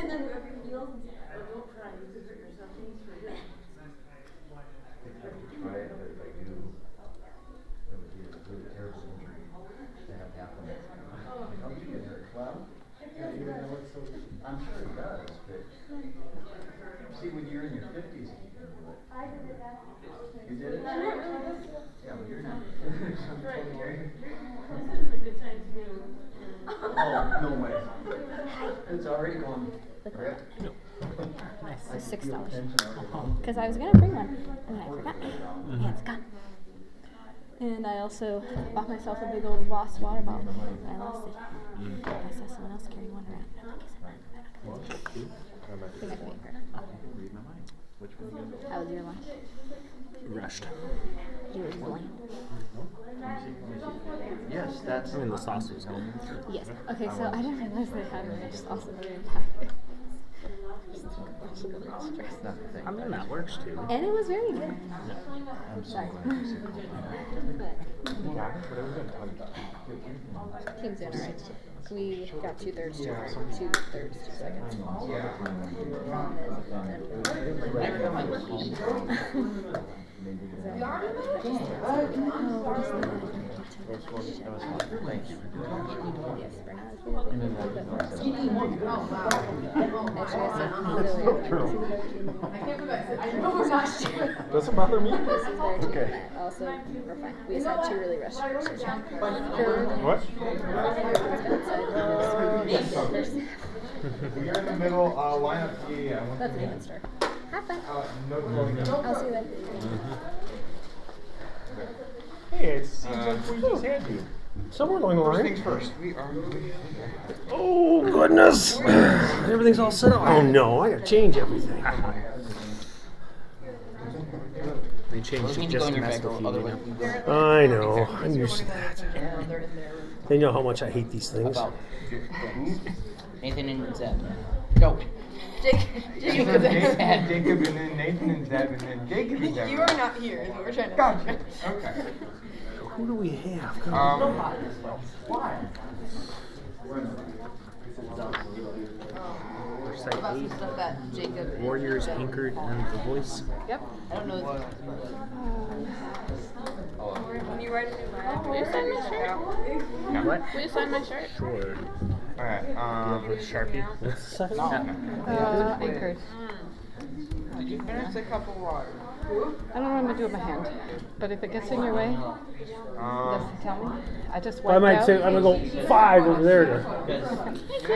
And then whoever heals and says, oh, don't try, you could hurt yourself. Thanks for this. Try it, but if I do, it would be a really terrible injury to have happen. How do you get hurt? Well, I'm sure it does, but see, when you're in your 50s, you can do it. I did it that. You did it? Yeah, but you're not. Right, this is a good time to do. Oh, no way. It's already gone. Nice. $6. $6. Because I was going to bring one, and then I forgot. And it's gone. And I also bought myself a big old Voss water bottle. I lost it. I saw someone else carrying one around. I'm like, is it mine? Read my mind. Which one? How was your lunch? Rushed. Yours bland. Yes, that's. I mean, the sauce is home. Yes. Okay, so I didn't realize they had ranch sauce in their package. I mean, that works too. And it was very good. I'm Sorry. Team's doing alright. We got 2/3, 2/3, 2 seconds. Yes, Doesn't bother me. Okay. Also, we're fine. We just had 2 really rushed. What? You're in the middle, line up T. That's an even start. Have fun. No, I'll see you then. Hey, it seems like we just had you. Somewhere along the First line. things first. We are. Oh, goodness. Everything's all set up. Oh, no. I got to change everything. They changed it just to mess with you. I know. I'm used to that. They know how much I hate these things. Nathan and Zeb. Go. Jacob and then Nathan and Zeb and then Jacob and Zeb. You are not here, is what we're trying to Gotcha. Okay. Who do we have? Why? Site 8. stuff that Jacob Warriors anchored and the voice. Yep. I don't know. When you write a new line, Will you sign my shirt? What? Will you sign my shirt? Sure. Alright, With Sharpie. What's the second? anchored. Did you finish a cup of water? I don't know what I'm gonna do with my hand, but if it gets in your way, just tell me. I just I wiped might out. say I'm going to go 5 over there to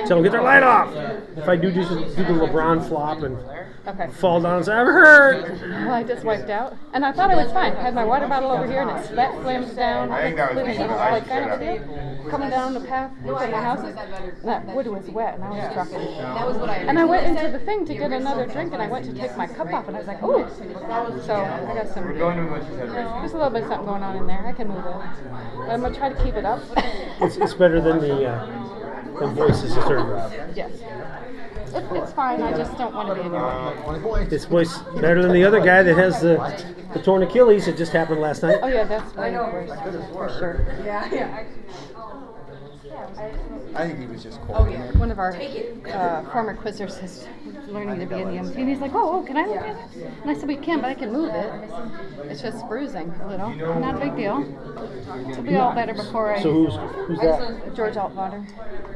tell them get their light off. If I do the LeBron flop and fall down and say, I'm hurt. Well, I just wiped out, and I thought I was fine. I had my water bottle over here, and it slammed down. I think that was me. I Like kind of a deal. Coming down the path from the houses, and that wood was wet, and I was trucking. That was what I. And I went into the thing to get another drink, and I went to take my cup off, and I was like, ooh. So I got some. We're going to what you said right There's a little bit of something going on in there. I can move it, but I'm gonna try to keep it up. It's better than the voices that are. Yes. It's fine. I just don't want to be anywhere. This voice better than the other guy that has the torn Achilles. It just happened last night. Oh yeah, that's way worse for sure. Yeah. I think he was just cold. One of our former quizzers is learning to be an EMT, and he's like, oh, can I look at it? And I said, we can, but I can move it. It's just bruising a little. Not a big deal. It'll be all better before I... So who's that? George Altwater.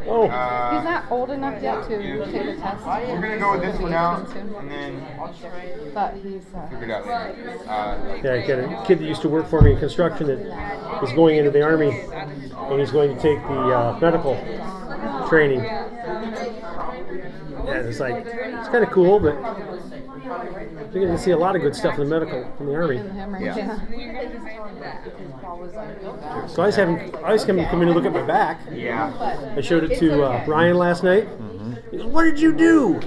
Oh. He's not old enough yet to take the test. We're going to go with this for now, Soon. and then But he's... figure it out later. Yeah, I got a kid that used to work for me in construction that is going into the Army, and he's going to take the medical training. And it's like, it's kind of cool, but you're going to see a lot of good stuff in the medical, in the Army. Yeah. So I was having him come in and look at my back. Yeah. I showed it to Ryan last night. He goes, what did you do?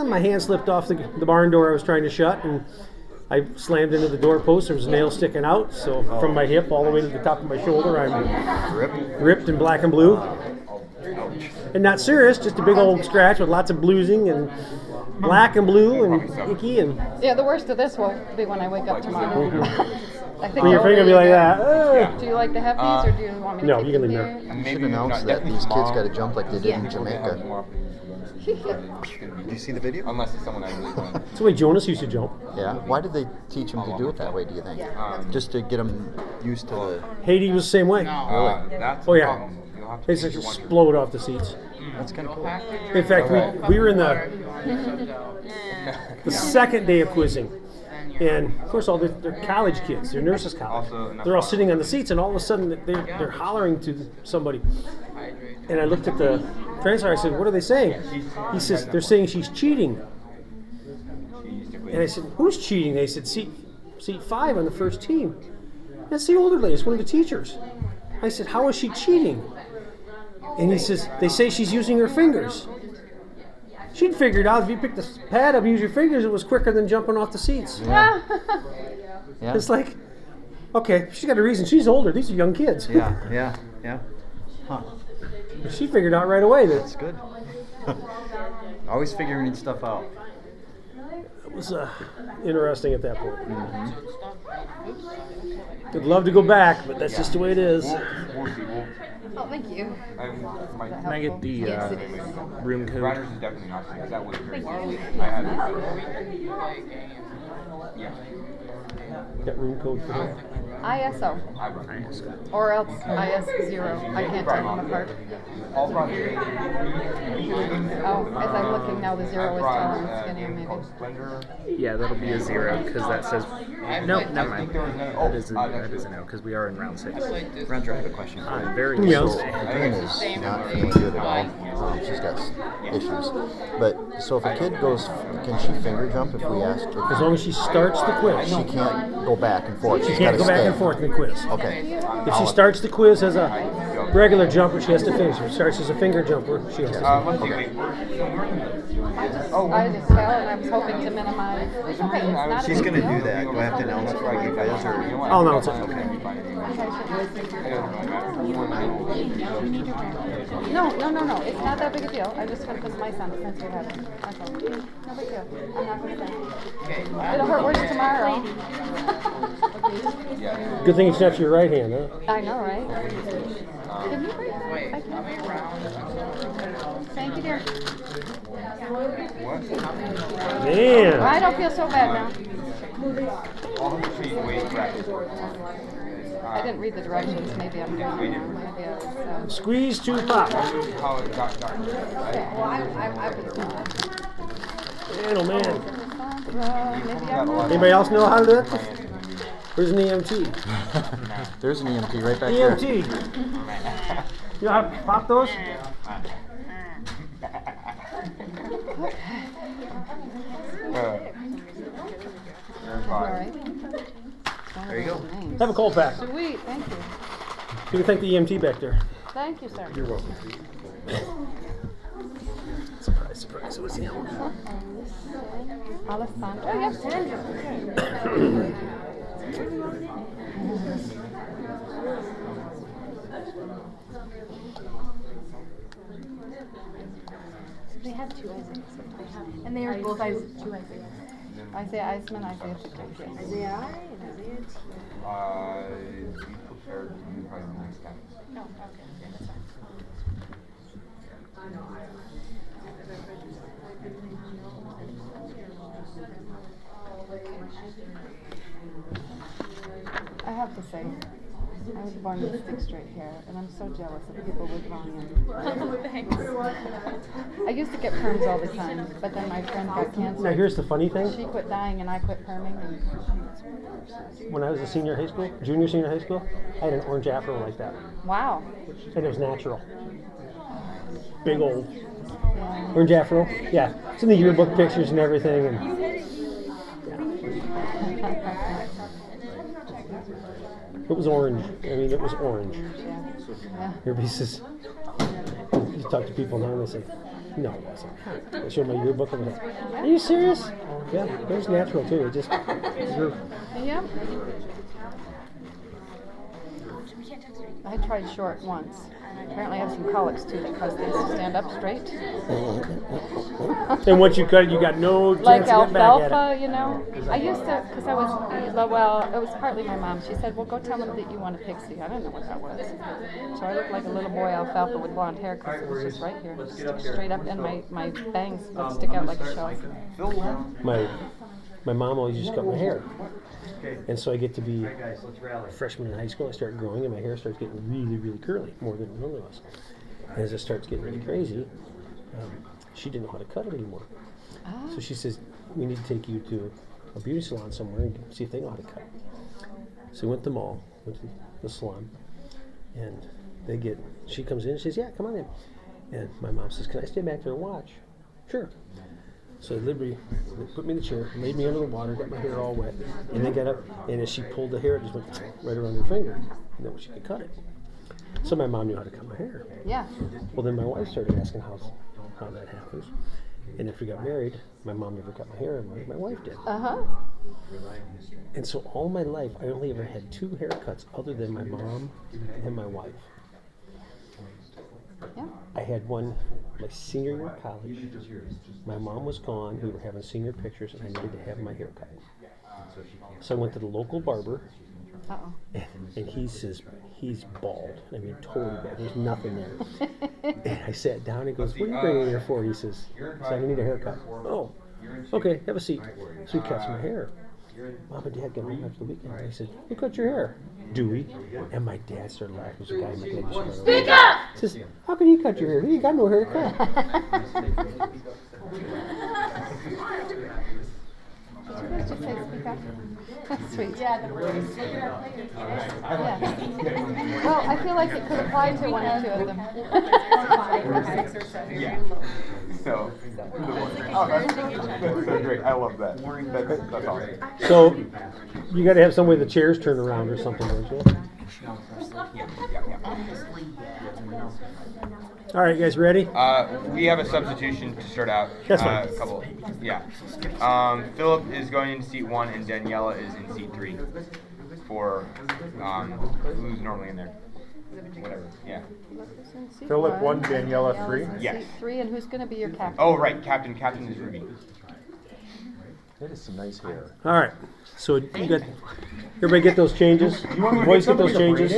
My hand slipped off the barn door I was trying to shut, and I slammed into the doorpost. There was a nail sticking out, so from my hip all the way to the top of my shoulder, I'm ripped in black and blue. And not serious, just a big old scratch with lots of bruising and black and blue and icky. And Yeah, the worst of this will be when I wake up tomorrow. I think your finger will be like that. Do you like to have these, or do you want me to No, keep you can them leave here? there. You should announce that these kids got to jump like they did in Jamaica. Did you see the video? Unless it's someone I really want. That's the way Jonas used to jump. Yeah. Why did they teach him to do it that way, do you think? Just to get him used to the... Haiti was the same way. That's Oh, the yeah. problem. You'll have to They teach just your one explode off the seats. That's kind of cool. In fact, we were in the second day of quizzing. And of course, they're college kids. They're nurses' college. They're all sitting on the seats, and all of a sudden they're hollering to somebody. And I looked at the translator. I said, "What are they saying?" He says, "They're saying she's cheating." And I said, "Who's cheating?" They said, "Seat 5 on the first team." That's the older lady. It's one of the teachers. I said, "How is she cheating?" And he says, "They say she's using her fingers." She'd figured out if you pick the pad up and use your fingers, it was quicker than jumping off the seats. Yeah. It's like, okay, she's got a reason. She's older. These are young kids. Yeah. Huh. But she figured out right away that That's good. Always figuring stuff out. it was interesting at that point. I'd love to go back, but that's just the way it is. We'll see. Oh, thank you. Can I get the room code? Riders is definitely not because that was very easy. I had yeah. Got room code for that. ISO. Or else IS0. I can't tell them apart. All brought Oh, as I'm looking now, the 0 is taller and skinnier, maybe. Yeah, that'll be a 0 because that says. No, never mind. That is a no because we are in round 6. Roger, I have a question. Very Yes. good. Bryn is not feeling good at all. She's got issues. But so if a kid goes, can she finger jump if we ask? As long as she starts the quiz. She can't go back and forth. She can't go back and forth in the quiz. Okay. If she starts the quiz as a regular jumper, she has to finish. If she starts as a finger jumper, she has to finish. I just fell and I was hoping to minimize. It's okay. It's not She's a big going to deal. do that. Do I have to announce it for you guys? Or? I'll announce it. No. It's not that big a deal. I just want to put my son since we have him. That's all. No big deal. I'm not going to say. It'll hurt worse tomorrow. Good thing it's not your right hand, huh? I know, right? Can you break that? I can. Thank you, dear. Man. I don't feel so bad now. I didn't read the directions. Maybe I'm doing it wrong. Maybe I was. Squeeze to pop. Okay. Well, I was. Man, oh man. Maybe I'm not. Anybody else know how to do that? Where's an EMT? There's an EMT right back there. EMT. You know how to pop those? All right. There you go. Have a cold pack. Sweet. Thank you. You can thank the EMT back there. Thank you, sir. You're welcome. Surprise. What's the other one? Alessandro. Yes. They have two Isaacs. And they are both two Isaiahs. Isaiah Eisman, Isaiah Chicago. Isaiah I and Isaiah T. Be prepared to do probably the next time. No, okay, that's fine. I have to say, I was born with thick straight hair, and I'm so jealous of people with long ends. I used to get perms all the time, but then my friend got cancer. Now here's the funny thing. She quit dying, and I quit perming. When I was a senior high school, senior high school, I had an orange afro like that, Wow. and it was natural. Big old Yeah. orange afro. Yeah, it's in the yearbook pictures and everything. And it was orange. I mean, it was orange. Yeah. Everybody says, you talk to people now and they say, no, it wasn't. I show my yearbook and I'm like, are you serious? Yeah, it was natural too. It just grew. Yeah. I tried short once. Apparently I have some colics too that cause things to stand up straight. And once you cut it, you got no chance Like to get back at it. alfalfa, you know. I used to, because I was, well, it was partly my mom. She said, well, go tell them that you want a pixie. I didn't know what that was. So I looked like a little boy alfalfa with blonde hair because it was just right here, straight up, and my bangs would stick out like a shelf. My mom always used to cut my hair. And so I get to be a freshman in high school, I start growing and my hair starts getting really, really curly, more than it normally was. And as it starts getting really crazy, she didn't know how to cut it anymore. So she says, we need to take you to a beauty salon somewhere and see if they know how to cut. So we went to the mall, went to the salon, and she comes in and says, yeah, come on in. And my mom says, can I stay back there and watch? Sure. So Liberty put me in the chair, laid me under the water, got my hair all wet, and then got up, and as she pulled the hair, it just went right around her finger, and then she could cut it. So my mom knew how to cut my hair. Yeah. Well, then my wife started asking how that happens. And after we got married, my mom never cut my hair, and my wife did. Uh-huh. And so all my life, I only ever had 2 haircuts other than my mom and my wife. Yeah. I had one my senior year of college. My mom was gone. We were having senior pictures, and I needed to have my hair cut. So I went to the local barber, Uh-oh. and he says, he's bald. I mean, totally bald. There's nothing there. And I sat down, and he goes, what are you bringing here for? He says, I need a haircut. Oh, okay, have a seat. So he cuts my hair. Mom and Dad got home after the weekend, and I said, who cut your hair? Dewey. And my dad started laughing. It was a guy in my dad used to Speak up! He says, how can you cut your hair? You got no hair to cut. Did you guys just say speak up? That's sweet. Yeah. Well, I feel like it could apply to one or two of them. Yeah. So, that's so great. I love that. That's awesome. So, you got to have some way the chairs turn around or something, don't you? All right, you guys ready? We have a substitution to start out. That's fine. A couple. Yeah. Philip is going in seat 1 and Daniela is in seat 3 for who's normally in there. Whatever. Yeah. Philip 1, Daniela 3? Yes. 3, and who's going to be your captain? Oh, right. Captain is Ruby. That is some nice hair. All right. So, you got everybody get those changes? Boys get those changes?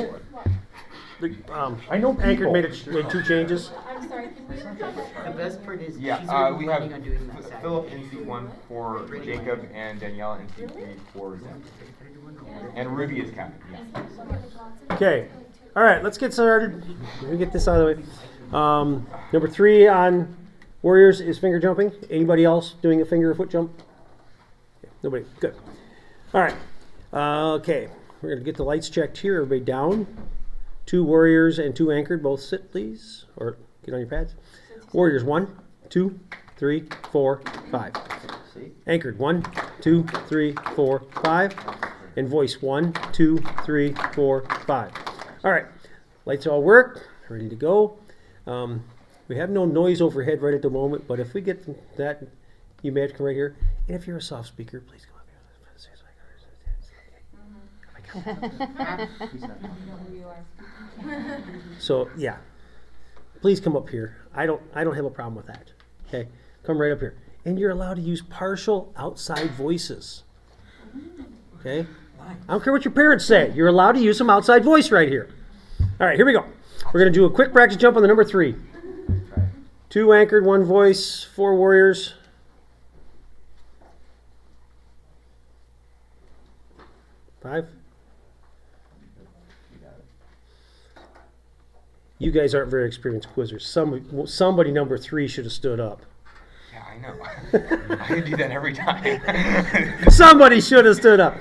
I know Anchored people. made 2 changes. The best part is Yeah. she's already We have planning on doing that Philip in seat 1 for Jacob and Daniela in seat 3 for Zach. And Ruby is captain. Yeah. Okay. All right, let's get started. Let me get this out of the way. Number 3 on Warriors is finger jumping. Anybody else doing a finger or foot jump? Okay, nobody. Good. All right. Okay. We're going to get the lights checked here. Everybody down. 2 Warriors and 2 anchored. Both sit, please. Or get on your pads. Warriors 1, 2, 3, 4, 5. Anchored 1, 2, 3, 4, 5. And voice 1, 2, 3, 4, 5. All right, lights all work, ready to go. We have no noise overhead right at the moment, but if we get that, you may have to come right here. And if you're a soft speaker, please come up here. So yeah, please come up here. I don't have a problem with that. Okay, come right up here, and you're allowed to use partial outside voices. Okay. I don't care what your parents say. You're allowed to use some outside voice right here. All right, here we go. We're going to do a quick practice jump on the number 3. 2 anchored, 1 voice, 4 warriors. Five. You guys aren't very experienced quizzers. Somebody number 3 should have stood up. Yeah, I know. I do that every time. Somebody should have stood up.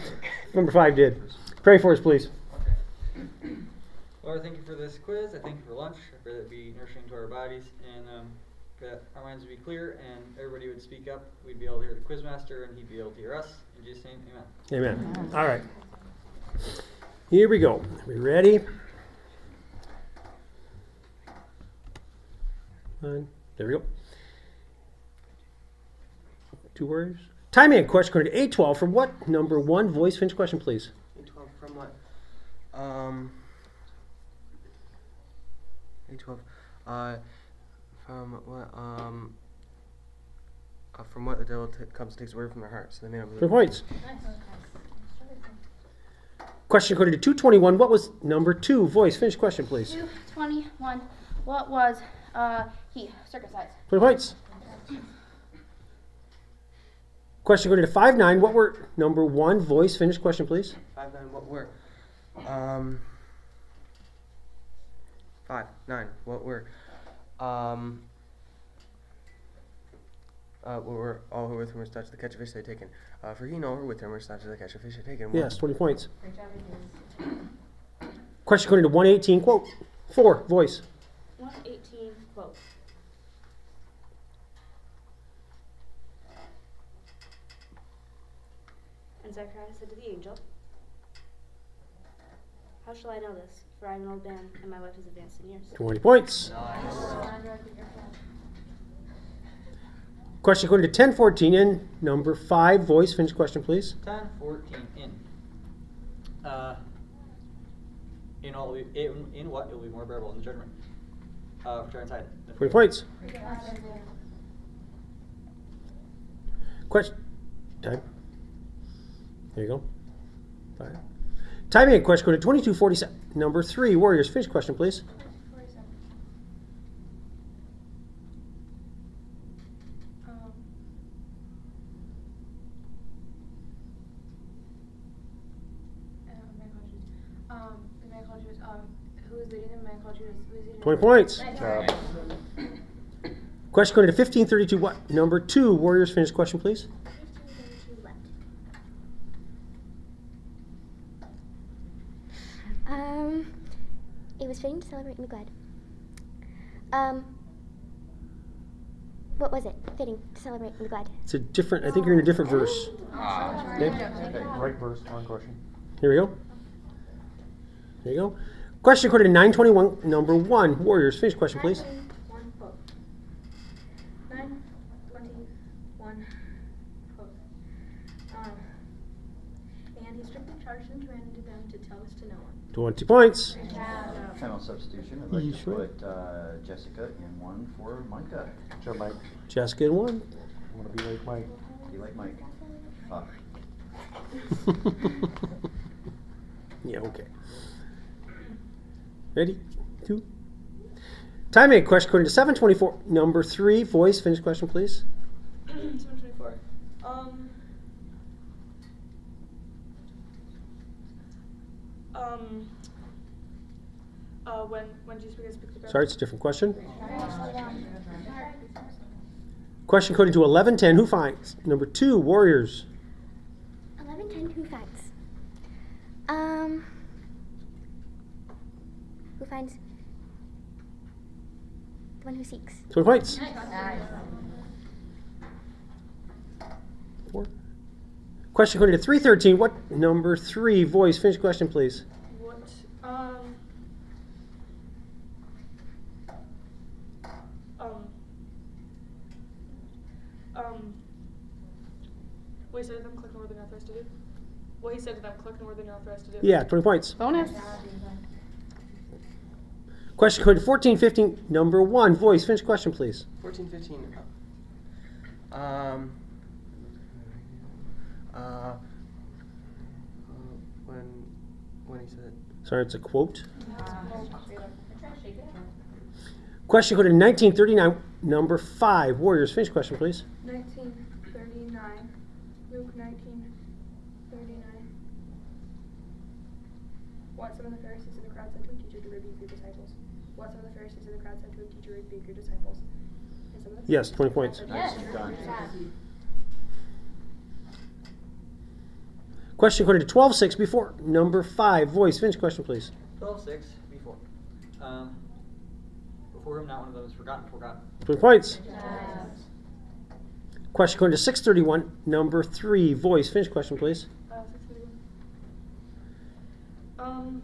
Number 5 did. Pray for us, please. Lord, thank you for this quiz. I thank you for lunch. I pray that it be nourishing to our bodies, and that our minds would be clear and everybody would speak up. We'd be able to hear the quizmaster, and he'd be able to hear us. In Jesus' name, amen. Amen. All right. Here we go. Are we ready? There we go. 2 words. Time in question according to A12 from what number 1 voice? Finish question, please. A12 from what? A12. From what the devil comes and takes away from their hearts. So they may not believe. 3 points. Question according to 221. What was number 2 voice? Finish question, please. 221. What was he circumcised? 3 points. Question according to 59. What were number 1 voice? Finish question, please. 5-9. What were? 5-9. What were? What were all who with whom were touched the catch of fish they taken? For he know with whom were touched the catch of fish they taken. Yes, 20 points. Question according to 118. Quote 4 voice. 118 quote. And Zechariah said to the angel, how shall I know this? For I am an old man, and my wife is advanced in years. 20 points. Question according to 1014 in number 5 voice. Finish question, please. 10:14 in. In what it will be more bearable in the judgment. Return side. 20 points. Question. Time. There you go. 5. Timing in question according to 2247. Number 3 warriors. Finish question, please. 47. Who is leading them? Man called Judas. Who is leading 20 them? points. Job. Question according to 1532. What number 2 warriors? Finish question, please. 1532 what? It was fitting to celebrate and be glad. What was it? Fitting to celebrate and be glad. It's a different. I think you're in a different verse. Okay. Okay, right verse, wrong question. Here we go. There you go. Question according to 921. Number 1 warriors. Finish question, please. 921 quote. 921 quote. And he strictly charged and commanded them to tell this to no one. 20 points. Final substitution. I'd like You to sure? put Jessica in 1 for Micah. Job, Mike. Jessica in 1. I want to be like Mike. Be like Mike. Yeah, okay. Ready? 2. Time in question according to 724. Number 3 voice. Finish question, please. 724. When Jesus began to speak to the Sorry, it's a different question. Question according to 1110. Who finds? Number 2 warriors. 11:10. Who finds? Who finds? The one who seeks. 20 points. 4. Question according to 313. What number 3 voice? Finish question, please. What? What he said to them, click more than you're authorized to do. What he said to them, click more than you're authorized to do. Yeah, 20 points. Bonus. Question according to 1415. Number 1 voice. Finish question, please. 14-15. When he said. Sorry, it's a quote. Question according to 1939. number 5, Warriors. Finish question, please. 1939. Luke 1939. What some of the Pharisees in the crowd said to him, teacher, to rebuke your disciples. What some of the Pharisees in the crowd said to him, teacher, rebuke your disciples. And some of the Yes, Pharisees 20 in the crowd points. said, Yes. "Teacher, rebuke your disciples." Question according to 12-6 before. Number 5, Voice. Finish question, please. 12:6 before. Before whom not one of them is forgotten. 20 points. Question according to 631. Number 3, Voice. Finish question, please. 631.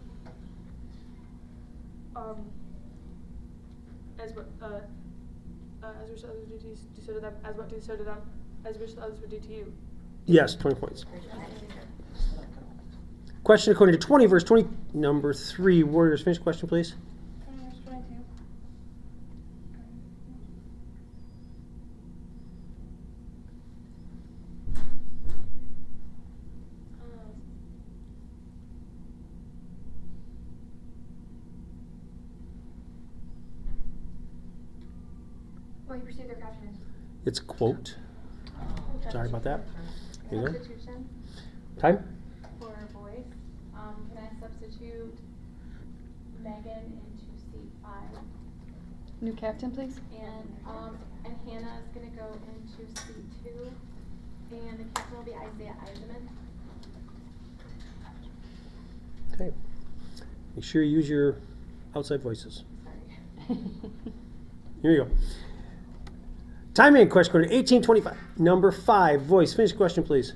As what as which others do so to them, as what do so to them, as which others would do to you. Yes, 20 points. Question according to 20, verse 20. Number 3, Warriors. Finish question, please. 22. Well, you pursue their craftiness. It's a quote. Sorry about that. Here you go. Substitution Time? for voice. Can I substitute Megan into seat 5? New captain, please. And Hannah is going to go into seat 2. And the captain will be Isaiah Eisenman. Okay. Make sure you use your outside voices. Sorry. Here you go. Timing question according to 1825. Number 5, Voice. Finish question, please.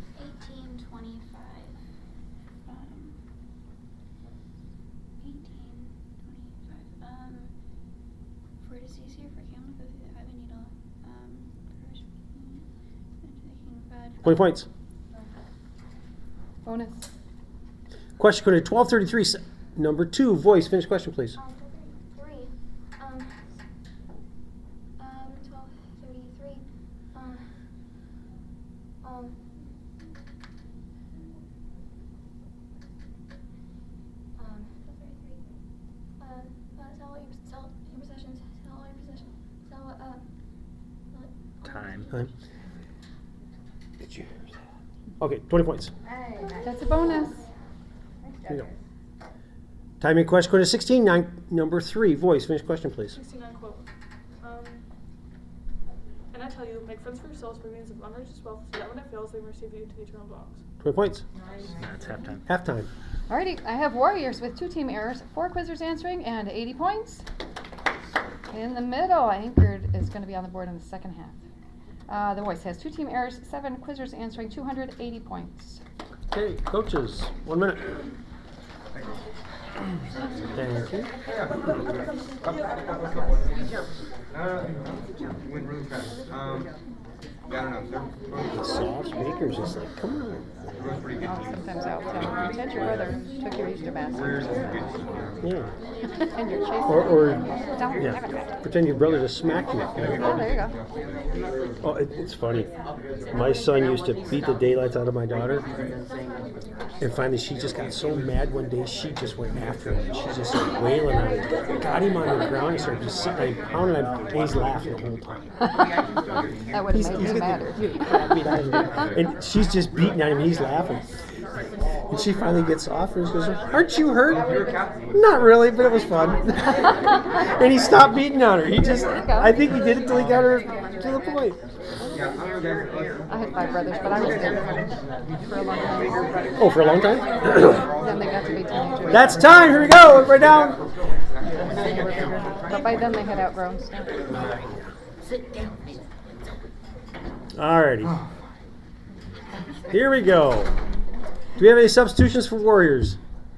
1825. 1825. For it is easier for camel to go through the eye of a needle. First, into the kingdom of God. 20 points. Bonus. Question according to 1233. Number 2, Voice. Finish question, please. 1233. 1233. 1233. Sell your possessions. Sell all your possessions. Time. Did you? Okay, 20 points. That's a bonus. Here you go. Timing question according to 16, number 3, Voice. Finish question, please. 69 quote. And I tell you, make friends for yourselves by means of unrighteous wealth, so that when it fails, they may receive you to the eternal dogs. 20 points. That's halftime. Halftime. Alrighty, I have Warriors with 2 team errors, 4 quizzers answering, and 80 points. In the middle, Anchored is going to be on the board in the second half. The Voice has 2 team errors, 7 quizzers answering, 280 points. Okay, coaches, 1 minute. Thank you. Went really fast. Yeah, I don't know. The sauce maker's just like, come on. It was pretty good. Oh, sometimes I'll tell them, pretend your brother took your Easter Warriors basket. is a good team. Yeah. And you're chasing Or Don't yeah, have it. pretend your brother just smacked you. Oh, there you go. Oh, it's funny. My son used to beat the daylights out of my daughter. And finally, she just got so mad one day, she just went after him. She just started wailing on him. Got him on the ground. He started just sitting there pounding on him. And he's laughing the whole time. That would have made him madder. And she's just beating on him. And he's laughing. And she finally gets off and she goes, "Aren't you hurt?" Not really, but it was fun. And he stopped beating on her. He just, I think he did it till he got her to the point. I had 5 brothers, but I was there for a long time. Oh, for a long time? Then they got to be teenagers. That's time. Here we go. Everybody down. But by then they had outgrown stuff. Alrighty. Here we go. Do we have any substitutions for Warriors?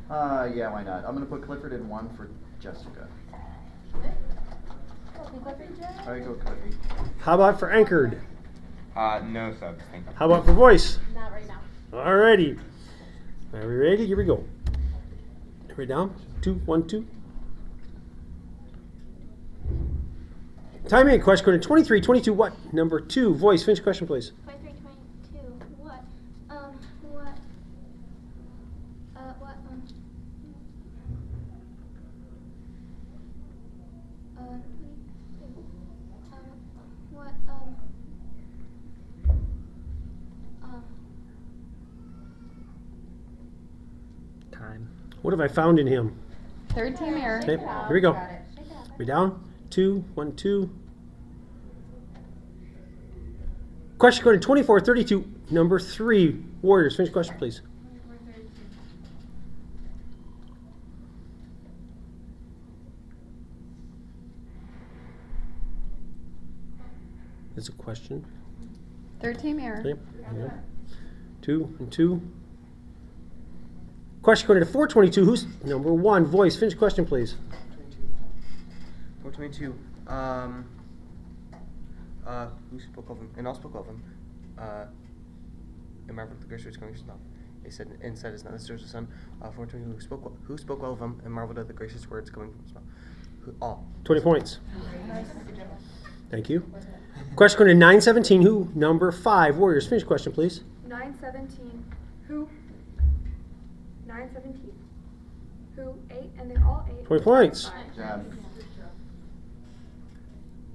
Yeah, why not? I'm gonna put Clifford in 1 for Jessica. Alright, go Clifford. How about for Anchored? No subs, thank you. How about for Voice? Not right now. Alrighty. Are we ready? Here we go. Everybody down? 2, 1, 2. Timing question code 23, 22, what? Number 2, Voice. Finish question, please. 23, 22. What? Time. What have I found in him? Third team error. Okay, here we go. Be down. 2, 1, 2. Question code 2432, number 3, Warriors. Finish question, please. That's a question. Third team error. Okay, there you go. 2 and 2. Question code 422, who's number 1, Voice. Finish question, please. 422. Who spoke of him? And all spoke of him. And marveled at the grace which coming from his mouth. He said, and said, "Is not this the son?" 422. Who spoke well of him and marveled at the gracious words coming from his mouth. All. 20 points. Thank you. Question code 917, who number 5, Warriors. Finish question, please. 917. Who? 917. Who? 8, and they all 8. 20 points. Good job.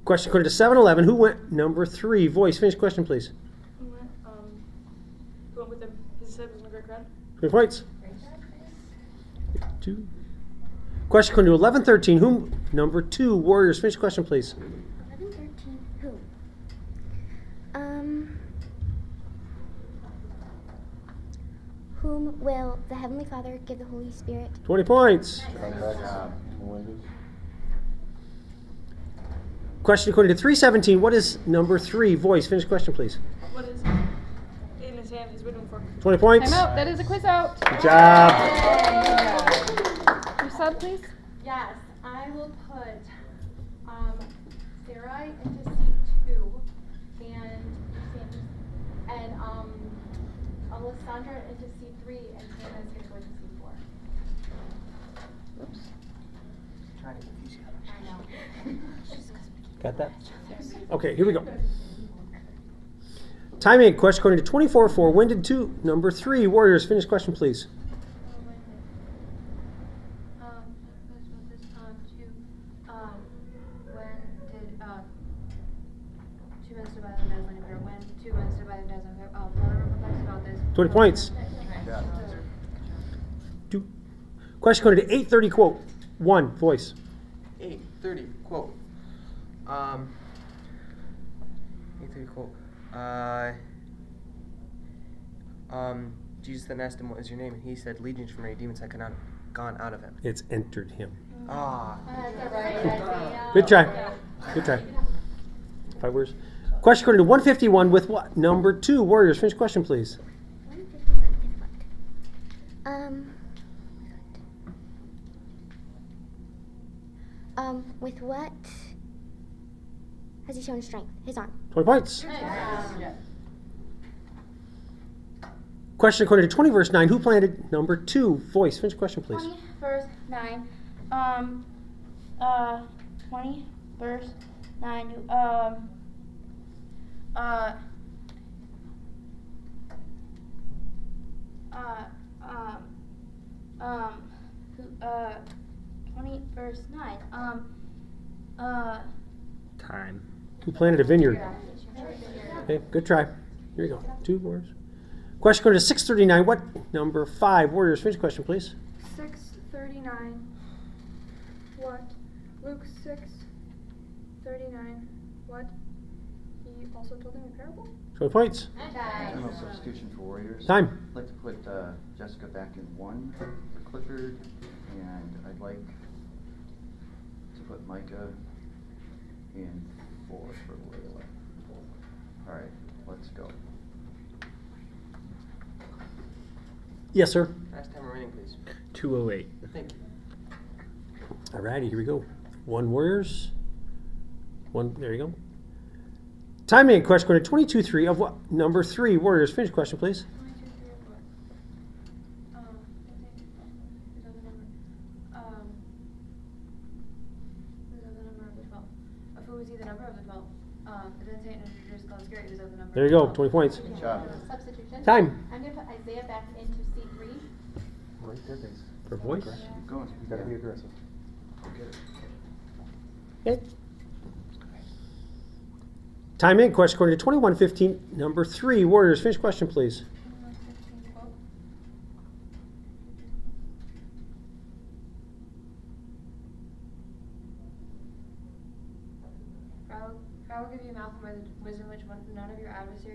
Question code 711, who went number 3, Voice. Finish question, please. Who went with him? His head was in a great crowd. 20 points. 2. Question code 1113, who number 2, Warriors. Finish question, please. 1113. Who? Whom will the Heavenly Father give the Holy Spirit? 20 points. Question according to 317, what is number 3, Voice? Finish question, please. What is in his hand he's waiting for? 20 points. Time out. That is a quiz out. Good job. Your sub, please. Yes, I will put Sarai into C2 and Alessandra into C3 and Hannah's gonna go into C4. Oops. Trying to confuse you. I know. Got that? Okay, here we go. Timing question according to 24-4. When did number 3, Warriors. Finish question, please. When did 2 Wednesday by the dazzling appear? When 2 Wednesday by the dazzling appear? Whatever perplexed about this. 20 points. 2. Question according to 830, quote. 1, Voice. 8:30 quote. 8:30 quote. Jesus then asked him, "What is your name?" And he said, "Legions from many demons had gone out of him." It's entered him. Ah. That's right. Good try. Good try. 5 words. Question according to 151 with what? Number 2, Warriors. Finish question, please. 151 with what has he shown strength? His arm. 20 points. Question according to 20 verse 9. Who planted number 2, Voice? Finish question, please. 20 verse 9. 20 verse 9. Who 20 verse 9. Time. Who planted a vineyard? Okay, good try. Here we go. 2 words. Question according to 639. What number 5, Warriors? Finish question, please. 6:39. What? Luke 6:39. What? He also told him a parable? 20 points. General substitution for Warriors. Time. I'd like to put Jessica back in 1 for Clifford, and I'd like to put Micah in 4 for Layla. All right, let's go. Yes, sir. Last time remaining, please. 208. Thank you. Alrighty, here we go. 1 Warriors. 1. There you go. Timing question according to 22-3 of what? Number 3, Warriors. Finish question, please. 22, 3, or 4. Who's the number? Who's the number of the 12? Of who is he the number of the 12? It didn't say it in the Jewish God's Spirit. Who's the number? There you go. 20 points. Good job. Substitution. Time. I'm gonna put Isaiah back into C3. Right there, guys. For Voice. Keep going. You gotta be aggressive. Go get it. Okay. Time in question according to 21-15. Number 3, Warriors. Finish question, please. 15 quote.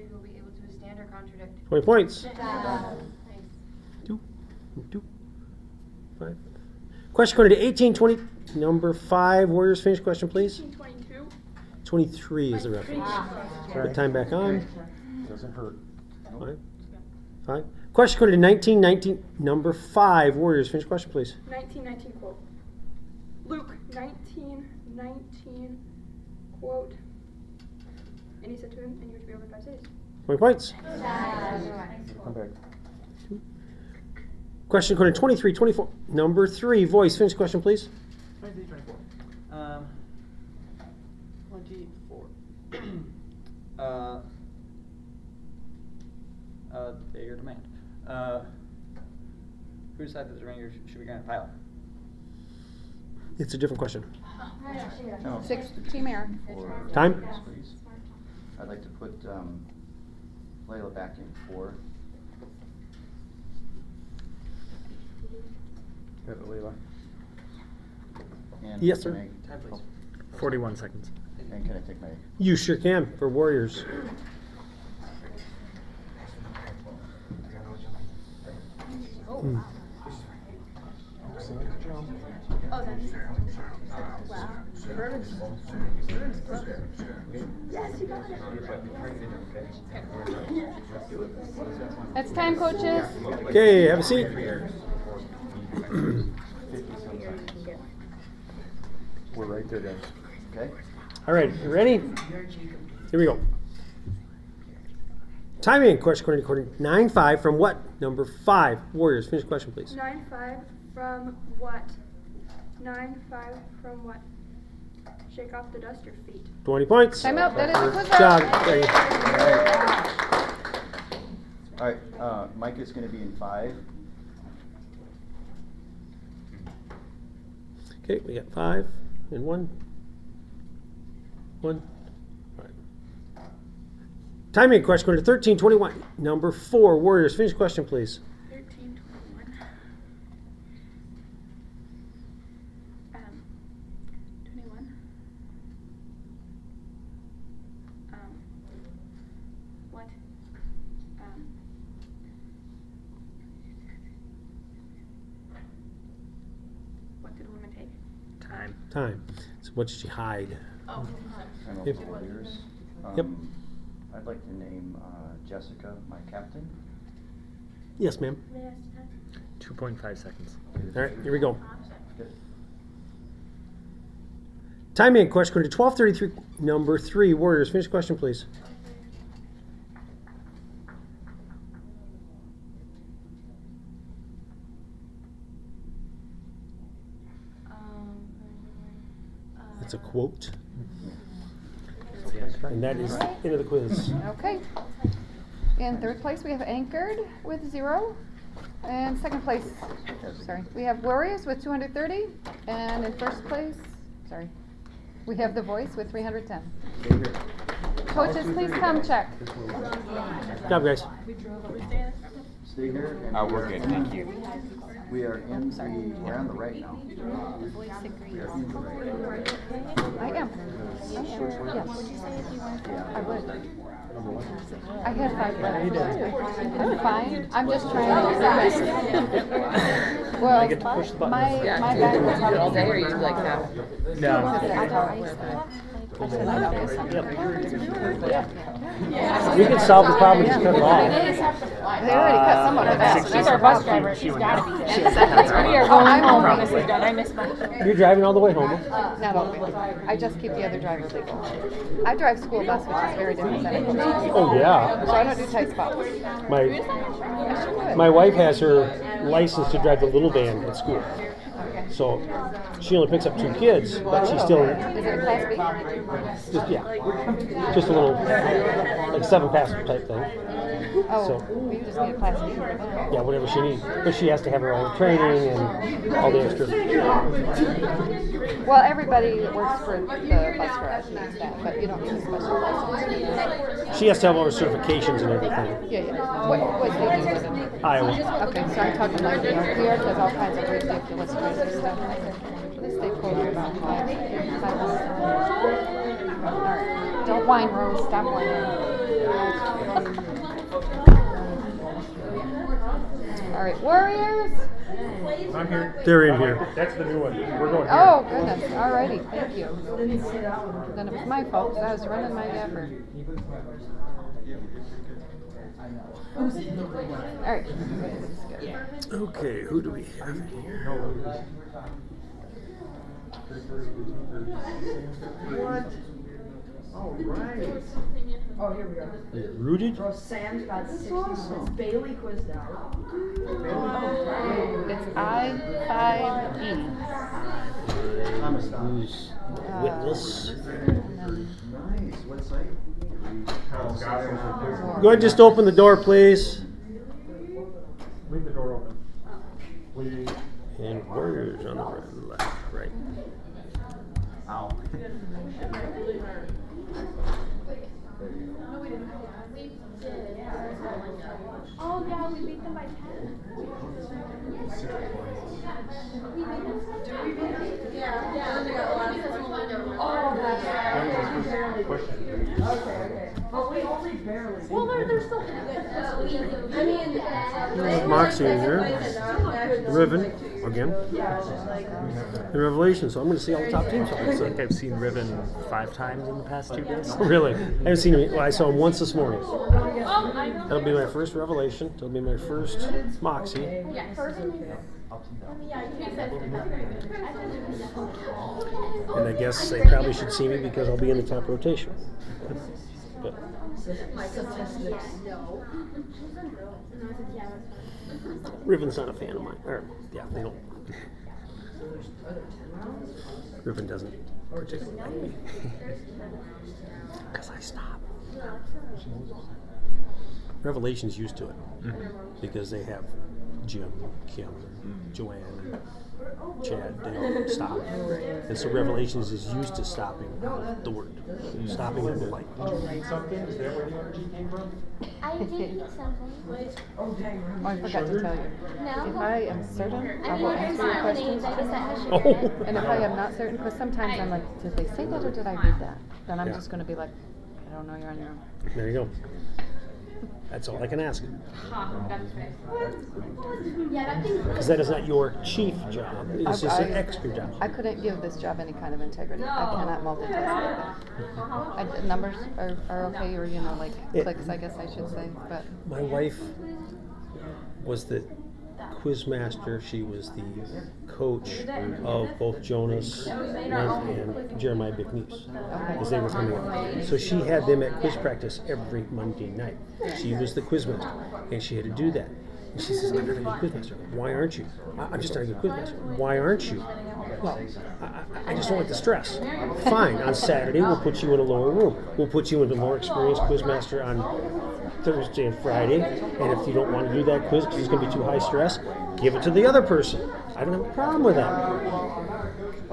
if you will be able to withstand or contradict. 20 points. Nice. 2, 5. Question according to 1820, number 5. Warriors, finish question, please. 1822. 23 is the reference. Put time back on. Doesn't hurt. 5. Question according to 1919, number 5. Warriors, finish question, please. 1919 quote. Luke 19:19 quote. And he said to him, and you were to be over 5 days. 20 points. Come back. Question according to 2324, number 3. Voice, finish question, please. 23-24. 24. They your demand. Who decided that the remainder should be granted pilot? It's a different question. No. 6, Team Air. For Time? yes, please. I'd like to put Layla back in 4. Got it, Leela. And Yes, sir. can I- Time, please. 41 seconds. And can I take my You sure can for Warriors. Hmm. Oh, that's Yes, you got it. It's time, coaches. Okay, have a seat. We're right there, guys. Okay. All right, you ready? Here we go. Timing question according to 9-5 from what? Number 5. Warriors, finish question, please. 9-5 from what? 9-5 from what? Shake off the dust, your feet. 20 points. Time out. That is a quiz Job. round. There you go. All right. Mike is going to be in 5. Okay, we got 5 and 1. 1. All right. Timing question according to 1321. Number 4. Warriors, finish question, please. 13:21. 21. What? What did women take? Time. Time. So what did she hide? Oh. I'm Yep. over Warriors. Yep. I'd like to name Jessica my captain. Yes, ma'am. 2.5 seconds. All right, here we go. Good. Timing question according to 1233. Number 3. Warriors, finish question, please. It's a quote. And that is into the quiz. Okay. In third place, we have Anchored with 0. And second place, sorry, we have Warriors with 230. And in first place, sorry, we have The Voice with 310. Coaches, please come check. Good job, guys. Stay here. We're good. Thank you. We are we're on the right now. I am. Yes. I would. I had 5 left. I'm fine. I'm just trying to do this. Well, I get to push the button. my bag will probably all day, or you like half? No. We can solve the problem, just cut it off. They already cut some of it out. She's our bus driver. She's got to be dead. We are going home when this is done. I miss my. You're driving all the way home. Not all the way. I just keep the other drivers legal. I drive school bus, which is very different than Oh, yeah. so I don't do tight spots. My wife has her license to drive the little van at school. So she only picks up 2 kids, but she's still, Is it a class B? just a little, like 7-passenger type thing. Oh, So, we just need a class B for that. yeah, whatever she needs. But she has to have her own training and all the extra. Well, everybody that works for the bus garage needs that, but you don't need a special license. She has to have all her certifications and everything. Yeah, yeah. What state do you live in? Iowa. Okay, so I'm talking like New York. New York has all kinds of ridiculous crazy stuff. This they quote you about 5. All right. Don't whine, Rose. Stop whining. All right, Warriors. I'm here. They're in here. That's the new one. We're going here. Oh, goodness. Alrighty, thank you. Then it was my fault because I was running my effort. Alright. Okay, who do we have here? What? Oh, right. Oh, here we go. Rooted? Sam's got 60 points. Bailey quizzed out. It's I-5-E. Who's witness? Nice. What site? Go ahead and just open the door, please. Leave the door open. Please. And Warriors on the left, right. Ow. Oh, yeah, we beat them by 10. But we only barely. Well, they're still pretty good. I mean, Moxie in here. Riven, again. The Revelation, so I'm going to see all the top teams. I think I've seen Riven 5 times in the past 2 days. Really? I haven't seen him. Well, I saw him once this morning. That'll be my first Revelation. That'll be my first Moxie. And I guess they probably should see me because I'll be in the top rotation. But Riven's not a fan of mine. Or, yeah, they don't. Riven doesn't particularly like me. Because I stop. Revelation's used to it. Because they have Jim, Kim, Joanne, Chad, they all stop. And so Revelations is used to stopping the word. Stopping at the light. Did you read something? Is that where the energy came from? I did something. Oh, dang. Oh, I forgot to tell you. No? If I am certain, I will there's answer your not many questions. Vegas that has Oh. sugar. And if I am not certain, because sometimes I'm like, did they say that or did I read that? Then I'm Yeah. just going to be like, I don't know, you're on your own. There you go. That's all I can ask. Because that is not your chief job. It's just an extra job. I couldn't give this job any kind of integrity. I cannot multitask like that. Numbers are okay, or, you know, like clicks, I guess I should say. But My wife was the quiz master. She was the coach of both Jonas and Jeremiah McNeese as they were coming up. So she had them at quiz practice every Monday night. She was the quiz master, and she had to do that. And she says, I'm not a good quiz master. Why aren't you? I'm just not a good quiz master. Why aren't you? Well, I just don't like the stress. Fine, on Saturday we'll put you in a lower room. We'll put you in the more experienced quiz master on Thursday and Friday. And if you don't want to do that quiz because it's going to be too high stress, give it to the other person. I don't have a problem with that.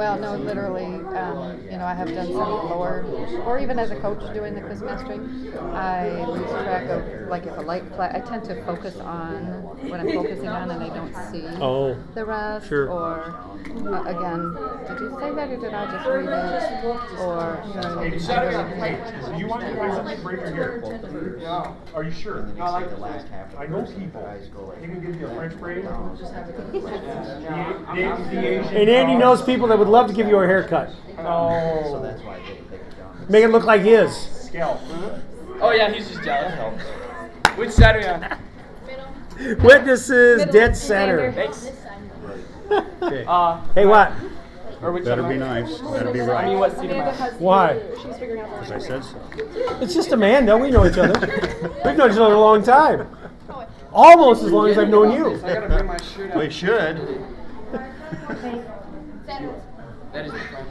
well, no, literally, you know, I have done some lower, or even as a coach doing the quiz mastering, I lose track of, like, if a light flash, I tend to focus on what I'm focusing on and I don't see the rest. Sure. Or, again, did you say that or did I just read it? Or, you know, I really You want to find something break your hair? No. Are you sure? And then you say the last half. I know people. Guys go like, They can give you a French braid. And Andy knows people that would love to give you a haircut. so that's why they could down. Make it look like his. Scalp. Oh yeah, he's just jealous. Which side are we on? Witnesses, dead center. Thanks. Okay. Hey, what? Or which Better one be am I? nice. Better be I right. mean, what seat am I? Why? Because I said so. It's just Amanda. We know each other. We've known each other a long time. Almost as long as I've known you. I gotta bring my shirt We out. should. That is the front.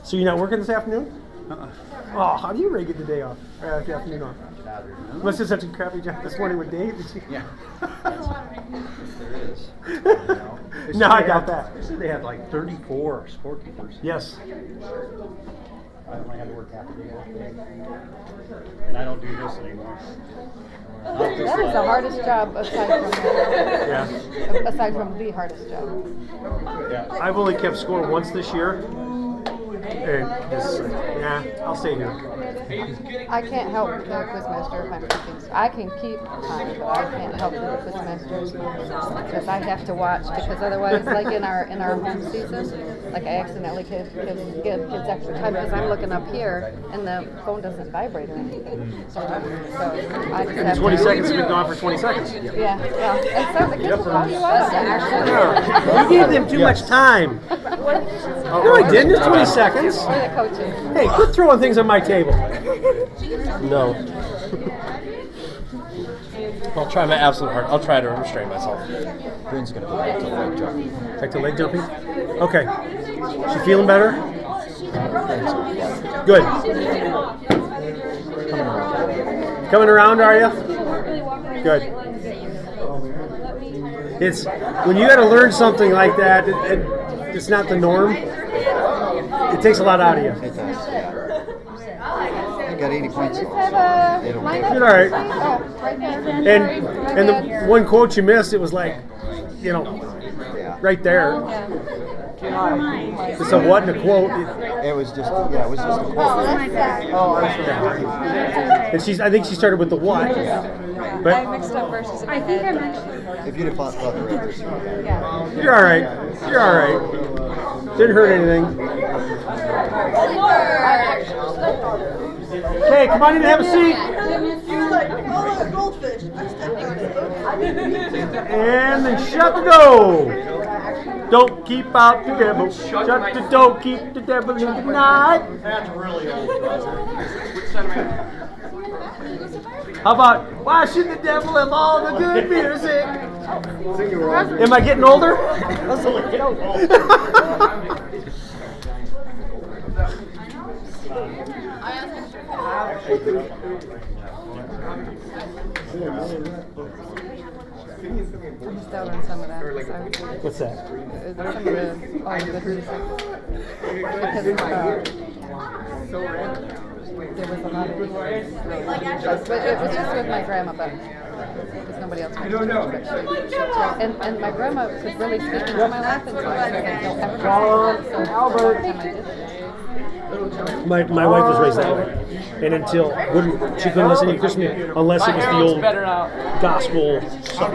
So you're not working this afternoon? Oh, how do you really get the day off? Or the afternoon off? Must have such a crappy job this morning with Dave. Yeah. There is. No, I got that. They said they had like 34 scorekeepers. Yes. I only had to work half a day. And I don't do this anymore. That is the hardest job aside from the hardest job. Yeah. I've only kept score once this year. And this, yeah, I'll stay here. I can't help the quizmaster if I'm confused. I can keep time, but I can't help the quizmaster because I have to watch. Because otherwise, like in our home season, like I accidentally give kids extra time because I'm looking up here and the phone doesn't vibrate or anything. So I just have 20 to. seconds, we've gone for 20 seconds. Yeah. And so the kids will call you out. You gave them too much time. No, I didn't. It's 20 seconds. Or the coaches. Hey, quit throwing things on my table. No. I'll try my absolute hard. I'll try to restrain myself. Bryn's gonna go back to leg jumping. Back to leg jumping? Okay. She feeling better? Good. Coming around, are you? Good. It's when you got to learn something like that. It's not the norm. It takes a lot out of you. It does, yeah. I got 80 points. You're all right. And the one quote you missed, it was like, right there. It's a what and a quote. It was just, yeah, it was just a quote. And I think she started with the what. But I mixed up verses in my head. If you'd have thought the reverse, you're all right. You're all right. Didn't hurt anything. Okay, come on in and have a seat. And then shut the door. Don't keep out the devil. Shut the door, keep the devil in the night. That's really old. How about, why should the devil have all the good music? Am I getting older? I'm still on some of that. What's that? Some of the all the good music. Because there was a lot of but it was just with my grandma, but because nobody else could do it. And my grandma could really speak into my life, and so I don't ever Albert. My wife was raised that way, and she couldn't listen to Christian music unless it was the old gospel stuff.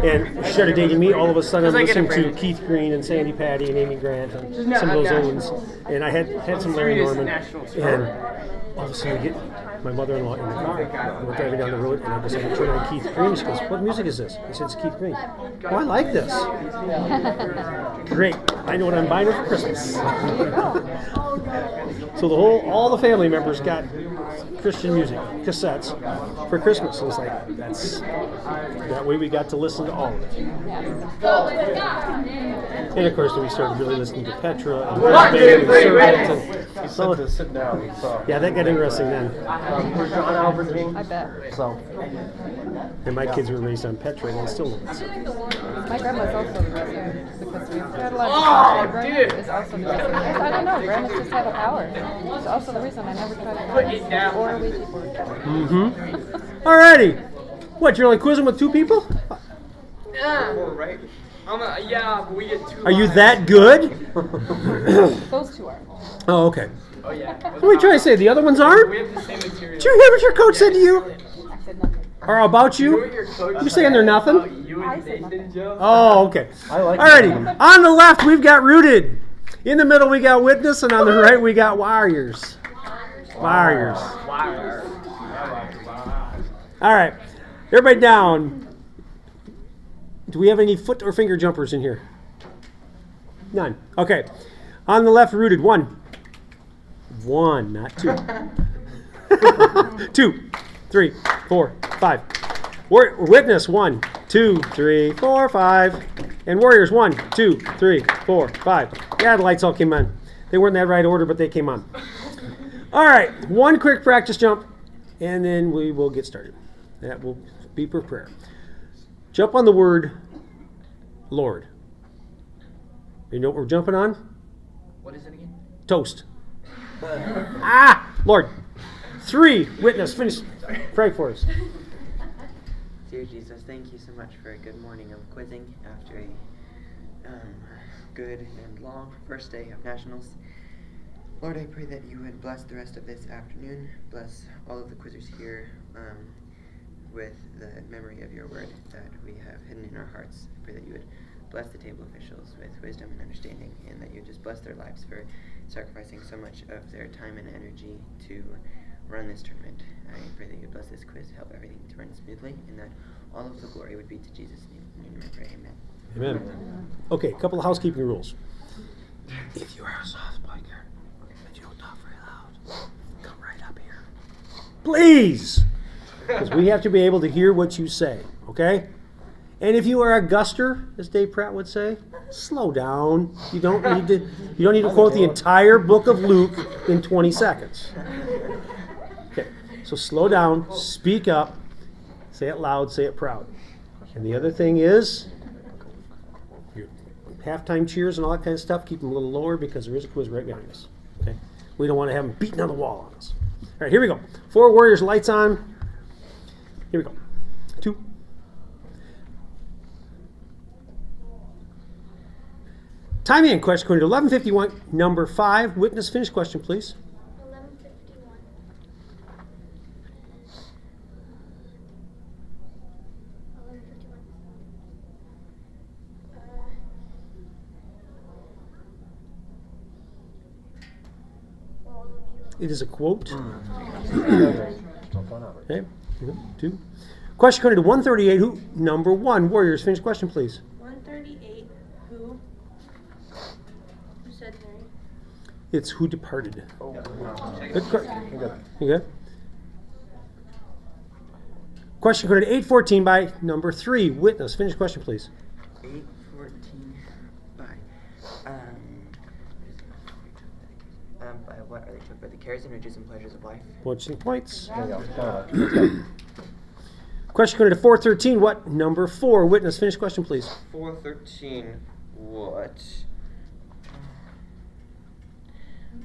And she started dating me. All of a sudden, I'm listening to Keith Green and Sandy Patty and Amy Grant and some of those old ones. And I had some Larry Norman, and all of a sudden, I get my mother-in-law in the car. We're driving down the road, and I decided to turn on Keith Green. She goes, "What music is this?" I said, "It's Keith Green." "Oh, I like this." Great. I know what I'm buying her for Christmas. So all the family members got Christian music cassettes for Christmas. So it's like that way we got to listen to all of it. And of course, we started really listening to Petra and So to sit down. So. Yeah, that got interesting then. For John Albert King. I bet. So, and my kids were raised on Petra, and they still love it. My grandma's also the wrestler because we've got a lot of grandma is also the wrestler. I don't know, grandmas just have a power. It's also the reason I never tried to dance or a Ouija board. Mm-hmm. Alrighty. What, you're only quizzing with 2 people? Right. Yeah, but we get 2. Are you that good? Those 2 are. Oh, okay. Oh, yeah. What are you trying to say? The other ones aren't? We have the same material. Did you hear what your coach said to you? I said nothing. Or about you? You're saying they're nothing? You and Nathan, Joe. Oh, okay. I like Alrighty. On the left, we've got Rooted. In the middle, we got Witness. And on the right, we got Warriors. Warriors. All right. Everybody down. Do we have any foot or finger jumpers in here? None. Okay. On the left, Rooted. 1. 1, not 2. 2, 3, 4, 5. Witness 1, 2, 3, 4, 5. And Warriors 1, 2, 3, 4, 5. Yeah, the lights all came on. They weren't in that right order, but they came on. All right, one quick practice jump, and then we will get started. That will be per prayer. Jump on the word Lord. You know what we're jumping on? What is it again? Toast. Lord. 3, Witness. Finish. Pray for us. Dear Jesus, thank you so much for a good morning of quizzing after a good and long first day of nationals. Lord, I pray that you would bless the rest of this afternoon, bless all of the quizzers here with the memory of your word that we have hidden in our hearts. I pray that you would bless the table officials with wisdom and understanding, and that you would just bless their lives for sacrificing so much of their time and energy to run this tournament. I pray that you would bless this quiz, help everything to run smoothly, and that all of the glory would be to Jesus' name. In your name I pray, amen. Amen. Okay, a couple of housekeeping rules. If you are a soft biker and you don't talk very loud, come right up here. Please! Because we have to be able to hear what you say, okay? And if you are a guster, as Dave Pratt would say, slow down. You don't need to quote the entire book of Luke in 20 seconds. Okay, so slow down, speak up, say it loud, say it proud. And the other thing is, your halftime cheers and all that kind of stuff, keep them a little lower because there is a quiz right behind us. Okay, we don't want to have them beating on the wall on us. All right, here we go. 4 Warriors, lights on. Here we go. 2. Time in question according to 1151, number 5. Witness finish question, please. 11:51. It is a quote. Okay. 2. Question according to 138. Who? Number 1. Warriors finish question, please. 138. Who? Who said Mary? It's who departed. Oh. You good? Question according to 814 by number 3. Witness finish question, please. 814 by what are they took by the cares and riches and pleasures of life? Watching points. Question according to 413. What? Number 4. Witness finish question, please. 413.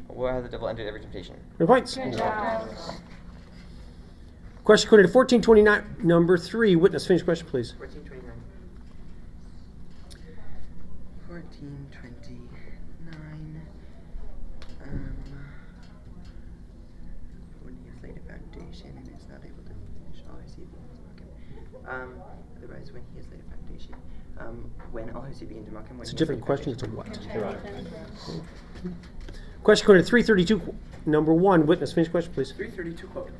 What has the devil entered every temptation? 3 points. Question according to 1429. Number 3. Witness finish question, please. 1429. 1429. When he has laid a foundation and is not able to finish all his seed begins to mock him. Otherwise, when he has laid a foundation, when all his seed begin to mock him. It's a different question. It's a what? Question according to 332. Number 1. Witness finish question, please. 332 quote.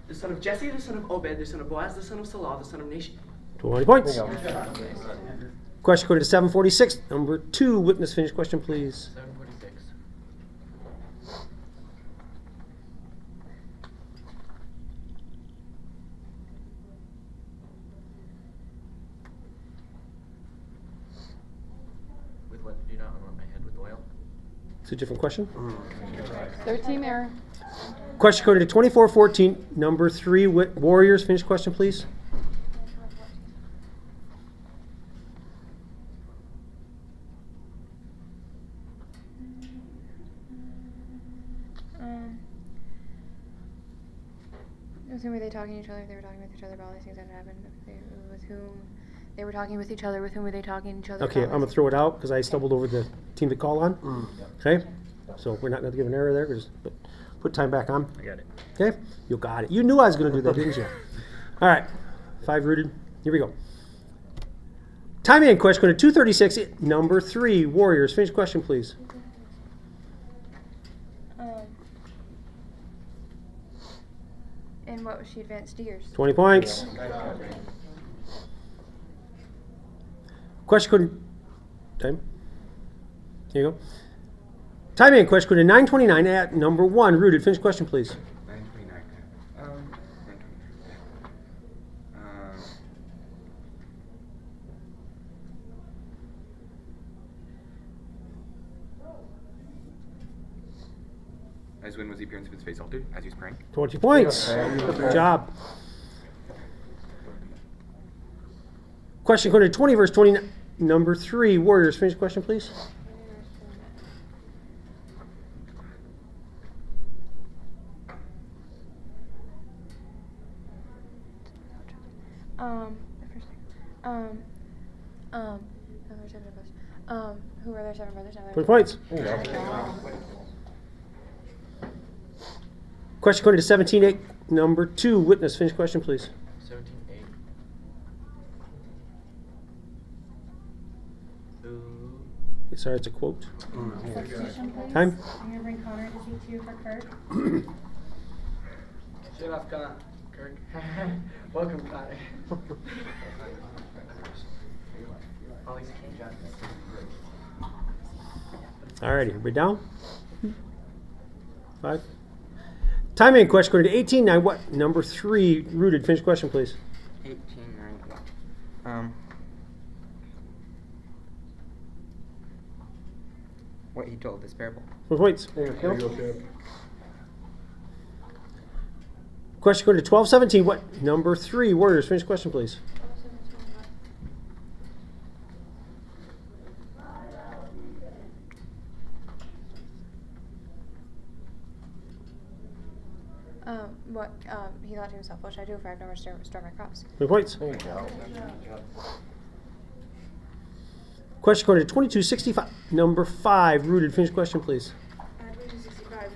The son of Jesse, the son of Obed, the son of Boaz, the son of Salah, the son of Nation. 20 points. Question according to 746. Number 2. Witness finish question, please. 746. With what? Do you not anoint my head with oil? It's a different question. 13 error. Question according to 2414. Number 3. Warriors finish question, please. With whom were they talking to each other? They were talking with each other about all these things that happened. With whom they were talking with each other. With whom were they talking to each other? Okay, I'm going to throw it out because I stumbled over the team to call on. Okay? So we're not going to give an error there. Just put time back on. I got it. Okay? You got it. You knew I was going to do that, didn't you? All right. 5 rooted. Here we go. Time in question going to 236. Number 3. Warriors. Finish question, please. And what was she advanced years? 20 points. Question going to... Time. Here you go. Time in question going to 929 at number 1. Rooted. Finish question, please. 929. As when was the appearance of his face altered? As he was praying? 20 points. Good job. Question going to 20, verse 29. Number 3. Warriors. Finish question, please. Who were their 7 brothers? 20 points. Question according to 17.8, number 2. Witness, finish question, please. 17.8. Sorry, it's a quote. Substitution, please. Time? I'm gonna bring Connor to C2 for Kirk. Shut up, Kirk. Welcome, Connor. Alrighty, everybody down? 5. Timing question according to 18.9. What? Number 3. Rooted. Finish question, please. 18.9. What he told this parable. 4 points. There you go. Question according to 12.17. What? Number 3. Warriors. Finish question, please. What? He thought to himself, what should I do if I have nowhere to store my crops? 3 points. There you go. Question according to 22.65. Number 5. Rooted. Finish question, please. 2265.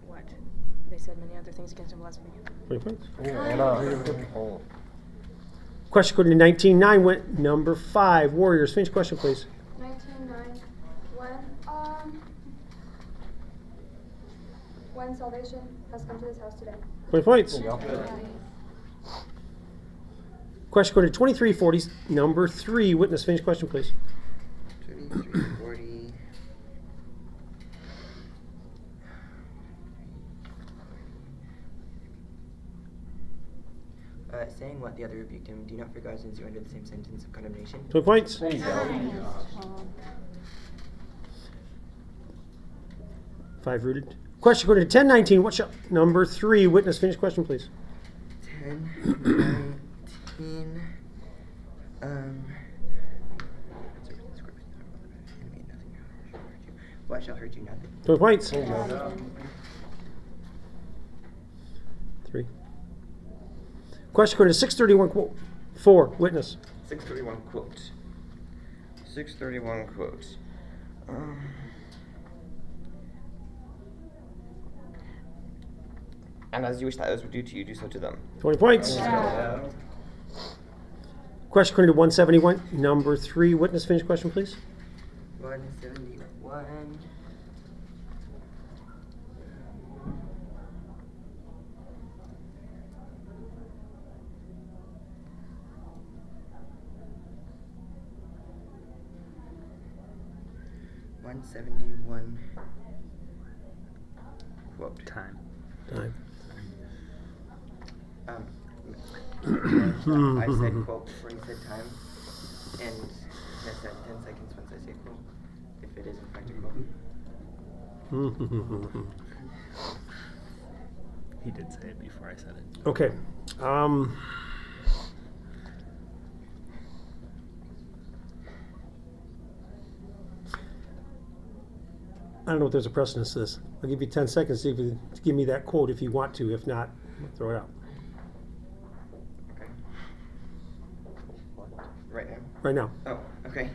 What? They said many other things against him last week. 20 points. And Question according to 19.9. What? Number 5. Warriors. Finish question, please. 19:9. When salvation has come to this house today. 20 points. there you go. Question according to 23.40. Number 3. Witness. Finish question, please. 23:40. Saying what the other rebuked him, do not forget our sins, you are under the same sentence of condemnation. 20 points. There you go. 5 rooted. Question according to 10.19. What shall number 3. Witness. Finish question, please. 10:19. What shall hurt you? Nothing. 20 points. There you go. 3. Question according to 6:31. Quote 4. Witness. 6:31 quote. 6:31 quote. And as you wish that others would do to you, do so to them. 20 points. Yeah. Question according to 171. Number 3. Witness. Finish question, please. 171. Quote. Time. Time. I said quote before you said time, and I said 10 seconds once I say quote, if it is in fact a quote. He did say it before I said it. Okay. I don't know if there's a precedence to this. I'll give you 10 seconds to give me that quote if you want to. If not, throw it out. Okay. Right now? Right now. Oh, okay.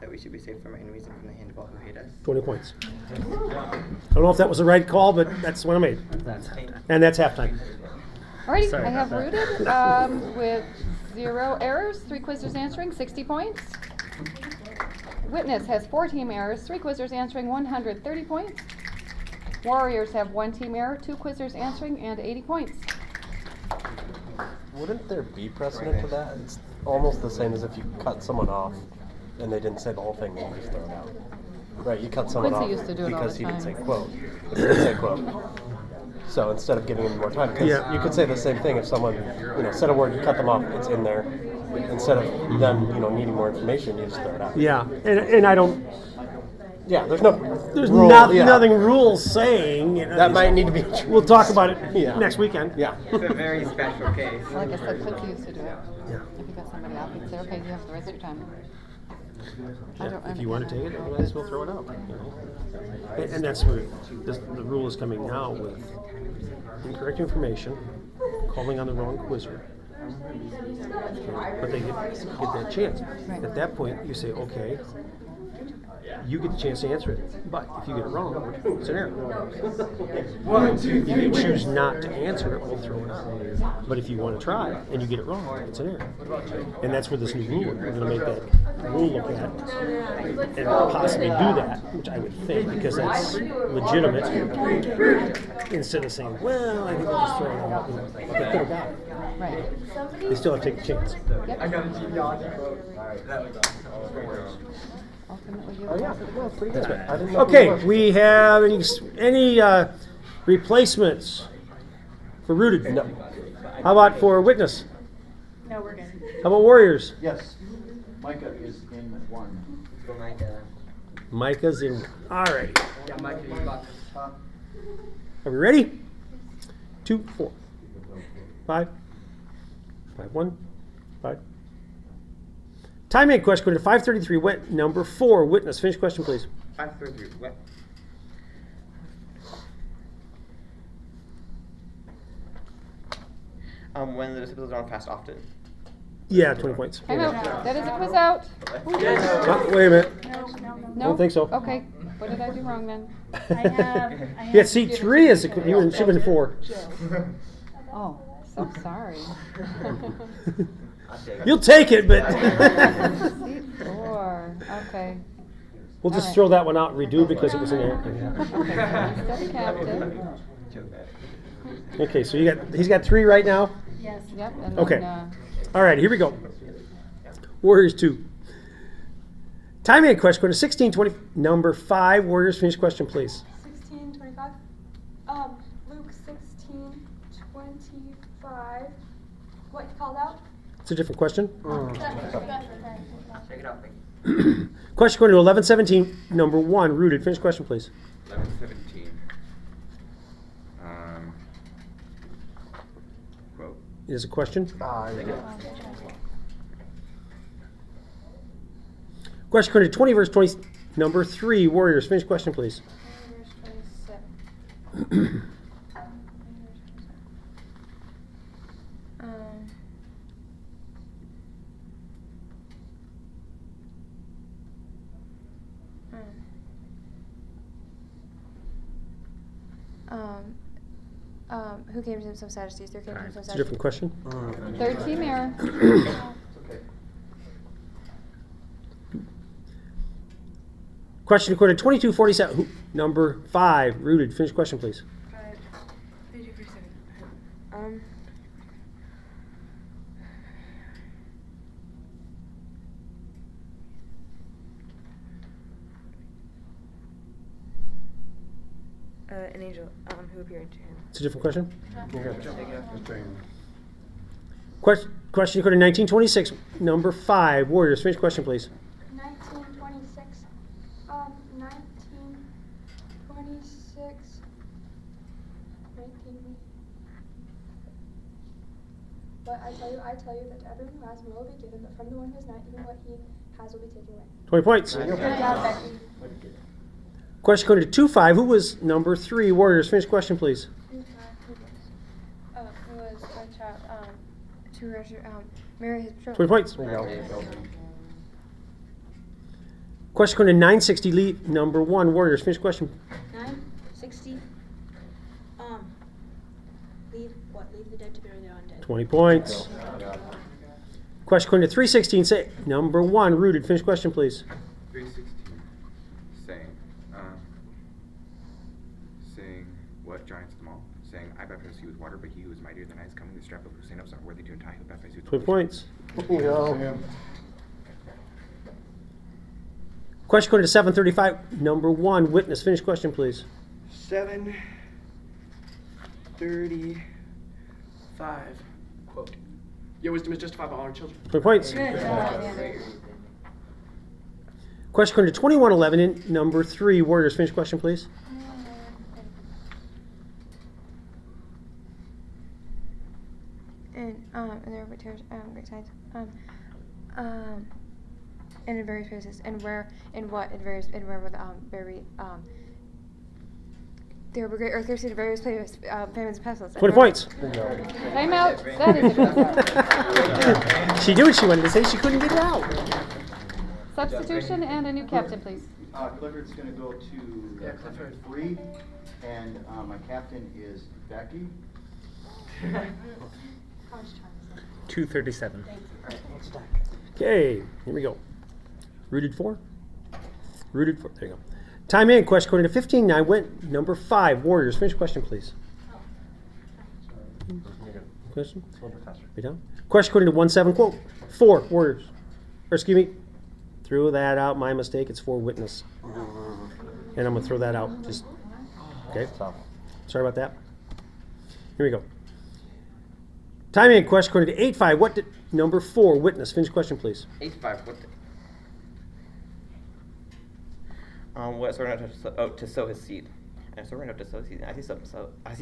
That we should be saved from our enemies and from the hand of all who hate us. 20 points. I don't know if that was the right call, but that's what I made. That's halftime. And that's halftime. Alrighty, Sorry I have about rooted that. with 0 errors, 3 quizzers answering, 60 points. Witness has 4 team errors, 3 quizzers answering, 130 points. Warriors have 1 team error, 2 quizzers answering, and 80 points. Wouldn't there be precedent to that? It's almost the same as if you cut someone off and they didn't say the whole thing and you just throw it out. Right, you cut someone Quincy off used to do it all because the he didn't say time. quote. But he did say quote. So instead of giving him more time, because Yeah. you could say the same thing if someone, said a word, you cut them off, it's in there. Instead of them, needing more information, you just throw it out. Yeah, and I don't. Yeah, there's Nothing rules saying. That might need to be. We'll talk about it Yeah. next weekend. Yeah. It's a very special case. Like I said, Quincy used to do it. Yeah. If you got somebody out, he'd say, okay, you have the rest of your time. If you want to take it, otherwise we'll throw it out. And that's where the rule is coming now with incorrect information, calling on the wrong quizzer, But they get that chance. At that point, you say, okay, you get the chance to answer it. But if you get it wrong, it's an error. If you choose not to answer it, we'll throw it out. But if you want to try and you get it wrong, it's an error. And that's where this new rule, we're going to make that rule look at and possibly do that, which I would think, because that's legitimate, instead of saying, well, I think we'll just throw it out. They could have got it. Right. They still have to take a chance. Yep. I got a genealogy vote. That was Ultimately, Oh yeah, well, pretty good. I didn't know Okay, who it was. we have any replacements for Rooted? No. How about for Witness? No, we're good. How about Warriors? Yes, Micah is in 1. Go Micah. Micah's in. All right. Yeah, Mike, you got this. Are we ready? 2, 4, 5, 5, 1, 5. Time in question to 533. Wet number 4. Witness. Finish question, please. 533. What? When the disciples are on fast often. Yeah, 20 points. Time out. That is a quiz out. Oh, wait a minute. No. Don't think so. Okay. What did I do wrong then? Yeah, seat 3 is you should have been 4. Oh, so sorry. You'll take it, but Seat 4. Okay. we'll just All right. throw that one out and redo because it was an error. Step captain. Okay, so he's got 3 right now. Yes. Yep. And Okay. then, All right, here we go. Warriors 2. Time in question 1620. Number 5. Warriors. Finish question, please. 1625. Luke 1625. What you called out? It's a different question. Check it out, Question going to 1117. Number 1. Rooted. Finish question, please. 1117. Quote. Is a question. Question going to 20 verse 20. Number 3. Warriors. Finish question, please. Verse 26. Who came to him some Sadducees? There came to him some It's a Sadducees. different question. Third team error. Question according to 2247. Number 5. Rooted. Finish question, please. 3247. An angel who appeared to him. It's a different question. Okay. Question according to 1926. Number 5. Warriors. Finish question, please. 1926. 1926. 19. But I tell you that to everyone who has, more will be given, but from the one who has not, even what he has will be taken away. 20 points. Question according to 25. Who was number 3? Warriors. Finish question, please. Who was a child to marry his betrothed. 20 points. Question according to 960. Lead number 1. Warriors. Finish question. 960. Leave the dead to bury their undead. 20 points. Question according to 316. Say number 1. Rooted. Finish question, please. 316. Saying what giants them all? Saying, I baptize you with water, but he who is mightier than I is coming. The strap of whose stand-ups not worthy to untie. Who baptize you with 20 points. No. Question according to 735. Number 1. Witness. Finish question, please. 7:35. Quote. Your wisdom is justified by all our children. 20 points. Question according to 2111. In number 3. Warriors. Finish question, please. And there were terrors, great signs. And in various places, and where, and what, and where were the very They were great or thirsty to various famous and pestilence. 20 points. Time out. That is a good She knew what she wanted to say. She couldn't get it out. Substitution and a new captain, please. Clifford's going to go to Clifford 3, and my captain is Becky. 237. Okay, here we go. Rooted 4. Rooted 4. There you go. Time in. Question according to 15-9 went number 5. Warriors. Finish question, please. Question? Right down. Question according to 1-7 quote. 4 Warriors. Or excuse me. Threw that out. My mistake. It's 4 Witness. And I'm going to throw that out. Just okay. Sorry about that. Here we go. Time in. Question according to 8-5. What did number 4 Witness? Finish question, please. 8-5. What sort of out to sow his seed? And so went out to sow his seed. As he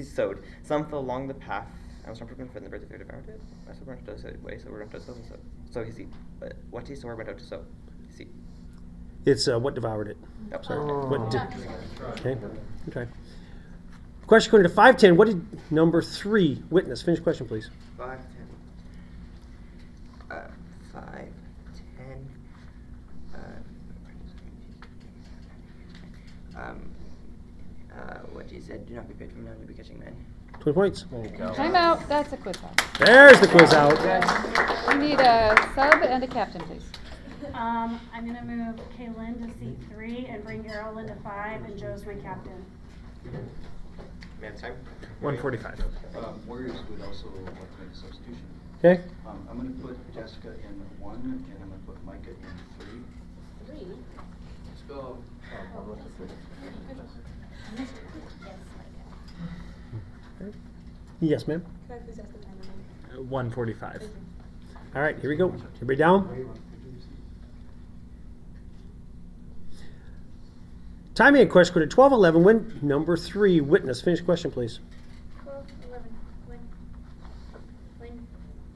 sowed, some fell along the path. I was not prepared for the birds of the air devoured it. So we're going to sow way. So we're going to sow his seed. But what he sowed went out to sow his seed. It's what devoured it. Yep. Sorry. What did? Okay. Okay. Question according to 5-10. What did number 3 Witness? Finish question, please. 5, 10. What he said, do not be paid from now to be catching men. 20 points. There you go. Time out. That's a quiz out. There's the quiz out. We need a sub and a captain, please. I'm going to move Kaylin to seat 3 and bring Errolyn to 5, and Joe's my captain. Man, time? 145. Warriors would also like to make a substitution. Okay. I'm going to put Jessica in 1, and I'm going to put Micah in 3. 3? Let's go. Yes, ma'am. Can I please ask the time again? 145. All right, here we go. Everybody down. Time in. Question according to 12-11. When number 3 Witness? Finish question, please. 12, 11. When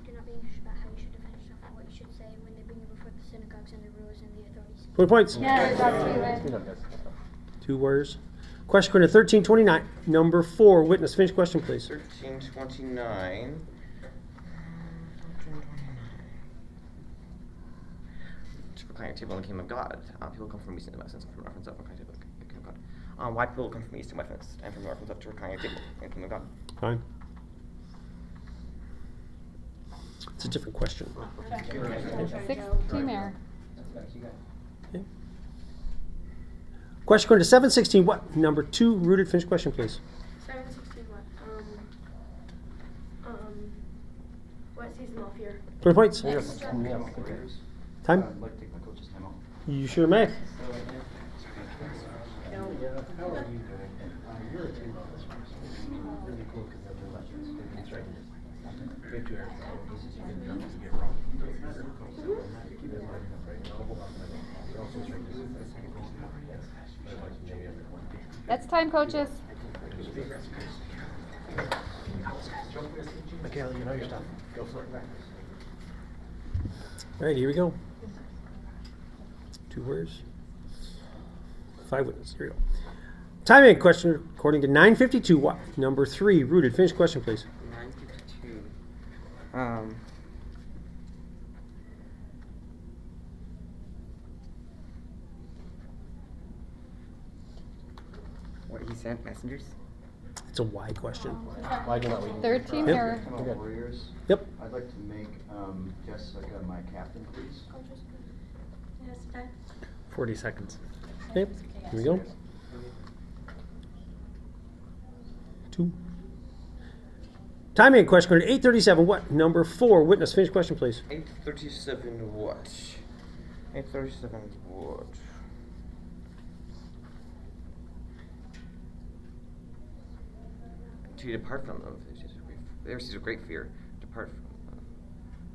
do not be anxious about how you should defend yourself or what you should say when they bring you before the synagogues and the rulers and the authorities. 20 points. Yes, that's 2 words. Question according to 13-29. Number 4 Witness. Finish question, please. 1329. To proclaim table in the kingdom of God. People come from east and west, and from north and south, proclaim table in the kingdom of God. Why people come from east and west, and from north and south to proclaim table in the kingdom of God? Fine. It's a different question. 16 error. Okay. Question according to 7-16. What number 2 Rooted? Finish question, please. 7-16 what? What seasonal fear? 20 points. Warriors. Time. I'd like to take my coach's time off. You sure may. That's time, coaches. Michaela, you know your stuff. Go for it. All right, here we go. 2 words. 5 Witnesses. Here we go. Time in. Question according to 9:52. What number 3 Rooted? Finish question, please. 952. What he sent messengers? It's a why question. Why do not we? 13 Yep. error. Come on, Warriors. Yep. I'd like to make Jessica my captain, please. Yes, Dad. 40 seconds. Okay, here we go. 2. Time in. Question according to 8:37. What number 4 Witness? Finish question, please. 837 what? 837 what? To depart from them. There sees a great fear. Depart from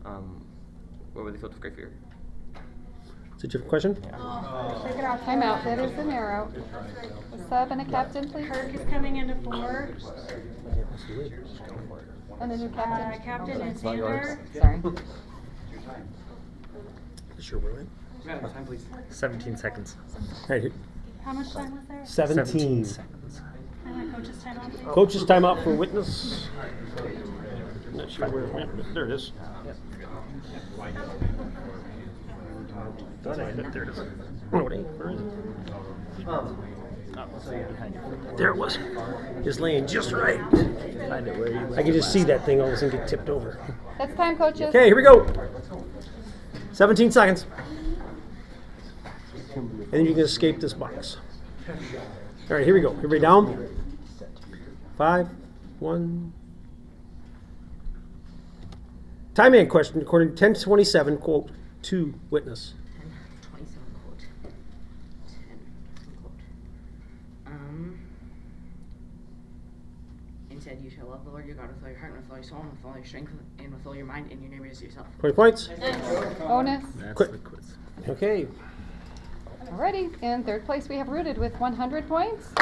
them. What were they filled with great fear? It's a different question. Take it out. Time out. That is an arrow. A sub and a captain, please. Kirk is coming into 4. And the new captain. Captain is Xander. Sorry. Sure, will it? Yeah, time please. 17 seconds. All right, here. How much time was there? 17 seconds. I went Coach's timeout, please. Coach's timeout for witness. Not sure where. There it is. Thought I had it. There it is. Oh, it ain't. Where is it? There it was. It's laying just right. Find it where you I can just see that thing all of a sudden get tipped over. That's time, coaches. Okay, here we go. 17 seconds. And then you can escape this box. All right, here we go. Everybody down. 5, 1. Time in question according to 1027, quote, to witness. 1027 quote. 10 quote. And said, you shall love the Lord your God with all your heart, and with all your soul, and with all your strength, and with all your mind, and your neighbor as yourself. 20 points. Bonus. That's Quick. the quiz. Okay. Alrighty. In third place, we have Rooted with 100 points.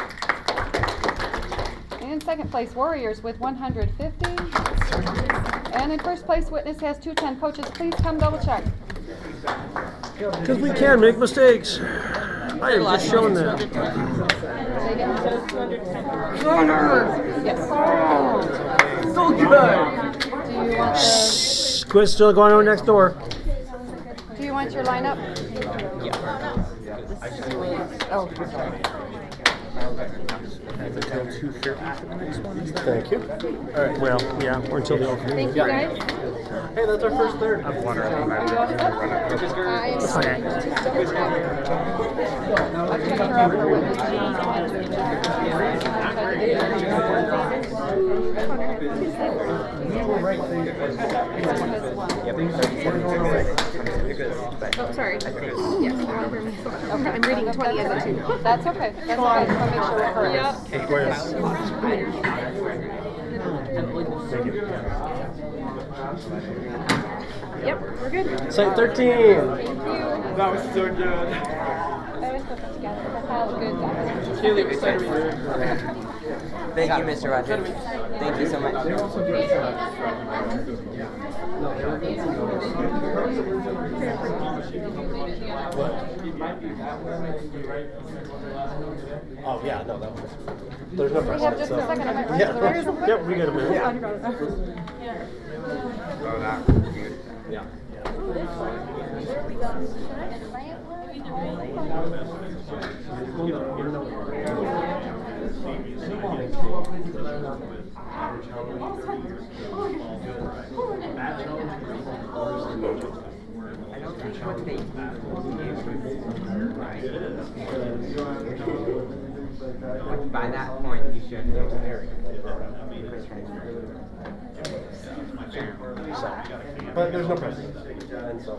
In second place, Warriors with 150. And in first place, Witness has 210. Coaches, please come double check. Because we can make mistakes. I am just showing that. Yes. So good. Do you want the, Quiz still going on next door. do you want your lineup? Oh, sorry. Until 2:30 for the next one. Thank you. All right. Well, yeah, or until the opening. Thank you, guys. Hey, that's our first third. I'm wondering if I'm going to run up. Oh, sorry. Yes, I'm reading 20 as a 2. That's okay. That's fine. I'll make sure we're correct. Yep, we're good. Site 13. Thank you. That was so good. That was so put together. That's how good that was. Kaylee, excited to Thank you, Mr. Rogers. Thank you so much. Oh, yeah, no, that was. There's no We have precedent. just So. a second. Am I right? Yeah, For the record? yep, we got a minute. Oh, that was good. Yeah. I don't think what they by that point, you should know. But there's no precedent. And so.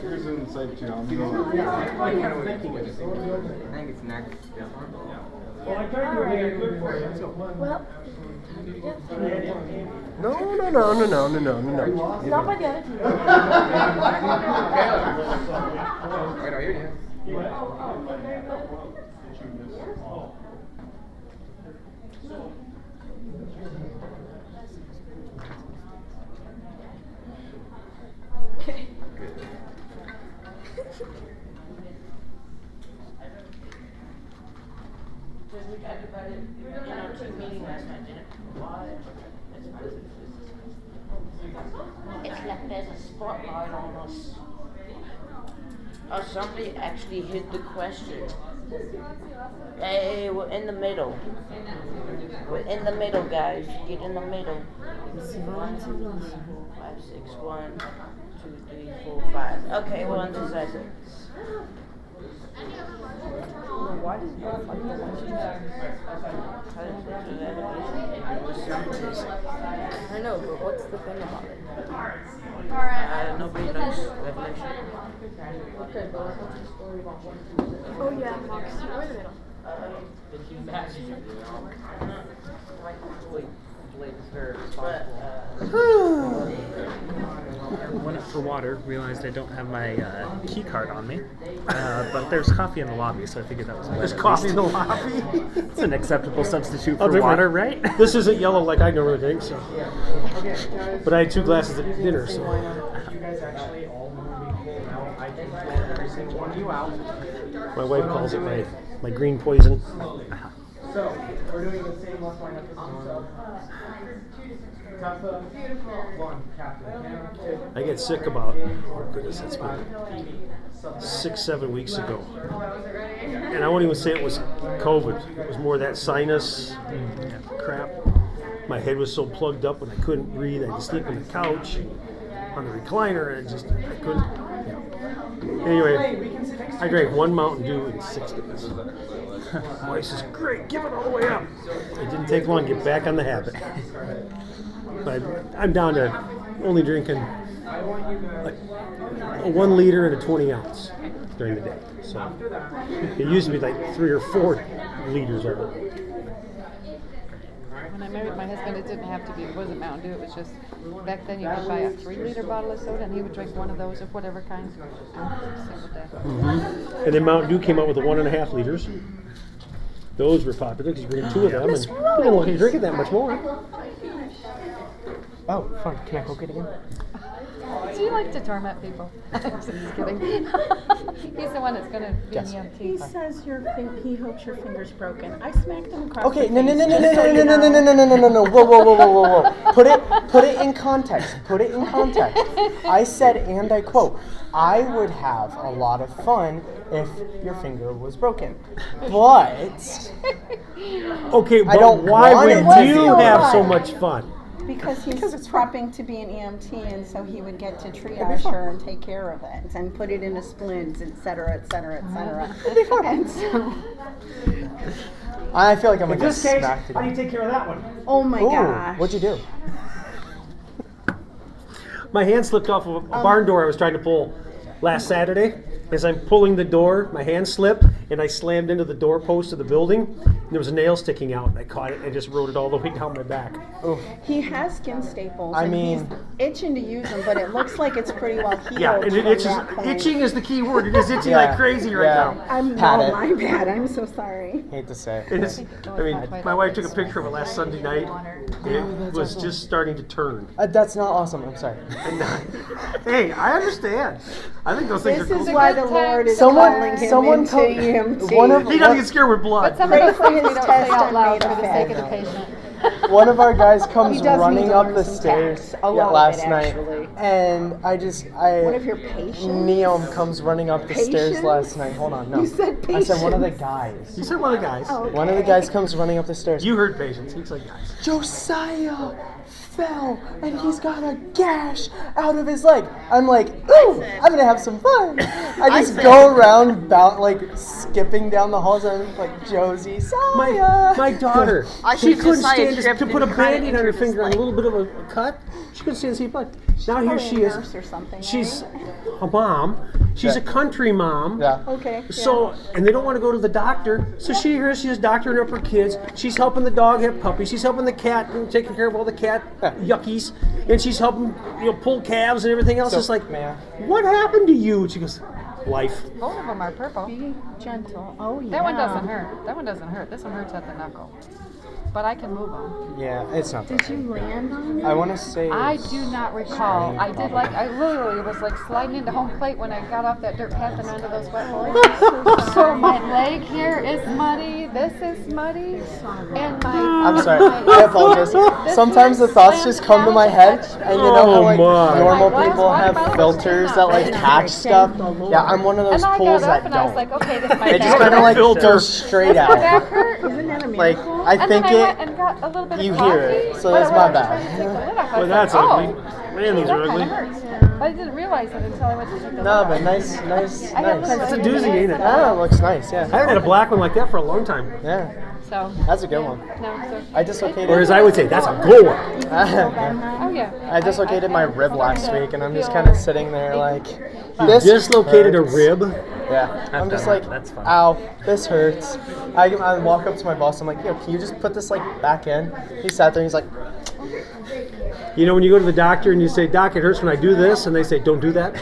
Here's in site 2. I'm I think it's next. Well, I tried to make it good for you. Well, No. not by the other team. Wait, are you? Okay. It's like there's a spotlight on us. Oh, somebody actually hit the question. Hey, we're in the middle. We're in the middle, guys. Get in the middle. 5, 6, 1, 2, 3, 4, 5. Okay, we're undecided. Why does it like I know, but what's the thing about it? Nobody knows Revelation. Okay, but what's the story about one? Oh yeah, Mox. We're in the middle. for water, realized I don't have my key card on me. But there's coffee in the lobby, so I figured that was better. There's coffee in the lobby? It's an acceptable substitute I'll for drink water, my- right? This isn't yellow like I normally drink, so. But I had 2 glasses at dinner, so. You guys actually all want to be pulled out. I can pull every single one of you out. My wife calls it my green poison. So, we're doing the same left line up as Tessa, 1, Captain. I get sick about, oh goodness, that's been 6-7 weeks ago. And I won't even say it was COVID. It was more that sinus crap. My head was so plugged up when I couldn't breathe. I had to sleep on the couch, on the recliner, and I couldn't. Yeah. Anyway, I drank 1 Mountain Dew in 6 days. My wife says, great, give it all the way up. It didn't take long to get back on the habit. But I'm down to only drinking like a 1 liter and a 20 ounce during the day. So it used to be like 3 or 4 liters of it. When I married my husband, it didn't have to be, it wasn't Mountain Dew, it was just, back then you could buy a 3-liter bottle of soda and he would drink one of those of whatever kind every single day. Mm-hmm. And then Mountain Dew came out with the 1.5 liters. Those were popular because you drink 2 of them and you don't look like you're drinking that much more. Oh, fun. Can I poke it again? Do you like to torment people? I'm just kidding. He's the one that's going to be Yes. EMT. He says he hopes your finger's broken. I smacked him across Okay, the no. face. just so you know. Whoa. Put it in context. Put it in context. I said, and I quote, I would have a lot of fun if your finger was broken. But Okay, I don't why want it would to you be have fun. so much fun? Because he's prepping to be an EMT, and so he would get to triage her and take care of it, and put it into splints, et cetera, et cetera, et cetera. It'd be fun. And so, I feel like I'm In gonna get this case, smacked how do you again. take care of that one? oh my Ooh, gosh. what'd you do? My hand slipped off of a barn door I was trying to pull last Saturday. As I'm pulling the door, my hand slipped and I slammed into the doorpost of the building. And there was a nail sticking out and I caught it and I just rode it all the way down my back. Oof. He has skin staples. I and mean- he's itching to use them, but it looks like it's pretty well healed. Yeah, and it from itches. that point. Itching is the key word. It is itching Yeah, like crazy right yeah. now. I'm Pat no, it. my bad. I'm so sorry. Hate to say It it. is, I mean, my wife took a picture of it last Sunday night. It was just starting to turn. That's not awesome. I'm sorry. Hey, I understand. I think those things This are cool. is why the Lord is Someone- calling him someone into told- EMT. one of- He doesn't get scared with blood. But some of those for things we his don't test say out and loud made for the sake of the effect. patient. One of our guys comes He does need running to up learn the some stairs tact. A lot of last it, night, actually. and One of your patients? Neom comes running up the stairs Patients? last night. Hold on, no. You said I said one of the patients. guys. You said one of the guys. Oh, One of the guys comes running up the stairs. You heard patients. He said guys. Josiah fell, and he's got a gash out of his leg. I'm like, ooh, I'm gonna have some fun. I just go around, skipping down the halls, and I'm like, Josie, My daughter, she couldn't stand to put a band-aid on her finger like and a little bit of a cut. She couldn't stand to see blood. Now here Probably she a is. nurse or something, She's right? a mom. She's Yeah. a country mom. Yeah. Okay. So, and they don't want to go to the doctor. So she's doctoring up her kids. She's helping the dog have puppies. She's helping the cat and taking care of all the cat yuckies. And she's helping, pull calves and everything else. So, It's like, man. what happened to you? She goes, life. Both of them are purple. Be gentle. Oh, yeah. That one doesn't hurt. That one doesn't hurt. This one hurts at the knuckle. But I can move them. Yeah, it's not Did bad. you land on it? I want to say. I do not recall. I did I literally was like sliding into home plate when I got off that dirt path and onto those wet boards. So my leg here is muddy, this is muddy, and my... I'm sorry. I apologize. Sometimes the thoughts just come to my head, and you know how like normal people have filters that like catch stuff. Yeah, I'm one of those And I pools got up that and I was don't. like, okay, this is my They just back. kind of like go straight Does my back out. hurt? Isn't that a Like miracle? I And think then I went it. and got a little bit You of hear coffee, it, so but that's when my I was bad. trying to take the lid off, I Well, was that's like, ugly. oh, Man, these that are kind ugly. of hurts. But I didn't realize it until I went to take the lid No, off. but nice. I got Nice. That's a doozy, ain't it? Ah, it looks nice. I Yeah. haven't had a black one like that for a long time. Yeah. So, That's a good one. no, so. I dislocated. Or as I would say, that's a good one. Oh, yeah. I dislocated my rib last week, and I'm just kind of sitting there like, this Dislocated hurts. a rib. Yeah, I'm just done like, that. That's fine. ow, this hurts. I walk up to my boss, I'm like, yo, can you just put this like back in? He sat there, he's like, You know when you go to the doctor and you say, "Doc, it hurts when I do this," and they say, "Don't do that."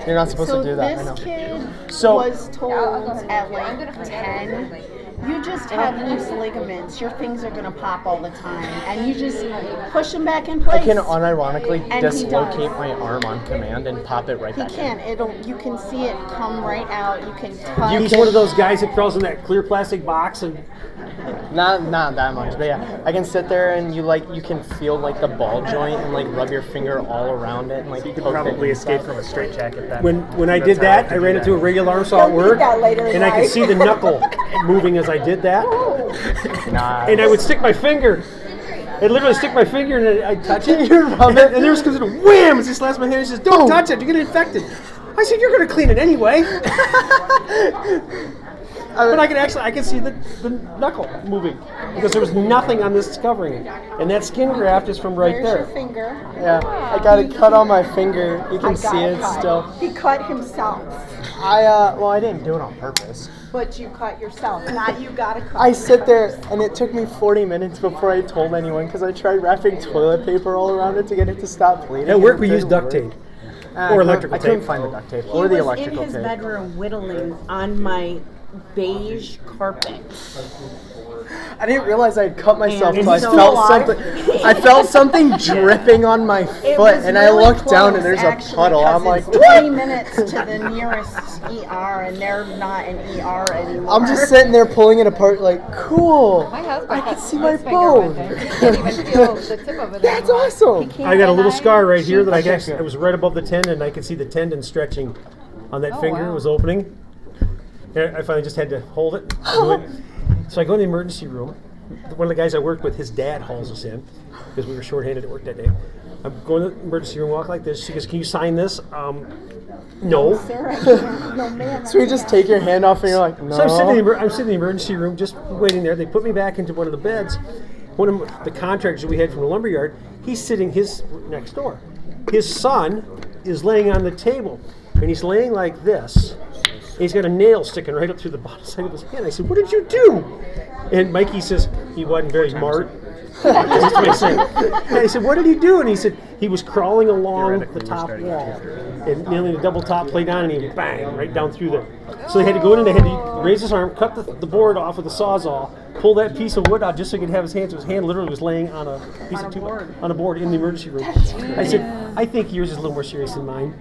You're not supposed to do that. I know. This kid So- was told at like 10, you just have loose ligaments. Your things are going to pop all the time. And you just push them back in place. I can unironically And he dislocate does. my arm on command and pop it right He back can. You can see it come right out. You can cut. He's one of those guys that crawls in that clear plastic box and. Not that much, but yeah, I can sit there and you can feel like the ball joint and like rub your finger all around it and like You could probably escape from a straitjacket then. When I did that, I ran into a regular arm saw at work, and I could see the knuckle moving as I did that. Nice. And I would stick my finger. I'd literally stick my finger and I'd touch it, and there was comes in a wham! As he slaps my hand, he says, "Don't touch it, you're gonna infect it." I said, "You're gonna clean it anyway." But I can see the knuckle moving because there was nothing on this covering it, and that skin graft is from right There's there. your finger. Yeah, I got it cut on my finger. You can I see got it cut. still. He cut himself. I didn't do it on purpose. But you cut yourself. Not you got a cut. I sit there, and it took me 40 minutes before I told anyone because I tried wrapping toilet paper all around it to get it to stop bleeding. At work, we It use didn't duct work. tape. Or electrical I couldn't tape. find the duct tape He or the was electrical in his tape. bedroom whittling on my beige carpet. I didn't realize I had cut myself, And so I he's felt still alive? something. I felt something dripping on my It foot, was and I really looked down, and close, there's actually, a puddle. 'cause I'm like, it's 20 minutes to the nearest ER, and they're not an ER anymore. I'm just sitting there pulling it apart, like, cool. My husband I can cut see his my finger one bone. day. He can't even feel the tip of it That's anymore. awesome. I got a little scar right here that it was right above the tendon. I could see the tendon stretching on that Oh, finger. wow. It was opening. And I finally just had to hold it. Do it. So I go in the emergency room. One of the guys I worked with, his dad hauls us in because we were shorthanded at work that day. I'm going to the emergency room, walk like this. She goes, "Can you sign this?" No. Sir, I can't. No, ma'am. So you just take your hand off, and you're like, no. So I'm sitting in the emergency room, just waiting there. They put me back into one of the beds. One of the contractors we had from the lumberyard, he's sitting next door. His son is laying on the table, and he's laying like this. He's got a nail sticking right up through the bottom side of his hand. I said, "What did you do?" And Mikey says he wasn't very smart. That's what I said. And I said, "What did he do?" And he said he was crawling along the top wall and nailing a double top plate on, and he bang right down through there. So they had to go in and they had to raise his arm, cut the board off with a sawzall, pull that piece of wood out just so he could have his hand. So his hand literally was laying on a piece of on a board in the emergency room. I said, "I think yours is a little more serious than mine."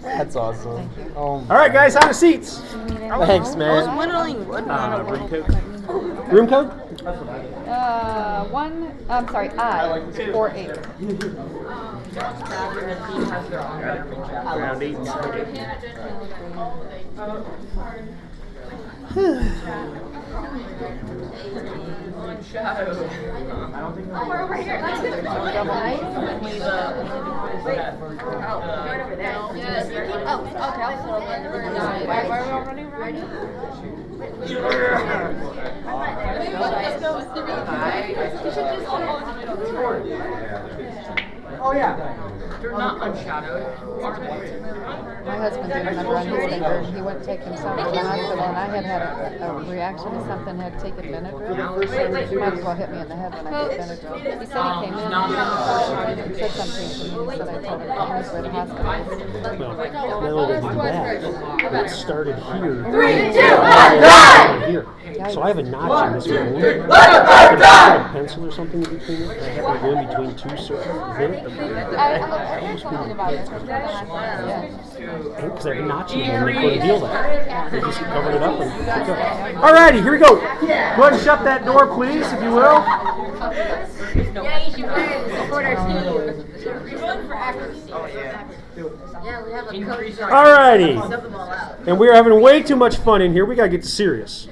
That's awesome. All right, guys, have a seats. Thanks, man. whittling wood on a Room code? Room code? I-48. Round 8. We're over here. Let's get it. Double night. Yes, you keep. Oh, okay. I'll throw them in the room. Why are we all running around? Oh yeah. They're not unshadowed, are they? My husband did remember on his finger, and he went to take himself to the hospital, and I had a reaction to something, had taken Benadryl. Might as well hit me in the head when I took Benadryl. He said he came in and said something to me, he said I told him he was at the hospital. Well, not only did he do that, but it started here. 3, 2, 1, here. So I have a notch in this wound. Could I put a pencil or something in between it? I have to go in between two circles. Because I have a notch in it and they couldn't heal that. They just covered it up and all righty, here we go. Go ahead and shut that door, please, if you will. Yes, you can. Support our team. We're going for accuracy. Yeah, we have a coach. All righty. And we're having way too much fun in here. We got to get serious.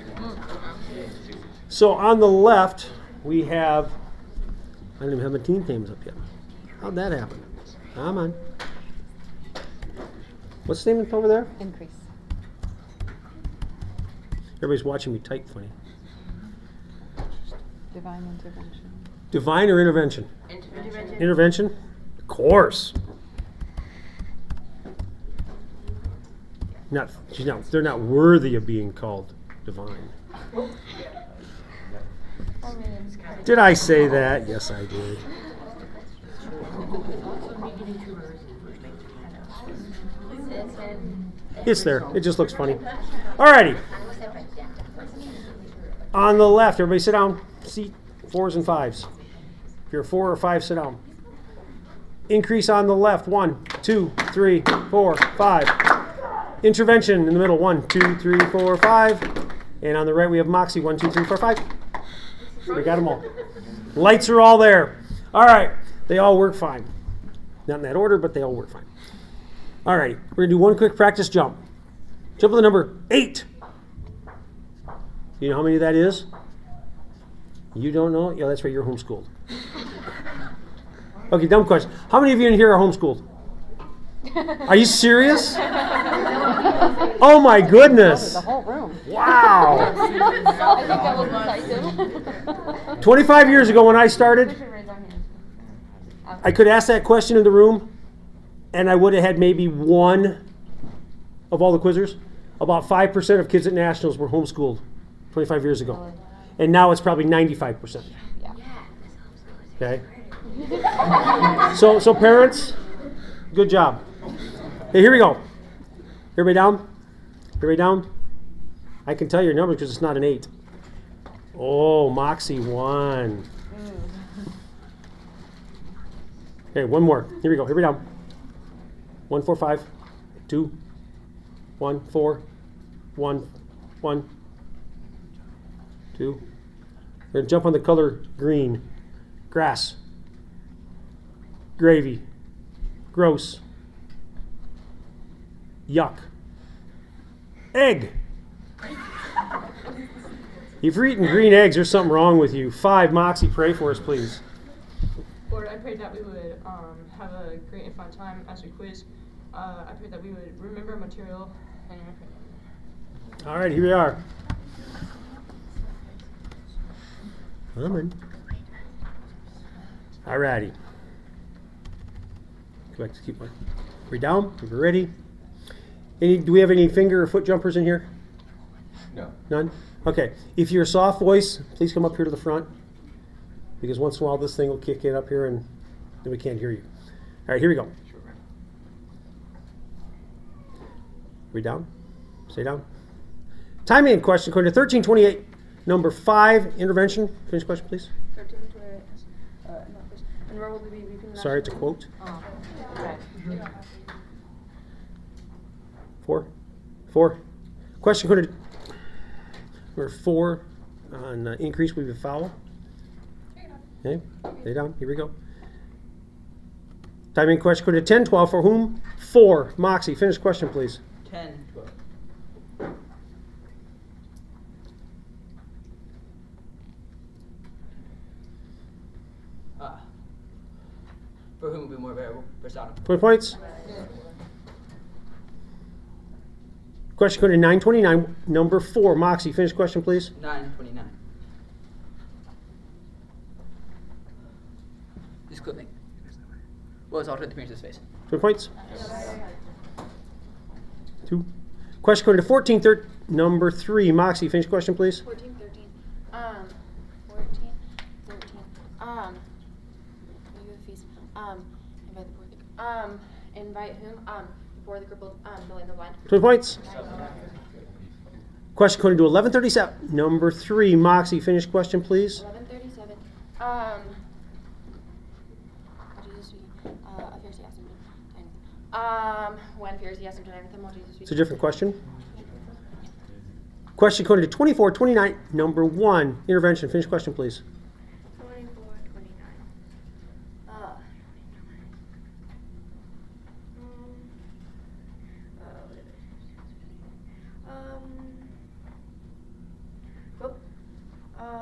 So on the left, we have, I don't even have my team names up yet. How'd that happen? Come on. What's the name over there? Increase. Everybody's watching me type funny. Divine intervention. Divine or intervention? Intervention. Of course. They're not worthy of being called divine. Did I say that? Yes, I did. It's there. It just looks funny. Alrighty. On the left, everybody sit down. Seat 4s and 5s. If you're 4 or 5, sit down. Increase on the left. 1, 2, 3, 4, 5. Intervention in the middle. 1, 2, 3, 4, 5. And on the right, we have Moxie. 1, 2, 3, 4, 5. We got them all. Lights are all there. All right. They all work fine. Not in that order, but they all work fine. All right. We're going to do one quick practice jump. Jump with the number 8. You know how many that is? You don't know? Yeah, that's right. You're homeschooled. Okay, dumb question. How many of you in here are homeschooled? Are you serious? Oh my goodness. The whole room. Wow. I think that was decisive. 25 years ago when I started, I could ask that question in the room, and I would have had maybe one of all the quizzers. About 5% of kids at Nationals were homeschooled 25 years ago. And now it's probably 95%. Okay? So parents, good job. Hey, here we go. Everybody down? Everybody down? I can tell your numbers because it's not an 8. Oh, Moxie 1. Okay, one more. Here we go. Everybody down. 1, 4, 5. 2, 1, 4, 1, 1, 2. We're going to jump on the color green. Grass. Gravy. Gross. Yuck. Egg. If you're eating green eggs, there's something wrong with you. 5, Moxie, pray for us, please. Lord, I prayed that we would have a great and fun time as we quiz. I prayed that we would remember material. All right, here we are. Coming. All righty. Go back to keep one. We're down. We're ready. Do we have any finger or foot jumpers in here? No. None? Okay. If you're a soft voice, please come up here to the front. Because once in a while this thing will kick in up here and then we can't hear you. All right, here we go. We down? Stay down. Time in question according to 1328, number 5, intervention. Finish question, please. 1328. Sorry, it's a quote. Okay. 4. Question according to number 4 on increase would be foul. Okay, stay down. Here we go. Time in question according to 1012 for whom? 4. Moxie, finish question, please. 10. For whom will be more variable? Persona. 20 points. Question code 929, number 4. Moxie, finish question, please. 929. This clipping. Well, it's altered the appearance of space. 20 points. 2. Question code 1413, number 3. Moxie, finish question, please. 14, 13. invite whom? Before the crippled, the blind. 20 points. Question code to 1137, number 3. Moxie, finish question, please. 1137. When Pharisee asked him to anything, will Jesus be? It's a different question. Question code to 2429, number 1. Intervention, finish question, please. 2429.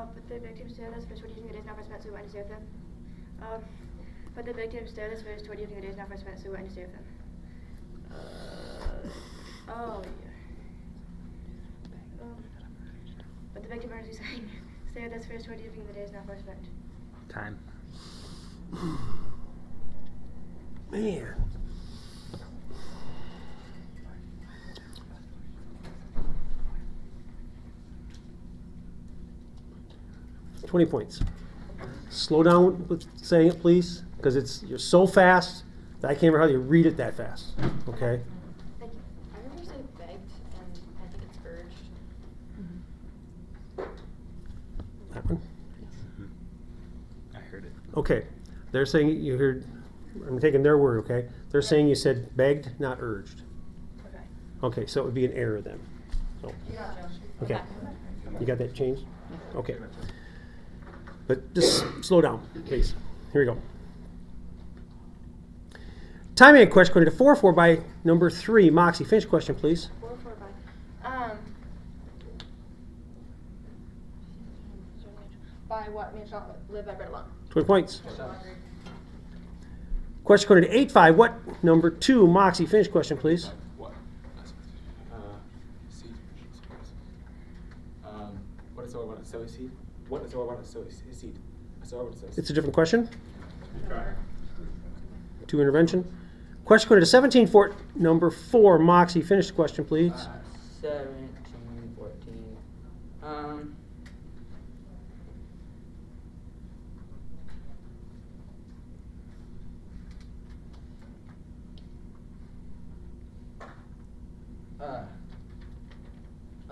But the victims to this verse 20 days now for spent so and save them. But the victims to this verse 20 days now for spent so and save them. But the victim earnestly saying, stay with us first 20 days now for spent. Time. Man. 20 points. Slow down with saying it, please, because you're so fast that I can't remember how you read it that fast. Okay? Thank you. I heard you say begged, and I think it's urged. That one? I heard it. Okay. They're saying you heard, I'm taking their word, okay? They're saying you said begged, not urged. Okay. Okay, so it would be an error then. So, okay. You got that changed? Okay. But just slow down, please. Here we go. Time and question according to 4-4 by number 3. Moxie, finish question, please. 4-4 by. By what means not live by bread alone. 20 points. Question according to 8-5. What number 2? Moxie, finish question, please. What? Seed. What is all I want to sow a seed? What is all I want to sow a seed? It's a different question. 2 intervention. Question according to 17 for number 4. Moxie, finish the question, please. 17, 14.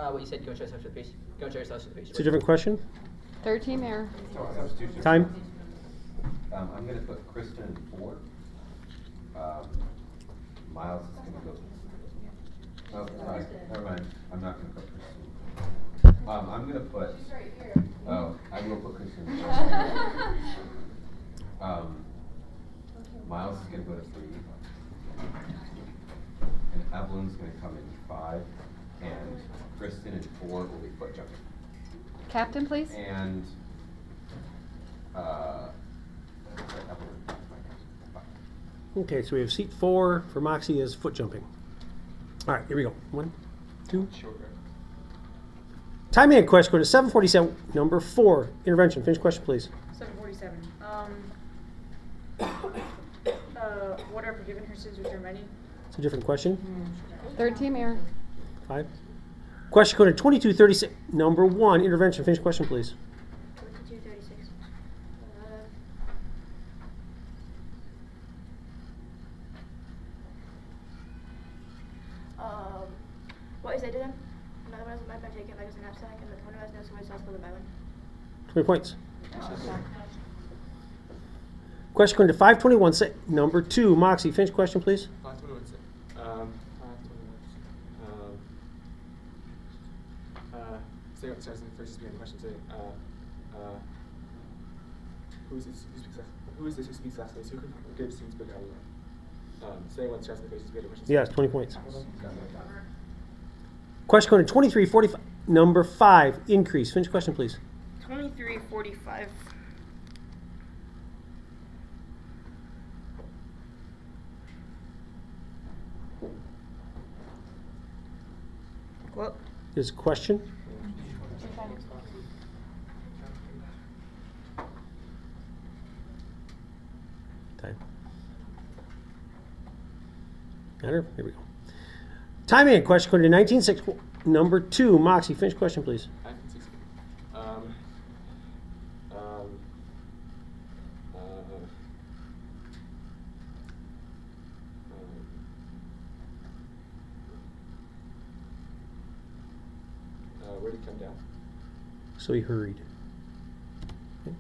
What you said, go and show yourself to the priest. Go and show yourself to the priest. It's a different question. Third team error. Time. I'm going to put Kristen in 4. Miles is going to go. Oh, sorry. Never mind. I'm not going to put Kristen. I'm going to put. Oh, I will put Kristen in 4. Miles is going to go to 3. And Evelyn's going to come in 5. And Kristen in 4 will be foot jumping. Captain, please. And Okay, so we have seat 4 for Moxie is foot jumping. All right, here we go. 1, 2. Time and question go to 747, number 4. Intervention. Finish question, please. 747. What are forgiven her sins which are many? It's a different question. Third team error. 5. Question code 2236, number 1. Intervention. Finish question, please. 2236. What is they to them? Another one has a might by taking like as a knapsack, and the one who has no sword is also the by one. 20 points. Question code 521, number 2. Moxie, finish question, please. 521. 521. Say what starts in the first beginning question. Say, who is this who speaks last place? Who can give students big idea? Say what starts in the first beginning question. Yes, 20 points. Question code 2345, number 5. Increase. Finish question, please. 2345. What? Is a question? Time. Matter? Here we go. Time in. Question code to 19.6. Number 2. Moxie, finish question, please. 1960. Where did he come down? So he hurried. Okay.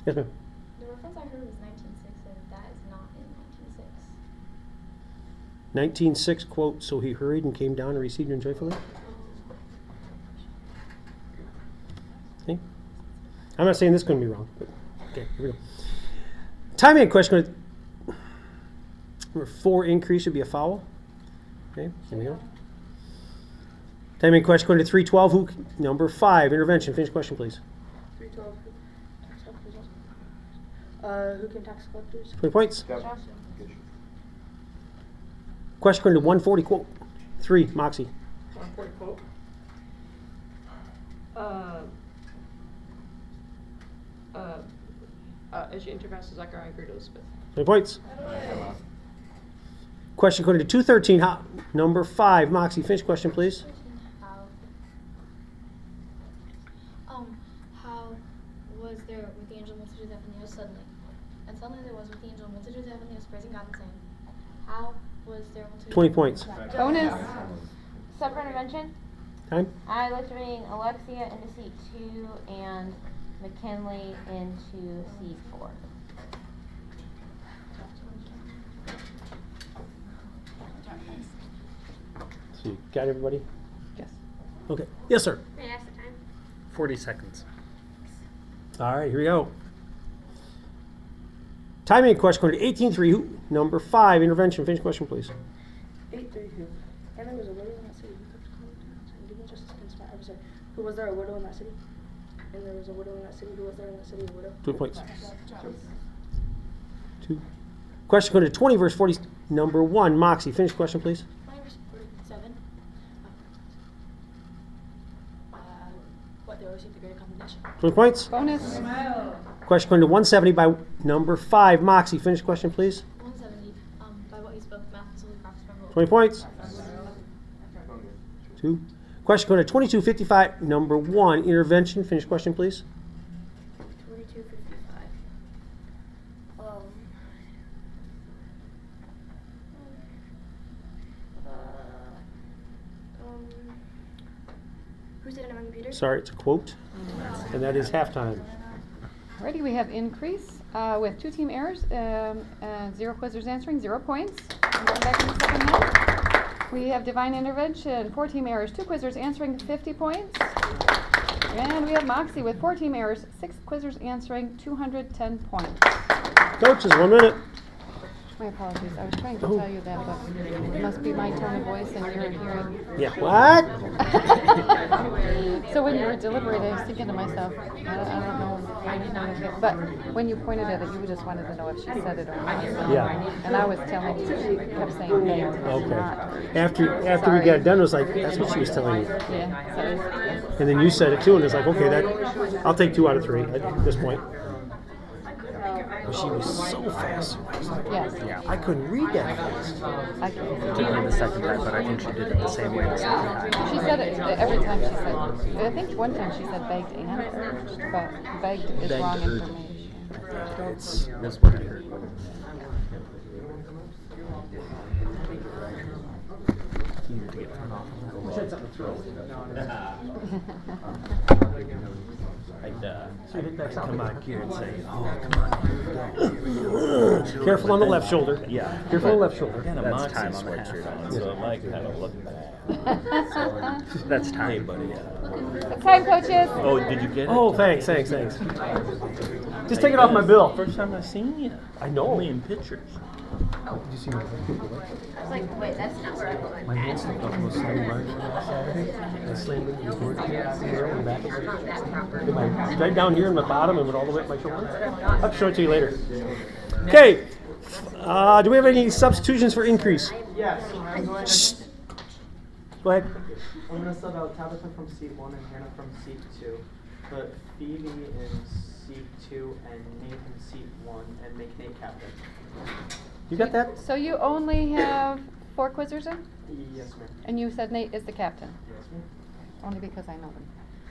Yes, ma'am. The reference I heard was 1906, and that is not in 1906. 19.6 quote, so he hurried and came down and received him joyfully. Okay. I'm not saying this is going to be wrong, but okay, here we go. Timing question. Number 4, increase would be a foul. Okay, here we go. Timing question going to 312. Who? Number 5, intervention. Finish question, please. 312. Tax collectors. Who can tax collectors? 20 points. Yep. Question going to 140. Quote 3. Moxie. 140 quote. As you enter past Zechariah and greet Elizabeth. 20 points. Question going to 213. Number 5. Moxie. Finish question, please. How was there with the angel multitudes of heaven suddenly? And suddenly there was with the angel multitudes of heaven praising God and saying, how was there multitudes 20 points. Bonus. Separate intervention. Time? I looked to bring Alexia into seat 2 and McKinley into seat 4. So you got everybody? Yes. Okay. Yes, sir. May I ask the time? 40 seconds. All right, here we go. Timing question code 18-3, number 5, intervention. Finish question, please. 832. And there was a widow in that city. Give me just a second. I was like, who was there a widow in that city? And there was a widow in that city. Who was there in that city? A widow. 2 points. 2. Question code 20, verse 40, number 1. Moxie, finish question, please. 20 verse 47. What they received the greater condemnation. 20 points. Bonus. Question code 170 by number 5. Moxie, finish question, please. 170. By what he spoke, mouth and holy prophets from old. 20 points. 2. Question code 2255, number 1. Intervention, finish question, please. 2255. Who said it among computers? Sorry, it's a quote. And that is halftime. Alrighty, we have increase with 2 team errors, 0 quizzers answering, 0 points. And going back in the second half, we have divine intervention, 4 team errors, 2 quizzers answering, 50 points. And we have Moxie with 4 team errors, 6 quizzers answering, 210 points. Coaches, 1 minute. My apologies. I was trying to tell you that, but it must be my tone of voice and you're hearing. Yeah, what? So when you were deliberating, I was thinking to myself, I don't know. But when you pointed at it, you just wanted to know if she said it or not. Yeah. And I was telling you, she kept saying banked. Okay. After we got done, it was like, that's what she was telling you. Yeah. So, And then you said it too, and it's like, okay, I'll take 2 out of 3 at this point. She was so fast. yes. Yeah. I couldn't read that fast. I can. It took me the second time, but I think she did it the same way the second time. She said it every time she said, I think one time she said begged and urged, but begged is Begged, wrong urged. information. That's what I heard. You need to get turned off. I'd come back here and say, oh, come on. Careful on the left shoulder. Yeah. Careful on the left shoulder. That's time on the half. So it might kind of look bad. That's time. Hey, buddy. Good time, coaches. Oh, did you get it? Oh, thanks. Just take it off my bill. First time I've seen you. I know. Only in pictures. Did you see my I was like, wait, that's not where I put My hand slipped off most Sunday morning last Saturday. I slammed into the board here on the back of it. Right down here in the bottom and went all the way up my shoulder. I'll show it to you later. Okay. Do we have any substitutions for increase? Yes. Shh. Go ahead. I'm going to sub out Tabitha from seat 1 and Hannah from seat 2. Put Phoebe in seat 2 and Nate in seat 1 and make Nate captain. You got that? So you only have 4 quizzers in? Yes, ma'am. And you said Nate is the captain? Yes, ma'am. Only because I know them.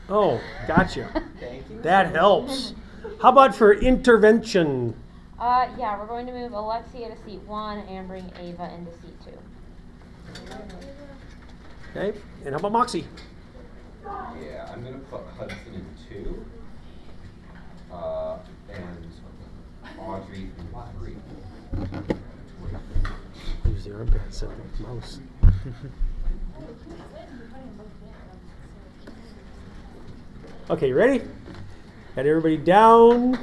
Oh, gotcha. Thank you. That helps. How about for intervention? Yeah, we're going to move Alexia to seat 1 and bring Ava into seat 2. Okay. And how about Moxie? Yeah, I'm gonna put Hudson in 2, and Audrey in 3. Use the armpad set the mouse. Okay, you ready? Got everybody down.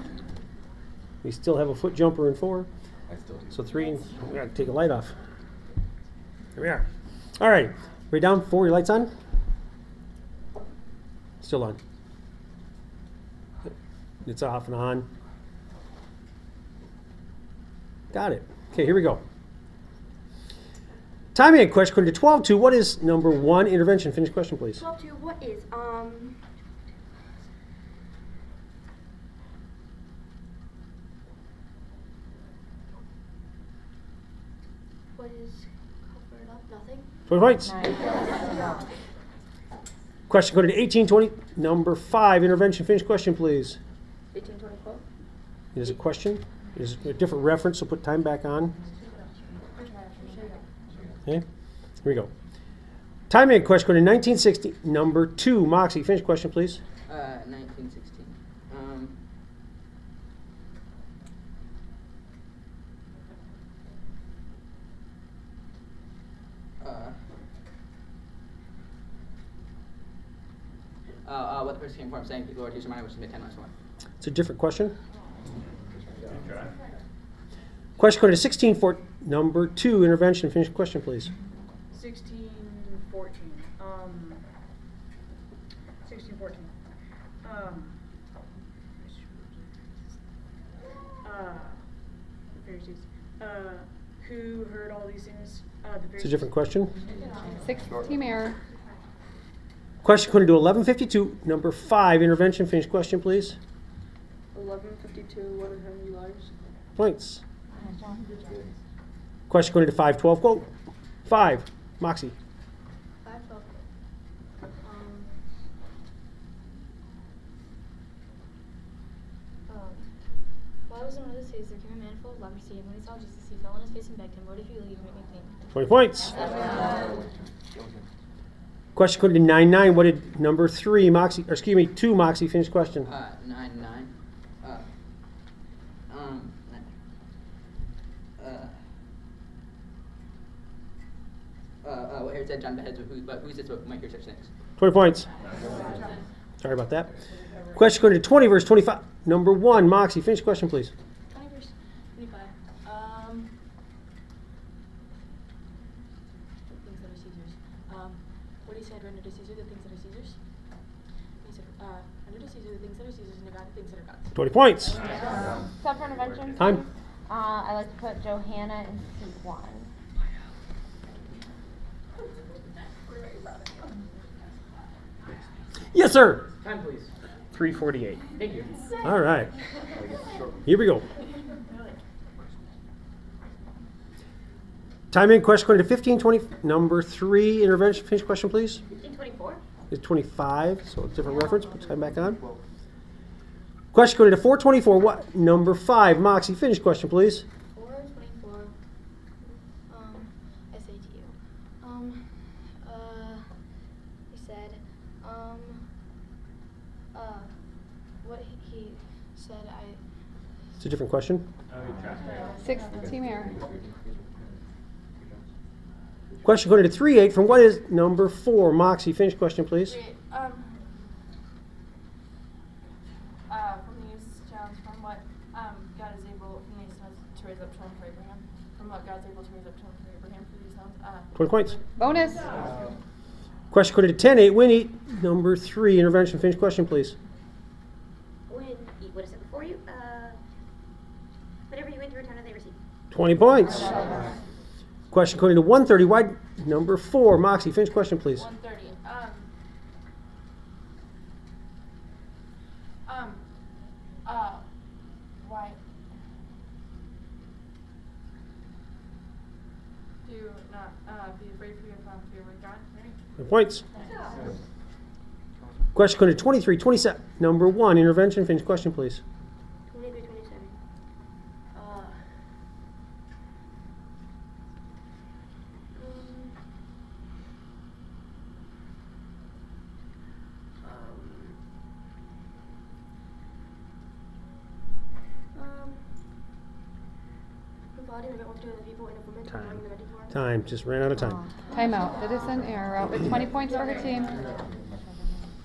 We still have a foot jumper in 4. I still do. So 3, and we gotta take a light off. Here we are. All right, everybody down. 4, your lights on? Still on. It's off and on. Got it. Okay, here we go. Timing question to 12-2. What is number 1 intervention? Finish question, please. 12-2, what is, what is covered up? Nothing? 20 points. Question code 1820, number 5, intervention. Finish question, please. 1820 quote. It is a question. It is a different reference, so put time back on. Okay, here we go. Time in question code in 1960, number 2, Moxie. Finish question, please. 1916. What the person came for, I'm saying, Lord, use your mind, which is mid 10 minus 1. It's a different question. Question code is 1614, number 2, intervention. Finish question, please. 1614. 1614. The Pharisees. Who heard all these things? The Pharisees. It's a different question. 16 error. Question code to 1152, number 5, intervention. Finish question, please. 1152. What are how many liars? Points. Question code to 512, quote. 5, Moxie. 512. Why was one of the cities there came a man full of leprosy, and when he saw Jesus, he fell on his face and begged him, Lord, if you leave, make me clean. 20 points. Question code to 99. What did number 3, Moxie, or excuse me, 2, Moxie, finish question? 99. Well, here it said John beheads, but who's this book might hear such things? 20 points. Sorry about that. Question code to 20, verse 25. Number 1, Moxie, finish question, please. 20 verse 25. The things that are Caesar's. What he said, render to Caesar the things that are Caesar's. He said, render to Caesar the things that are Caesar's, and to God the things that are God's. 20 points. Stop for intervention. Time. I like to put Johanna in C1. Yes, sir. Time, please. 3:48. Thank you. All right. Here we go. Time in question code to 1520, number 3, intervention. Finish question, please. 1524. It's 25, so a different reference. Put time back on. Question code to 424. What? Number 5, Moxie. Finish question, please. 424. I say to you. He said, what he said, It's a different question. 16 error. Question code to 38 from what is number 4, Moxie. Finish question, please. From these stones, from what God is able from these stones to raise up children for Abraham, from what God's able to raise up children for Abraham for these stones. 20 points. Bonus. Question code to 10-8, Winnie. Number 3, intervention. Finish question, please. When eat what is it before you? Whatever you went through return, they receive. 20 points. Question code to 130, why? Number 4, Moxie. Finish question, please. 130. Why? Do not be afraid for your fear with God, right? 20 points. Question code to 23, 27, number 1, intervention. Finish question, please. 23, 27. Time. Just ran out of time. Timeout. That is an error. Out with 20 points for her team.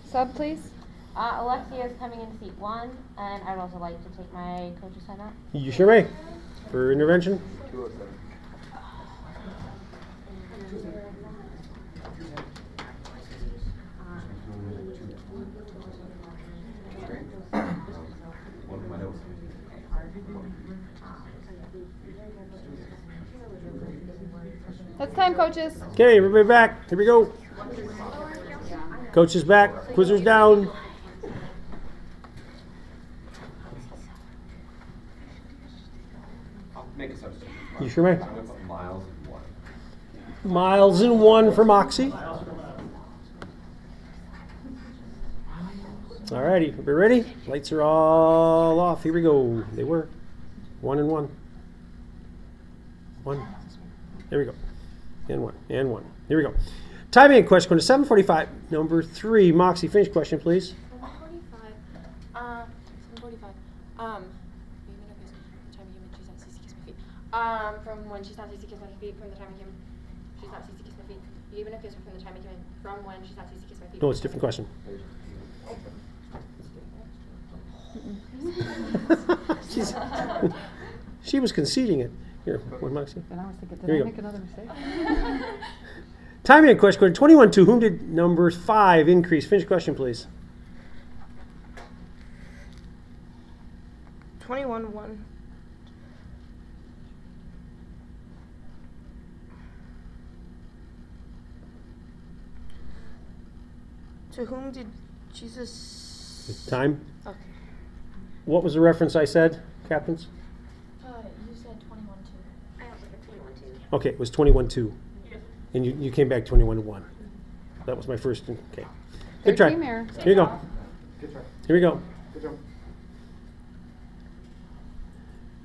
Sub, please. Alexia is coming in seat 1, and I'd also like to take my coach's sign out. You sure may. For intervention. 207. That's time, coaches. Okay, everybody back. Here we go. Coach is back. Quizzer's down. I'll make a substitution. You sure may. I'm gonna put Miles in 1. Miles in 1 for Moxie. Alrighty, we ready? Lights are all off. Here we go. They were 1 and 1. 1. There we go. And 1. And 1. Here we go. Time in question to 7:45. Number 3, Moxie. Finish question, please. 7:45. 7:45. From when she stopped CC kiss my feet, from the time I came, she stopped CC kiss my feet. You gave me a kiss from the time I came in, from when she stopped CC kiss my feet. No, it's a different question. She was conceding it. Here, one Moxie. And I was thinking, Here did you I go. make another mistake? Time in question 21-2. Whom did number 5 increase? Finish question, please. 21-1. To whom did Jesus... Time. Okay. What was the reference I said, captains? You said 21-2. I also said 21-2. Okay, it was 21-2. And you came back 21-1. That was my first. Okay. Good try. team error. Here you go. Good try. Here we go. Good job.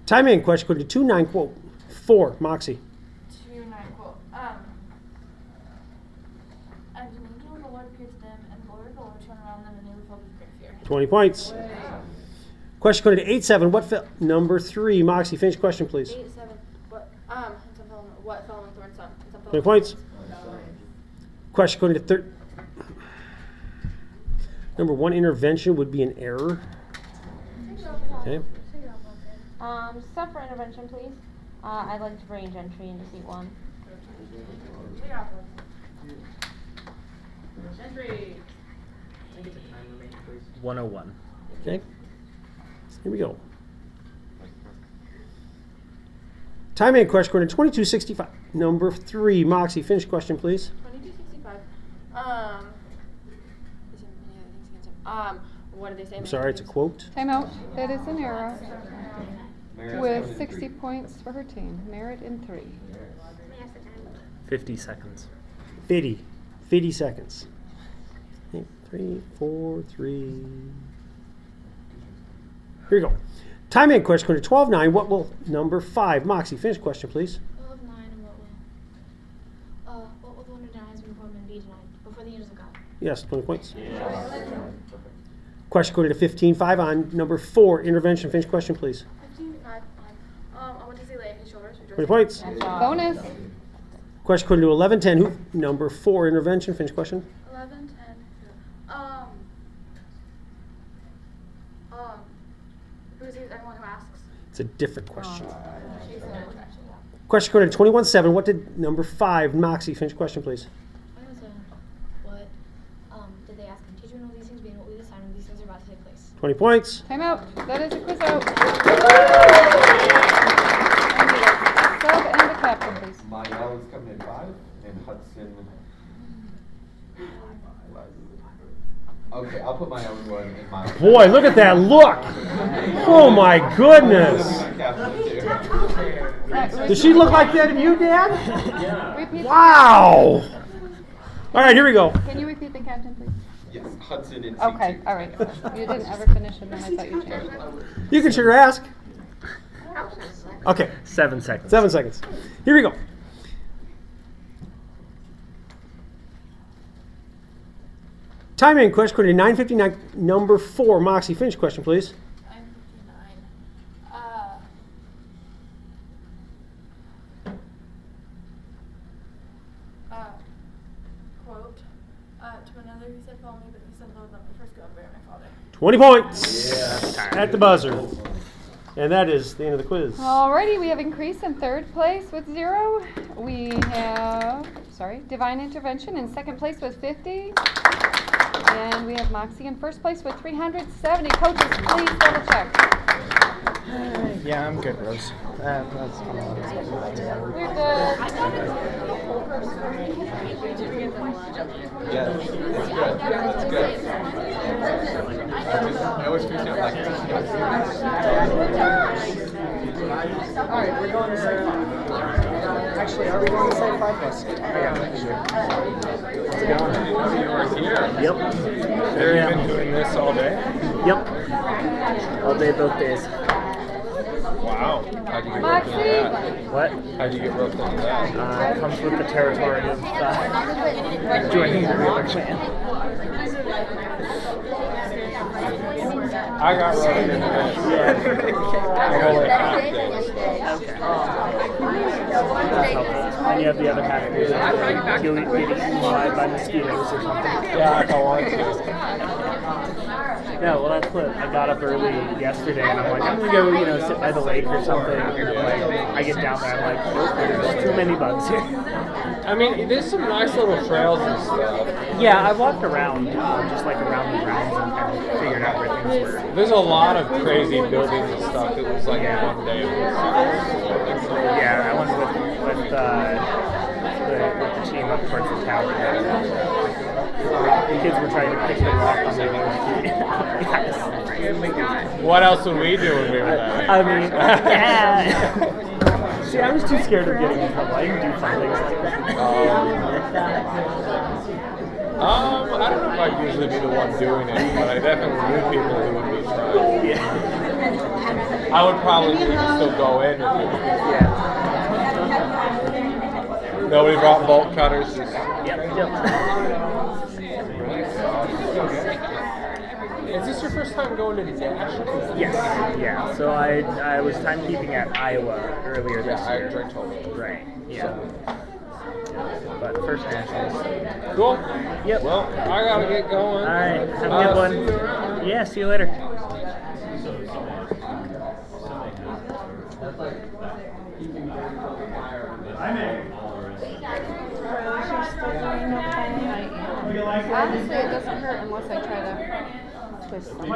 Time in question to 2-9 quote. 4, Moxie. 2-9 quote. And an angel of the Lord appeared to them, and the glory of the Lord shone around them, and they were filled with great fear. 20 points. Question code to 8-7. What fell? Number 3, Moxie. Finish question, please. 8-7. What fell on thorns some? 20 points. Question code to 13. Number 1, intervention would be an error. Okay. Step for intervention, please. I'd like to range entry into seat 1. Entry. 101. Okay. Here we go. Time in question code to 22-65. Number 3, Moxie. Finish question, please. 22-65. What did they say? I'm sorry, it's a quote. Time out. That is an error. Meredith's With coming in 60 3. points for her team. Merit in 3. 50 seconds. 50 seconds. 8, 3, 4, 3. Here we go. Time in question code to 12-9. What will number 5, Moxie? Finish question, please. 12-9, and what will the one who denies me before men be denied? Before the angels of God. Yes, 20 points. Question code to 15-5 on number 4, intervention. Finish question, please. 15-5. I want to see lay his shoulders. 20 points. Bonus. Question code to 11-10. Who? Number 4, intervention. Finish question. 11-10. Who's everyone who asks? It's a different question. Question code to 21-7. What did number 5, Moxie? Finish question, please. What did they ask him? Teacher, know these things being what we decide when these things are about to take place. 20 points. Time out. That is a quiz out. Sub and the captain, please. Mael is coming in 5, and Hudson. Okay, I'll put my own one in my. Boy, look at that look! Oh my goodness! Does she look like that to you, Dad? Repeat. Wow! All right, here we go. Can you repeat the captain, please? Yes, Hudson in Okay, all right. You didn't ever finish and then I thought you changed. You can sure ask. Okay. 7 seconds. 7 seconds. Here we go. Time in question code 9:59. Number 4, Moxie. Finish question, please. 9:59. Quote. To another he said, follow me, but he said, Lord, let me first go and bury my father. 20 points at the buzzer. And that is the end of the quiz. Alrighty, we have increase in 3rd place with 0. We have, divine intervention in 2nd place with 50. And we have Moxie in 1st place with 370. Coaches, please double check. Yeah, I'm good, Rose. That's We're good. Yeah, it's good. I always feel like All right, we're going to Actually, are we going to say 5 plus? How's it going? You were here. Yep. Have you been doing this all day? Yep. All day, both days. Wow. How'd you get roped into that? What? How'd you get roped into that? Comes with the territory of joining the Wheeler clan. I got roped into this. I'm only half day. And you have the other half of your you'll get eaten alive by mosquitoes or something. Yeah, if I want to. Yeah, well that's what I got up early yesterday and I'm like, I'm gonna go, sit by the lake or something. And I'm like, I get down there, I'm like, oh, there's too many bugs here. I mean, there's some nice little trails and stuff. Yeah, I walked around, just like around the grounds and kind of figured out where things were. There's a lot of crazy buildings and stuff. It was like one day. Yeah, I went with the team up towards the tower. The kids were trying to pick the rock on their own. What else would we do when we were there? I mean, yeah. See, I was too scared of getting in trouble. I didn't do fun things like that. I don't know if I'd usually be the one doing it, but I definitely knew people who would be trying. Yeah. I would probably still go in with it. Yeah. Nobody brought bolt cutters. Yep. Is this your first time going to the Nationals? Yes. Yeah. So I was timekeeping at Iowa earlier this year. Yeah, I told you. Right. Yeah. But first Nationals. Cool. Yep. Well, I gotta get going. All right. Have a good one. See you around. Yeah. See you later. Honestly, it doesn't hurt unless I try to twist them.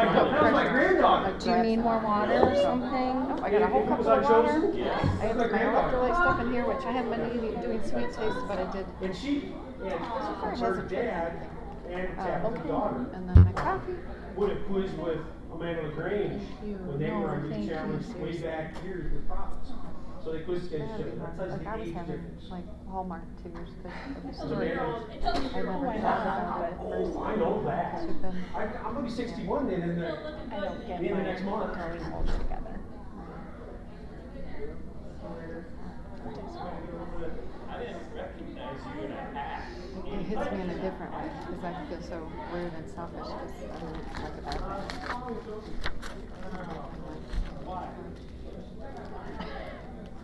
Do you need more water or something? Nope, I got a whole cup of water. I have my electrolyte stuff in here, which I haven't been doing sweet taste, but I did. So far, it hasn't been and then my coffee. Would have quiz with Amanda LaGrange when they were under the challenge way back years with profits. So they quizzed against each other. That's Like I was age having difference. like Hallmark tears because of the So story. they're- I never thought about it at first. I know that. It's been- I'm gonna be 61 then in the I don't get in the my next month. going all together. It hits me in a different way because I feel so rude and selfish because I didn't talk about it.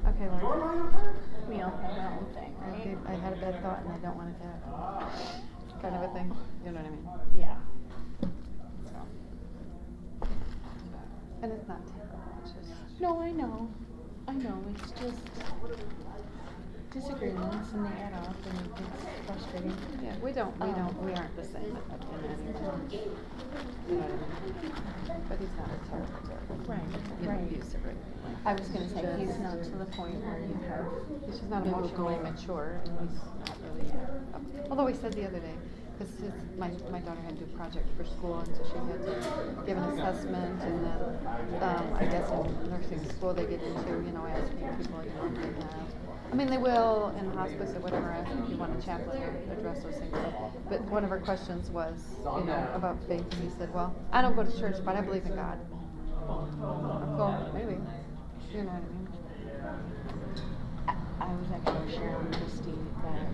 Okay, Lauren. We all have our own thing, right? I had a bad thought and I don't want it to happen. Kind of a thing. You know what I mean? Yeah. So. And it's not terrible. It's just. No, I know. It's just disagreements and they add up and it's frustrating. Yeah, we aren't the same in any way. You know what I mean? But he's not a terrible. Right. Abusive, right? I was going to say, he's not to the point where you have. He's just not emotionally mature, and he's not really. Although he said the other day, because my daughter had to do a project for school, and so she had to give an assessment, and then I guess in nursing school they get into asking people if they have. I mean, they will in hospice or whatever, ask if you want a chaplain or address those things. But one of her questions was, about faith, and he said, "Well, I don't go to church, but I believe in God." I'm going, maybe. You know what I mean? I was actually sharing with Christy that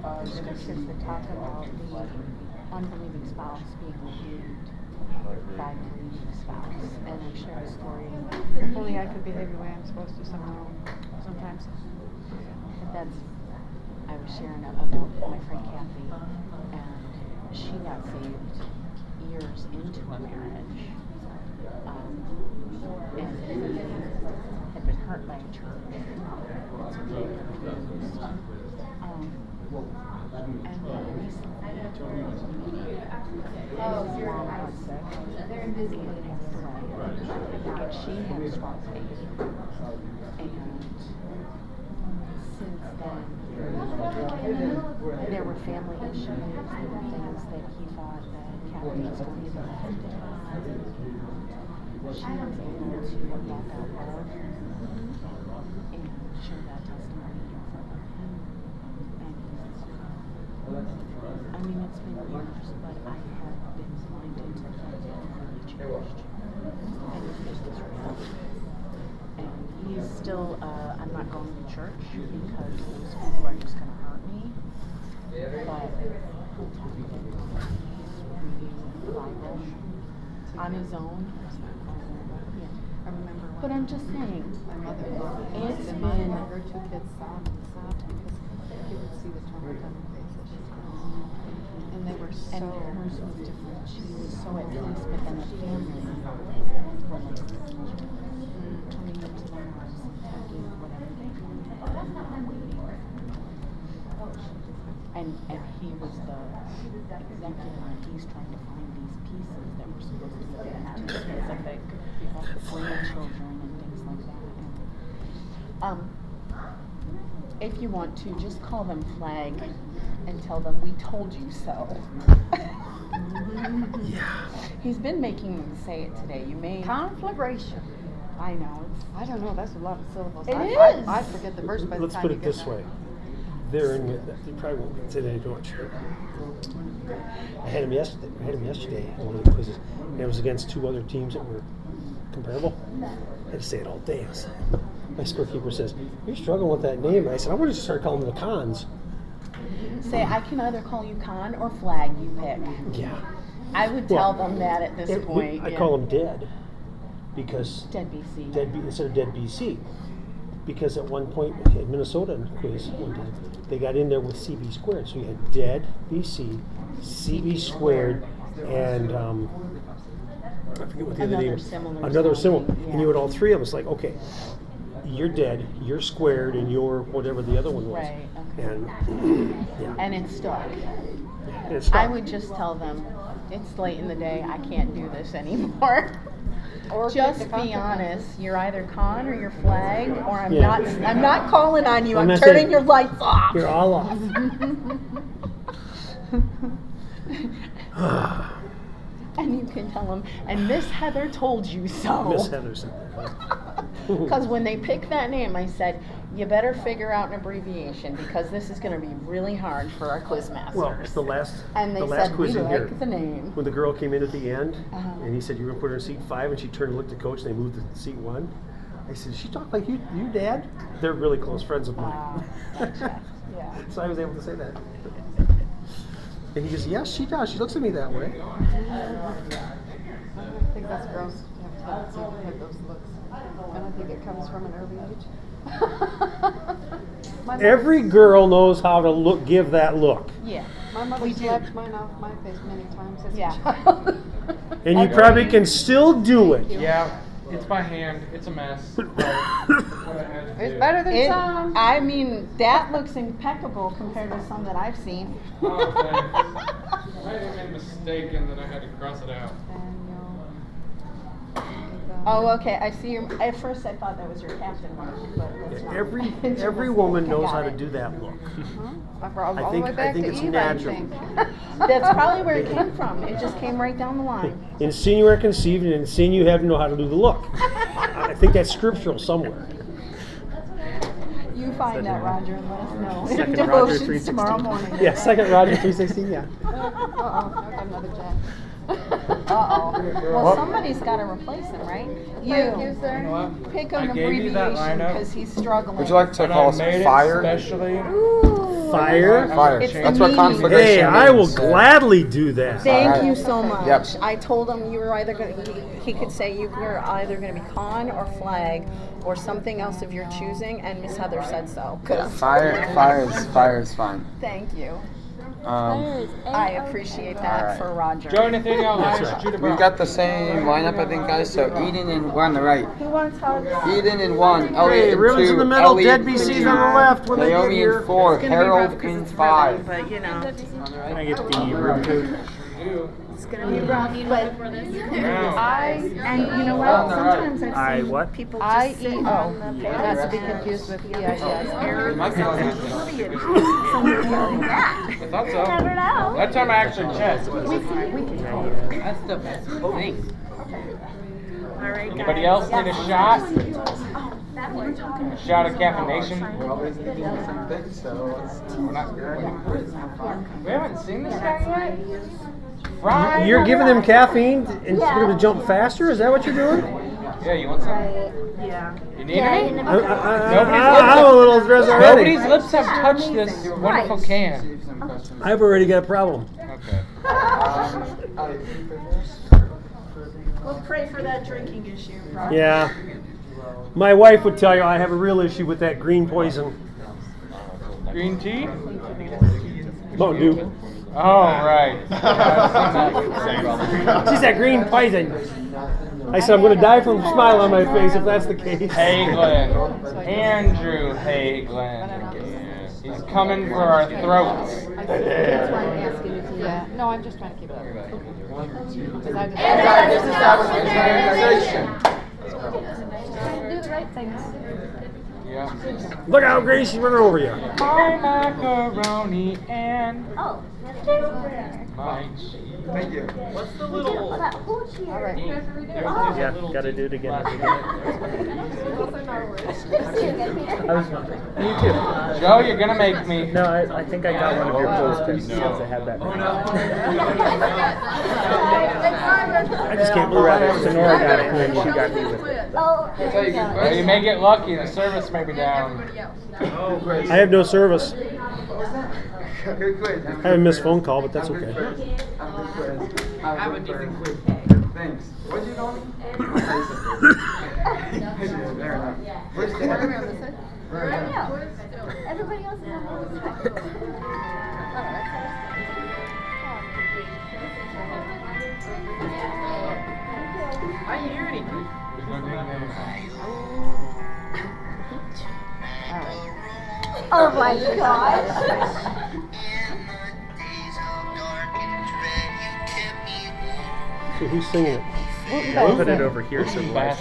the scriptures that talk about the unbelieving spouse being redeemed by the believing spouse. And I shared a story. If only I could behave the way I'm supposed to sometimes. I was sharing about my friend Kathy, and she got saved years into a marriage. And he had been hurt by a church. Was really confused. And then recently, his mom got sick and passed away. And she had strong faith. And since then, there were family issues, there were things that he thought that Kathy was going to be affected by. She was able to walk out love and share that testimony in front of mean, it's been years, but I have been blinded to him being really changed. And it's just this reality. And he's still, I'm not going to church because those people are just going to hurt me. But he's reading the Bible on his own. I remember. But I'm just saying, My mother-in-law, it's and been. her two kids sobbed because you could see the torment on her face as she cried. And they were so. And hers was different. She was so at peace, but then the family were like coming into the house and taking whatever they wanted and not waiting. And he was the executor, and he's trying to find these pieces that were supposed to be given to specific grandchildren and things like that. If you want to, just call them flag and tell them we told you so. Yeah. He's been making me say it today. You may Conflagration. I know. I don't know. That's a lot of syllables. It I forget the verse by the Let's time put you it get this there. way. They're in. They probably won't get today too much. I had him yesterday in one of the quizzes, and it was against two other teams that were comparable. I had to say it all day. My scorekeeper says, "You're struggling with that name." And I said, "I'm going to just start calling them the cons." say I can either call you con or flag. You pick. Yeah. I would tell them that at this point. I call them dead because dead BC. Instead of dead BC. Because at one point at Minnesota quiz one time, they got in there with CB squared. So you had dead BC, CB squared, and I forget what the other name. Another similar. Yeah. And you had all three of them. It's like, okay, you're dead, you're squared, and you're whatever the other one was. Right. Okay. And yeah. And it's stuck. And it's stuck. I would just tell them, it's late in the day. I can't do this anymore. Or just be honest. You're either con or you're flag, or I'm not. I'm not calling on you. I'm turning your lights off. You're all off. And you can tell them. And Miss Heather told you so. Miss Heather said that. Because when they picked that name, I said, you better figure out an abbreviation because this is going to be really hard for our quiz masters. Well, it's the last. And they the last said, quiz we in like here, the name. When the girl came in at the end, and he said, "You're going to put her in seat 5," and she turned and looked at coach, and they moved to seat 1. I said, "Does she talk like you, Dad?" They're really close friends of mine. Yeah. So I was able to say that. And he goes, "Yes, she does. She looks at me that way." I think us girls have a tendency to have those looks. And I think it comes from an early age. Every girl knows how to give that look. Yeah. My mother slapped mine off my face many times as a child. And you probably can still do it. Yeah, it's by hand. It's a mess. It's better than some. I mean, that looks impeccable compared to some that I've seen. Oh, thanks. I made a mistake and then I had to cross it out. Oh, okay. I see your. At first, I thought that was your captain mark, but that's not. Every woman knows how to do that look. I brought I all think the way back to it's Eve, natural. I think. That's probably where it came from. It just came right down the line. In sin you are conceived, and in sin you have to know how to do the look. I think that's scriptural somewhere. You find that, Roger, and let us know. Second Devotions Roger 316. tomorrow morning. Yeah, second Roger 316. Yeah. Uh-oh, I got another jack. Uh-oh. Well, somebody's got to replace him, right? Thank you, sir. You know what? Pick I an gave you that abbreviation lineup. because he's struggling. Would you like to call us fire? Especially. Fire? Fire. It's That's the what meaning. conflagration Hey, I will means. gladly do that. Thank you so much. Yep. I told him you were either going to, he could say you were either going to be con or flag or something else of your choosing, and Miss Heather said so. Yeah, fire is fine. Thank you. I appreciate that Alright. for Roger. Joe, anything else? I asked you to We've got the same lineup, I think, guys. So Eden and we're on the right. Who wants how Eden in 1, Elliot Hey, in 2, Ribbon's in the middle, Elliot dead in BC's 3, on the left when they get Naomi here. in 4, It's gonna be rough Harold 'cause in it's 5. Ribbon, but you know. Can I get the room code? It's gonna be rough, but and you know On what? the Sometimes I've I seen what? people just sit on the Not to be confused with It might be on that. I thought so. Never know. That time I actually checked. That's the best thing. All right, guys. Anybody else need a shot? Oh, Shout out caffeination. We're all basically doing the same thing, so we're not. We haven't seen this guy yet. Right. You're giving them caffeine and get them to jump faster? Is that what you're doing? Yeah, you want some? Yeah. You need any? I'm a little stressed already. Nobody's lips have touched this wonderful can. I've already got a problem. Okay. We'll pray for that drinking issue. Yeah. My wife would tell you I have a real issue with that green poison. Green tea? Mountain Dew. Oh, right. She said green poison. I said I'm going to die from a smile on my face if that's the case. Hagelin. Andrew Hagelin. He's coming for our throats. Yeah. No, I'm just trying to keep it up. Do the right things. Yeah. Look out, Grace, she's running over you. My macaroni and my cheese. Thank you. What's the little? All right. Yeah, gotta do it again. You too. Joe, you're gonna make me. No, I think I got one of your clothespins because I had that. I just can't believe Rather, it. Sonora got it and then she got me with it. Well, you may get lucky. The service may be down. I have no service. I have a missed phone call, but that's okay. I have a decent quiz. Thanks. What'd you call me? Fair enough. Where's the Everybody else is on the I didn't hear anything. Oh my gosh. So who's singing it? I'll put it over here so the last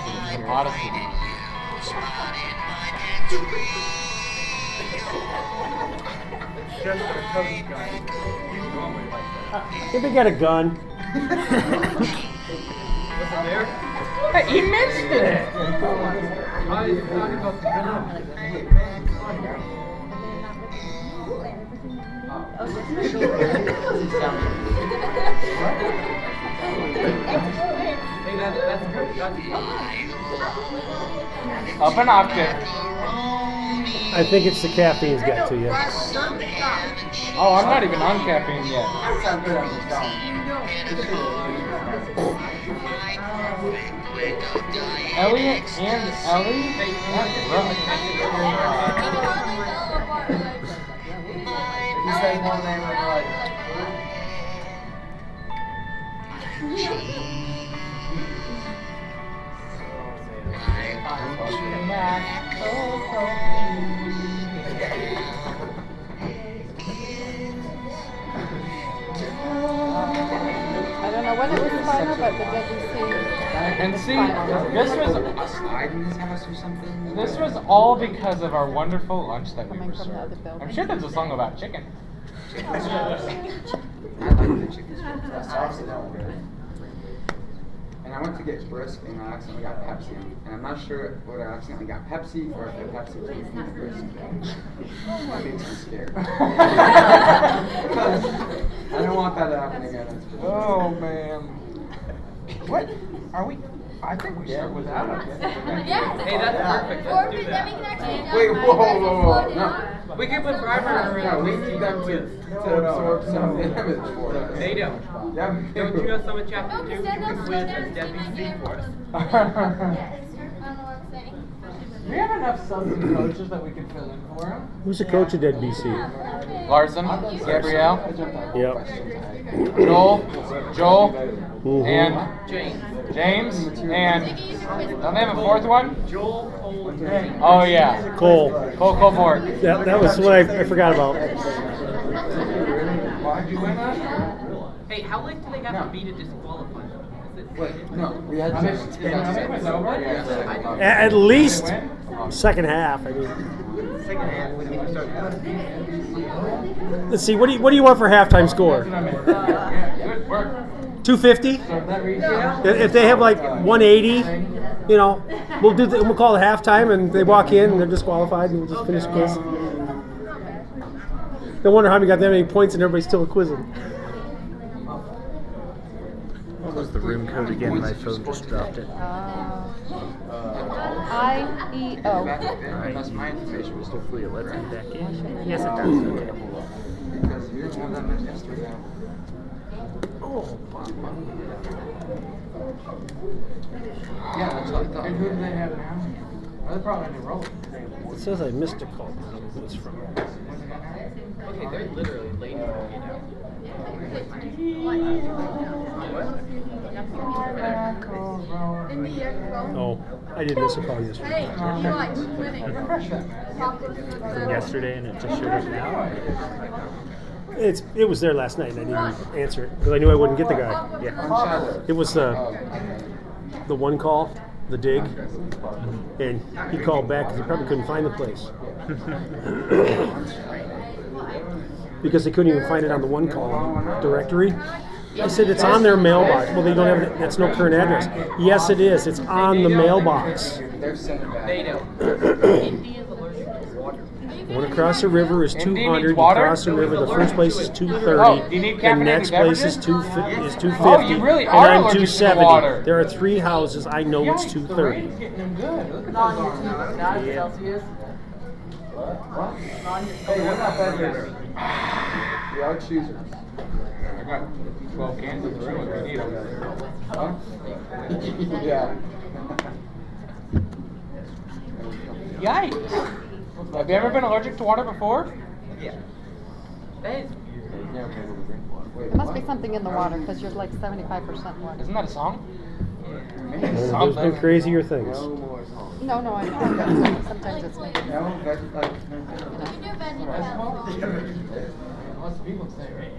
If they got a gun. Hey, he missed it. Up an octave. I think it's the caffeine's got to you. Oh, I'm not even on caffeine yet. Elliot and Ellie? That's rough. You say one name and like. I don't know when it was final, but the WC. And see, this was all because of our wonderful lunch that we were served. I'm sure there's a song about chicken. I like the chicken strips. And I went to get brisk and I accidentally got Pepsi. And I'm not sure whether I accidentally got Pepsi or if the Pepsi came from the brisk. That makes me scared. I don't want that to happen again. Oh man. What? Are we? I think we start without it. Yes. Hey, that's perfect. Let's do that. Wait, whoa. No. We can put primer No, we need them to absorb some damage for us. They don't. Yeah, Don't you know some of chapter 2? You can quiz and Debbie for us. We have enough subs and coaches that we can fill in for him. Who's the coach at BC? Larson, Gabrielle, Yep. Joel, Mhm. and James, and don't they have a fourth one? Joel, Oh yeah, Cole. Cole Borg. That was what I forgot about. Hey, how late do they have to be to disqualify? Wait, no, we had to. At least second half. I mean, Second half, when we start. let's see. What do you want for halftime score? 250. If they have like 180, you know, we'll call it halftime, and they walk in and they're disqualified, and we'll just finish the quiz. They wonder how we got that many points and everybody's still quizzing. What was the room code again? My phone just dropped it. IEO. That's my information. Hopefully it lets me back in. Yes, it does. Okay. Because we didn't have that much yesterday. Yeah, that's what I thought. And who do they have now? Well, they're probably enrolled. It says I missed a call. Who it's from? Okay, they're literally late for me now. Oh, I did miss a call yesterday. From yesterday, and it just showed up now. It was there last night, and I didn't answer it because I knew I wouldn't get the guy. Yeah. It was the one call, the dig, and he called back because he probably couldn't find the place because they couldn't even find it on the one call directory. I said it's on their mailbox. Well, they don't have it. That's no current address. Yes, it is. It's on the mailbox. They don't. One across the river is 200. You cross the river, the first place is 230. Oh, do you need The caffeinated next place is beverages? 250. Oh, you really And are I'm allergic to 270. water. There are 3 houses. I know it's 230. Getting good. Look at those arms. Celsius. What? Hey, we're not bad here. We are choosers. I got 12 cans in the room if you need them. Huh? Yeah. Yikes! Have you ever been allergic to water before? Yeah. There must be something in the water because you're like 75% water. Isn't that a song? There's been crazier things. No, I know. Sometimes it's maybe. Lots of people say, right?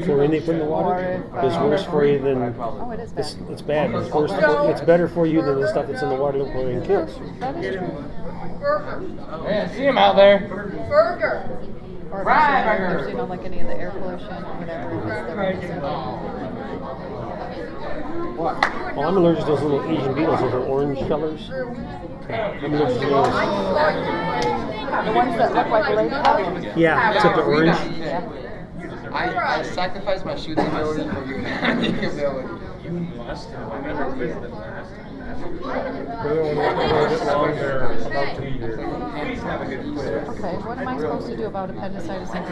Chlorine they put in the water is worse for you than. Oh, it is bad. It's bad. It's worse. It's better for you than the stuff that's in the water that chlorine kills. That is true. Yeah, see him out there. Burger. Or if there's, you know, like any of the air pollution or whatever. Well, I'm allergic to those little Asian beetles, those are orange colors. I'm allergic to those. The ones that look like lady bugs? Yeah, except they're orange. I sacrificed my shooting ability for your handling ability. You must have. I never visited them last time. Whether one went a little bit longer, about 2 years. Please have a good quiz. Okay, what am I supposed to do about appendicitis and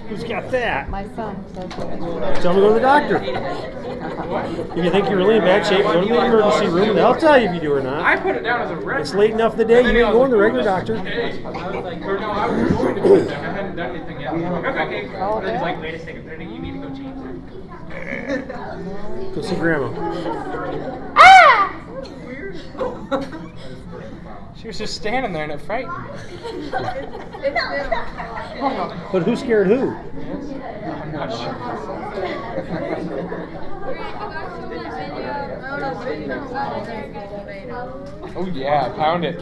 Who's got that? My son. Tell him to go to the doctor. If you think you're really in bad shape, go to the emergency room and they'll tell you if you do or not. I put it down as a red. It's late enough in the day, you ain't going to the regular doctor. Okay. I was like, no, I was going to put it down. I hadn't done anything yet. Okay. Oh, He's yeah? like, wait a second, you need to go change that. Go see Grandma. She was just standing there and it frightened me. But who scared who? I'm not sure. Oh yeah, pound it.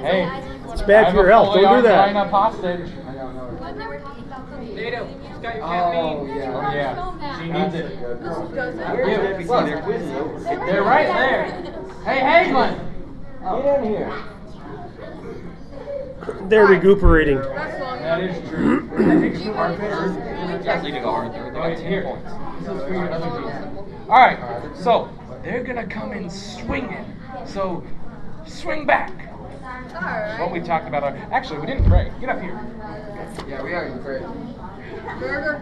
Hey, It's bad for your health. Don't do that. Line up hostage. Nato, she's got your Oh, yeah. Oh yeah, she needs it. They're right there. Hey, Hagelin. Get in here. They're recuperating. That is true. You guys need to go Arthur. They got 10 points. All right, so they're gonna come in swinging. So swing back. Alright. What we talked about. Actually, we didn't pray. Get up here. Yeah, we are great. Burger.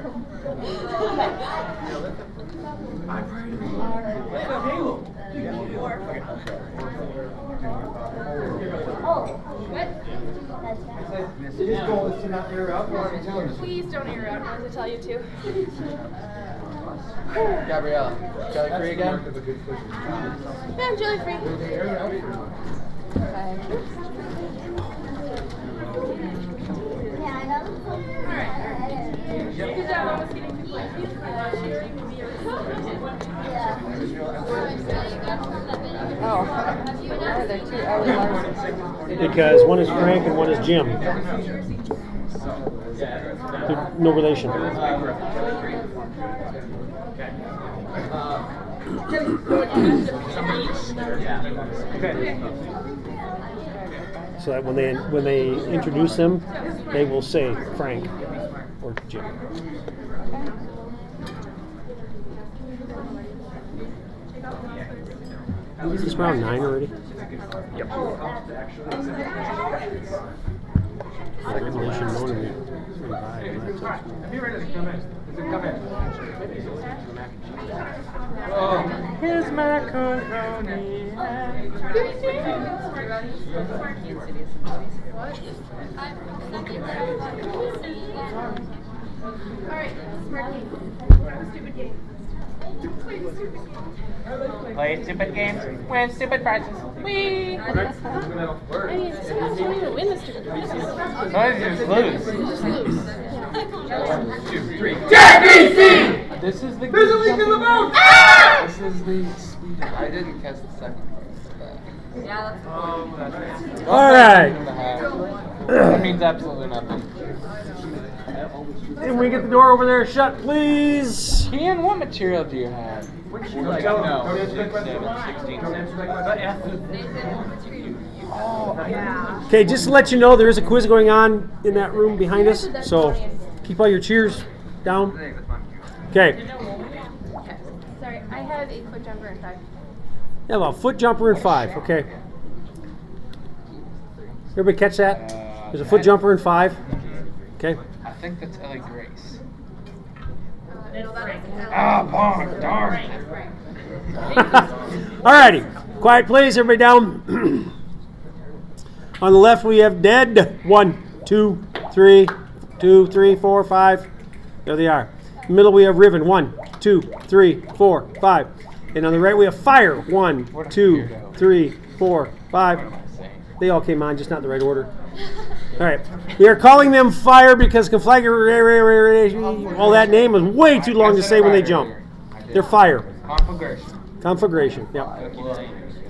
I prayed. What's the halo? Please don't air out. I wanted to tell you to. Gabriella, jelly free again? Yeah, I'm jelly free. Because I was getting confused by last year. You could be a Oh, they're 2 hours. because one is Frank and one is Jim. They're no relation. So that when they introduce them, they will say Frank or Jim. Is this round 9 already? Yep. Regulation known to me. Here's macaroni. Alright, smart game. Stupid game. Play stupid games, win stupid prizes. Whee! Sometimes you don't even win the stupid prizes. Sometimes you just lose. You just lose. 1, 2, 3. This is the. There's a leak in the boat! Ah! This is the speed. I didn't catch the second part. Yeah, that's All right. That means absolutely nothing. Can we get the door over there shut, please? Ian, what material do you have? Like, no. 16. Okay, just to let you know, there is a quiz going on in that room behind us, so keep all your cheers down. Okay. Sorry, I have a foot jumper in 5. Yeah, well, foot jumper in 5. Okay. Everybody catch that? There's a foot jumper in 5. Okay. I think that's Ellie Grace. Ah, Pong, darn. Alrighty. Quiet, please. Everybody down. On the left, we have dead. 1, 2, 3, 2, 3, 4, 5. There they are. In the middle, we have Riven. 1, 2, 3, 4, 5. And on the right, we have Fire. 1, 2, 3, 4, 5. They all came on, just not in the right order. All right. We are calling them Fire because conflagration, all that name is way too long to say when they jump. They're Fire. Conflagration, yeah.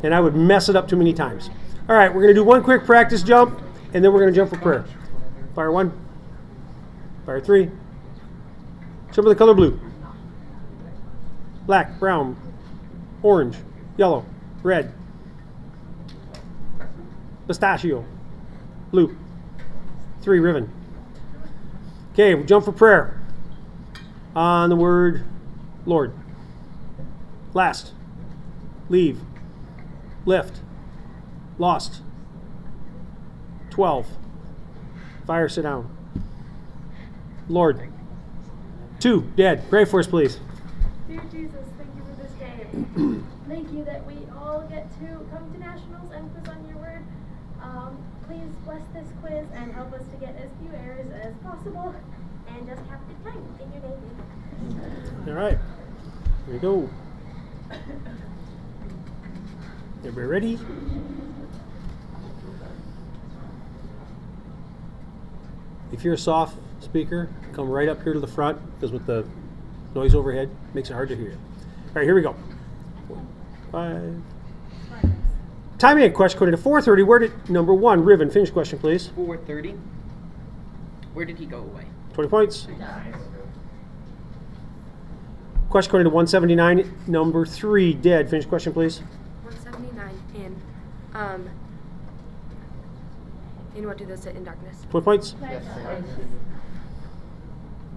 And I would mess it up too many times. All right, we're going to do one quick practice jump, and then we're going to jump for prayer. Fire 1. Fire 3. Jump with the color blue. Black, brown, orange, yellow, red, pistachio, blue. 3, Riven. Okay, we'll jump for prayer. On the word Lord. Last. Leave. Lift. Lost. 12. Fire, sit down. Lord. 2, dead. Pray for us, please. Dear Jesus, thank you for this day. Thank you that we all get to come to Nationals and quiz on your word. Please bless this quiz and help us to get as few errors as possible and just have a good time. In your name. All right. Here we go. Everybody ready? If you're a soft speaker, come right up here to the front because with the noise overhead, it makes it hard to hear you. All right, here we go. 5. Timing and question according to 4:30. Where did number 1, Riven, finish question, please. 4:30. Where did he go away? 20 points. Question according to 179. Number 3, dead. Finish question, please. 179 in what do those sit in darkness? 20 points.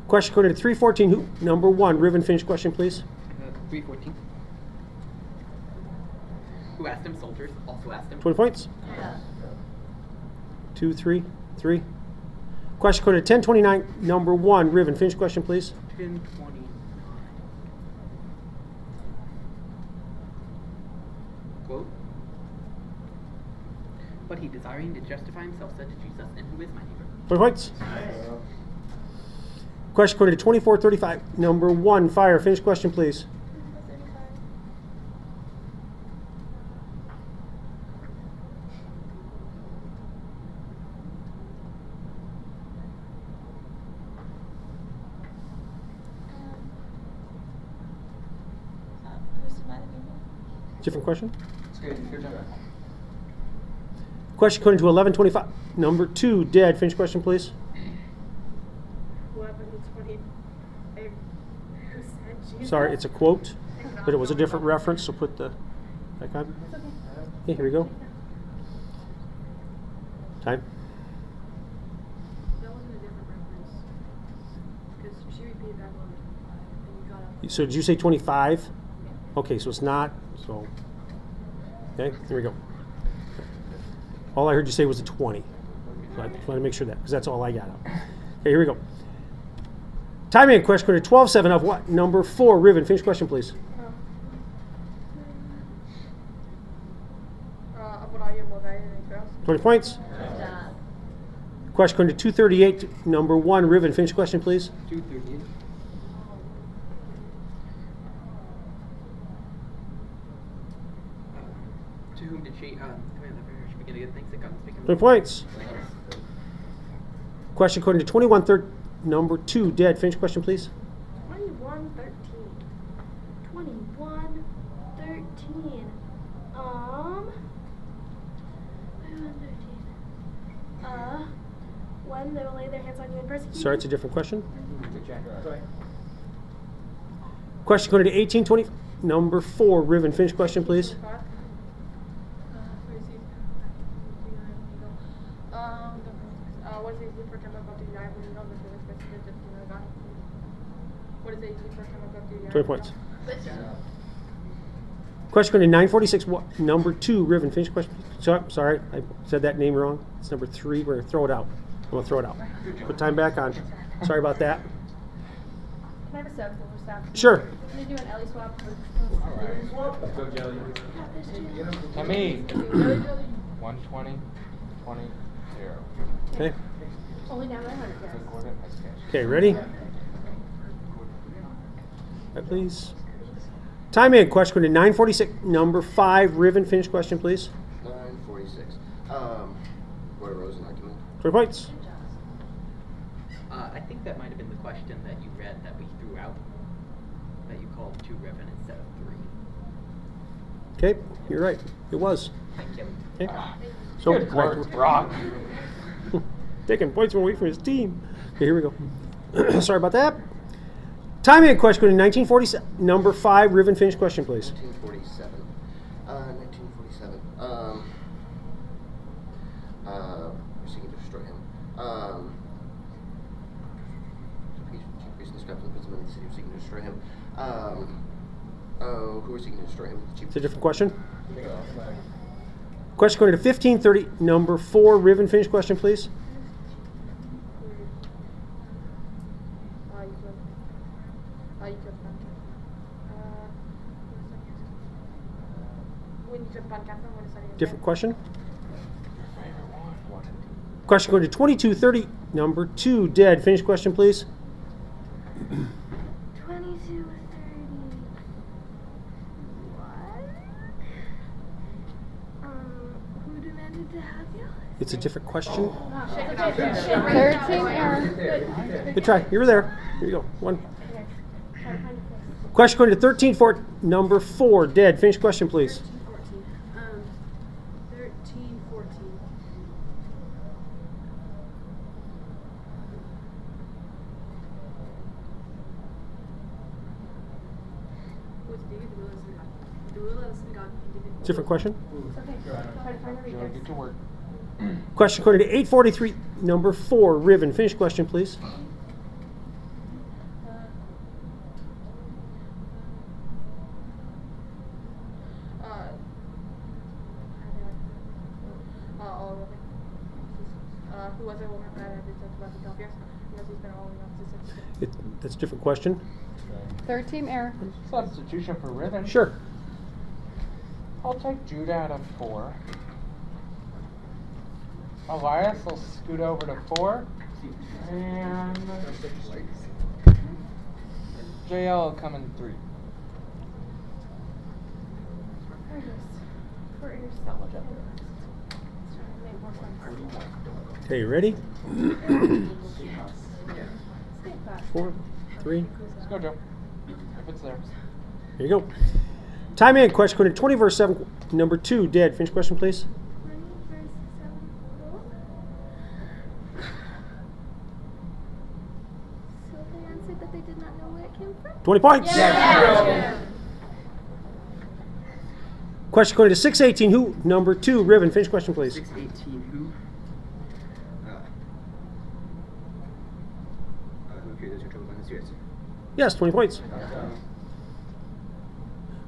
Question according to 314. Who? Number 1, Riven, finish question, please. 314. Who asked him? Soldiers also asked him. 20 points. 2, 3, 3. Question according to 1029. Number 1, Riven, finish question, please. 1029. Quote. But he, desiring to justify himself, said to Jesus, "And who is my neighbor?" 20 points. Question according to 2435. Number 1, Fire, finish question, please. Different question? It's good. Good job. Question according to 1125. Number 2, dead. Finish question, please. 11:20. Who said Jesus? Sorry, it's a quote, but it was a different reference, so put the back on. It's okay. Okay, here we go. Time. That wasn't a different reference. Because she repeated back on and you got up. So did you say 25? Okay, so it's not. So, okay, here we go. All I heard you say was a 20. So I just want to make sure that, because that's all I got out. Okay, here we go. Time in question quarter 12-7 of what? Number 4, Riven. Finish question, please. What are you, what are you, 20 points. Question quarter 238, number 1, Riven. Finish question, please. 238. To whom did she command the prayer? She began to give thanks to God and speak in 20 points. Question according to 21, number 2, dead. Finish question, please. 21:13. 21:13. 21:13. When they will lay their hands on you in persecution. Sorry, it's a different question. Question according to 1820, number 4, Riven. Finish question, please. What is it for time about to die when you know the feelings that you did God? What is it for time about to die? 20 points. Question according to 946, number 2, Riven. Finish question. Sorry, I said that name wrong. It's number 3. We're going to throw it out. I'm going to throw it out. Put time back on. Sorry about that. Can I have a sub for staff? Sure. Can they do an Ellie swap? Go jelly. Timmy. 120, 20, 0. Okay. Only down 900, guys. Okay, ready? Right, please. Time in. Question according to 946, number 5, Riven. Finish question, please. 946. What arose in document? 20 points. I think that might have been the question that you read that we threw out, that you called 2 Riven instead of 3. Okay, you're right. It was. Thank you. Okay. So, Good work, Brock. Taking points away from his team. Okay, here we go. Sorry about that. Time in. Question in 1947. Number 5, Riven. Finish question, please. 1947. 1947. We're seeking to destroy him. Chief priest describes the wisdom in the city. We're seeking to destroy him. Who are seeking to destroy him? It's a different question. Question according to 1530. Number 4, Riven. Finish question, please. Different question. Question going to 2230. Number 2, dead. Finish question, please. 22:30. What? Who demanded to have you? It's a different question. 13 error. Good try. You were there. Here you go. 1. Question going to 1314. Number 4, dead. Finish question, please. 13:14. Different question. Get to work. Question according to 843. Number 4, Riven. Finish question, please. Who was it when I did talk about the Calviers? Because he's been all in opposition. That's a different question. 13 error. Substitution for Riven. Sure. I'll take Judah out of 4. Elias will scoot over to 4. And JL will come in 3. Okay, you ready? 4, 3. Let's go, Joe. If it's there. Here you go. Time in. Question according to 20 verse 7. Number 2, dead. Finish question, please. 20 verse 7. did not know where it came from. 20 points. Question according to 618, who? Number 2, Riven. Finish question, please. 618 who? Who created your trouble in the series? Yes, 20 points.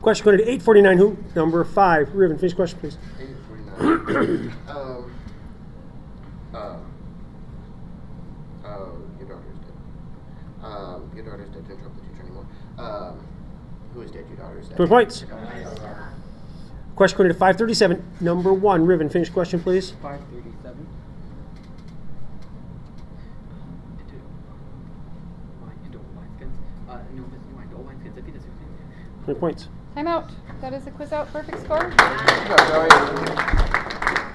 Question according to 849, who? Number 5, Riven. Finish question, please. 849. Your daughter's dead. Your daughter's dead. Don't trouble the teacher anymore. Who is dead? Your daughter's dead. 20 points. Question according to 537, number 1, Riven. Finish question, please. 537. Into wineskins. No, but you want gold wineskins. I think that's 20 points. Time out. That is a quiz out. Perfect score.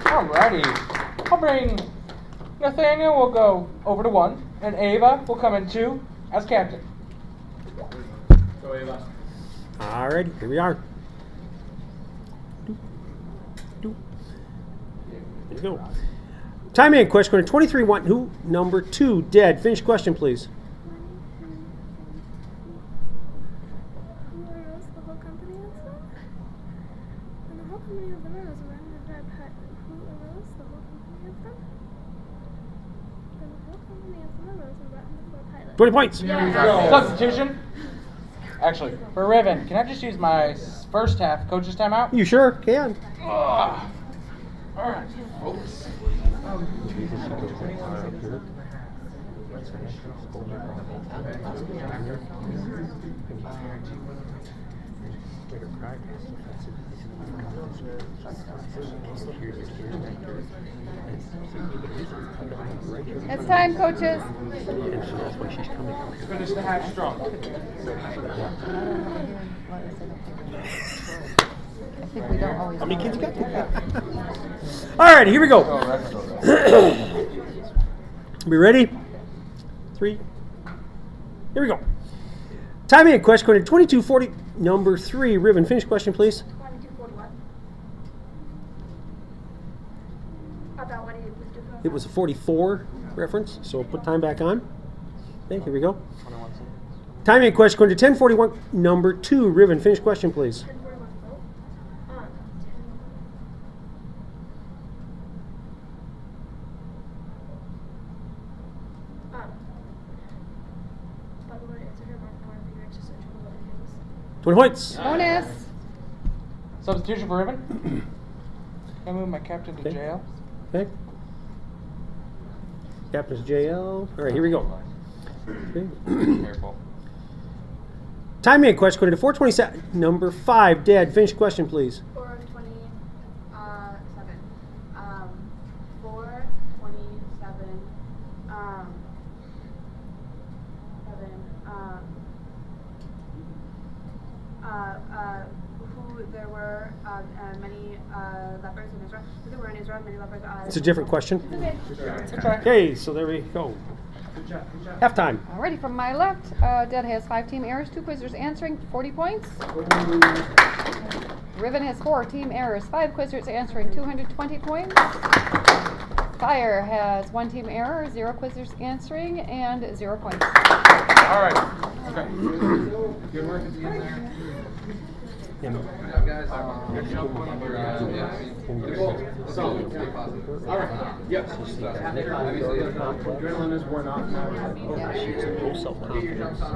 Alrighty. I'll bring Nathaniel will go over to 1, and Ava will come in 2 as captain. Go, Ava. Alrighty, here we are. Here we go. Time in. Question according to 23-1, who? Number 2, Dead. Finish question, please. Who arose the whole company of them? And the whole company of them arose around the dead hut. Who arose the whole company of them? And the whole company of them arose around the four pilots. 20 points. Substitution. Actually, for Riven, can I just use my first half coach's timeout? You sure can. Alright, folks. It's time, coaches. Finish the half strong. I think we don't always. How many kids you got? All right, here we go. We ready? 3. Here we go. Time in. Question according to 2240, number 3, Riven. Finish question, please. 2241. About what he was doing. It was a 44 reference, so we'll put time back on. Okay, here we go. Time in. Question according to 1041, number 2, Riven. Finish question, please. But we would answer her more than the directions to trouble what it is. 20 points. Bonus. Substitution for Riven. I move my captain to jail. Okay. Captain's JL. All right, here we go. Okay. Careful. Time in. Question according to 427, number 5, Dead. Finish question, please. 427. 427. Who there were many lepers in Israel. Who there were in Israel many lepers. It's a different question. Okay. Okay, so there we go. Halftime. Alrighty, from my left, Dead has 5 team errors, 2 quizzers answering, 40 points. Riven has 4 team errors, 5 quizzers answering, 220 points. Fire has 1 team error, 0 quizzers answering, and 0 points. Alright. Okay. Good work at the end there. Guys, adrenaline is worn off now. She's no self-confidence. So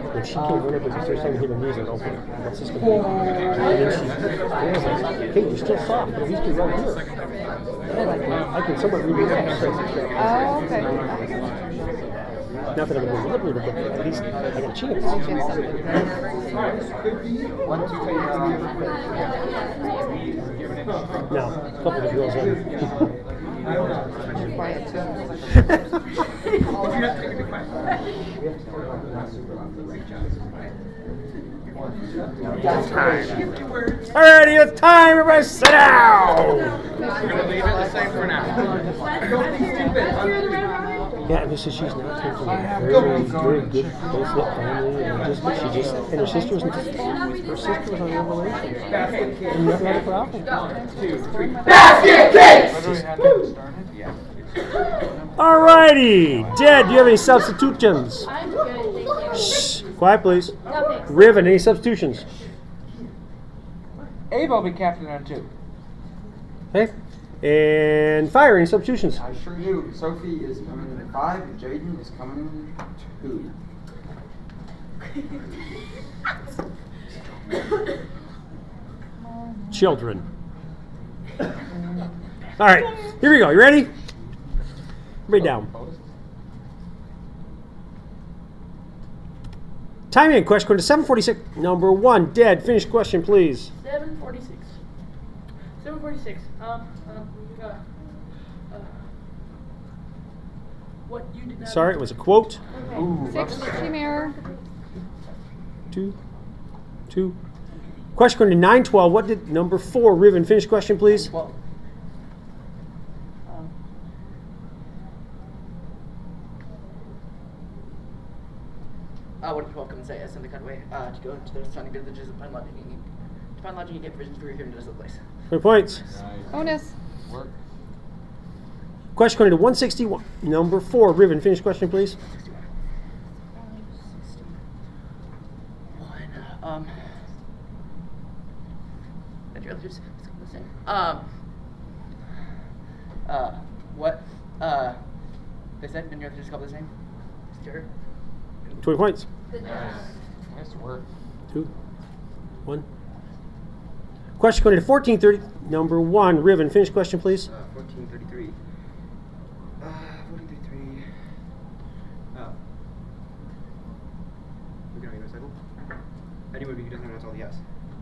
when she came in, it was the first time we hit her knees and open. What's this going to be? And then she realized, hey, you're still soft, but at least you're right here. I can somewhat read that. Oh, okay. Not that I'm going to deliver it, but at least I got a chance. Now, a couple of the girls in. Quiet too. Alrighty, it's time. Everybody sit down. We're going to leave it the same for now. Yeah, and this is she's not came from a very, very good, close-knit family, and and her sister was, her sister was on Revelation, and never had a problem. Basket case! Yeah. Alrighty, Dad, do you have any substitutions? I'm good, thank you. Shh, quiet please. No, Riven, any substitutions? Ava will be captain on 2. Okay. And Fire, any substitutions? I sure do. Sophie is coming in at 5, and Jaden is coming in at 2. Children. Alright, here we go. You ready? Read down. Time in question to 746. Number 1, Dad, finish question, please. 746. 746. What you did not. Sorry, it was a quote. Ooh, 6, team error. 2. Question going to 912. What did number 4, Riven, finish question, please? Well, what did 12 come and say? I sent the cutaway to go into the surrounding villages and find lodging. To find lodging and get provisions for your here in this place. 3 points. Bonus. Work. Question going to 161. Number 4, Riven, finish question, please. And your relatives, it's the same. What? They said, and your relatives called the same? Sure. 20 points. Nice work. 2, 1. Question going to 1430. Number 1, Riven, finish question, please. 1433. 1433. We're going to be my cycle? Anybody who doesn't know that's all he has.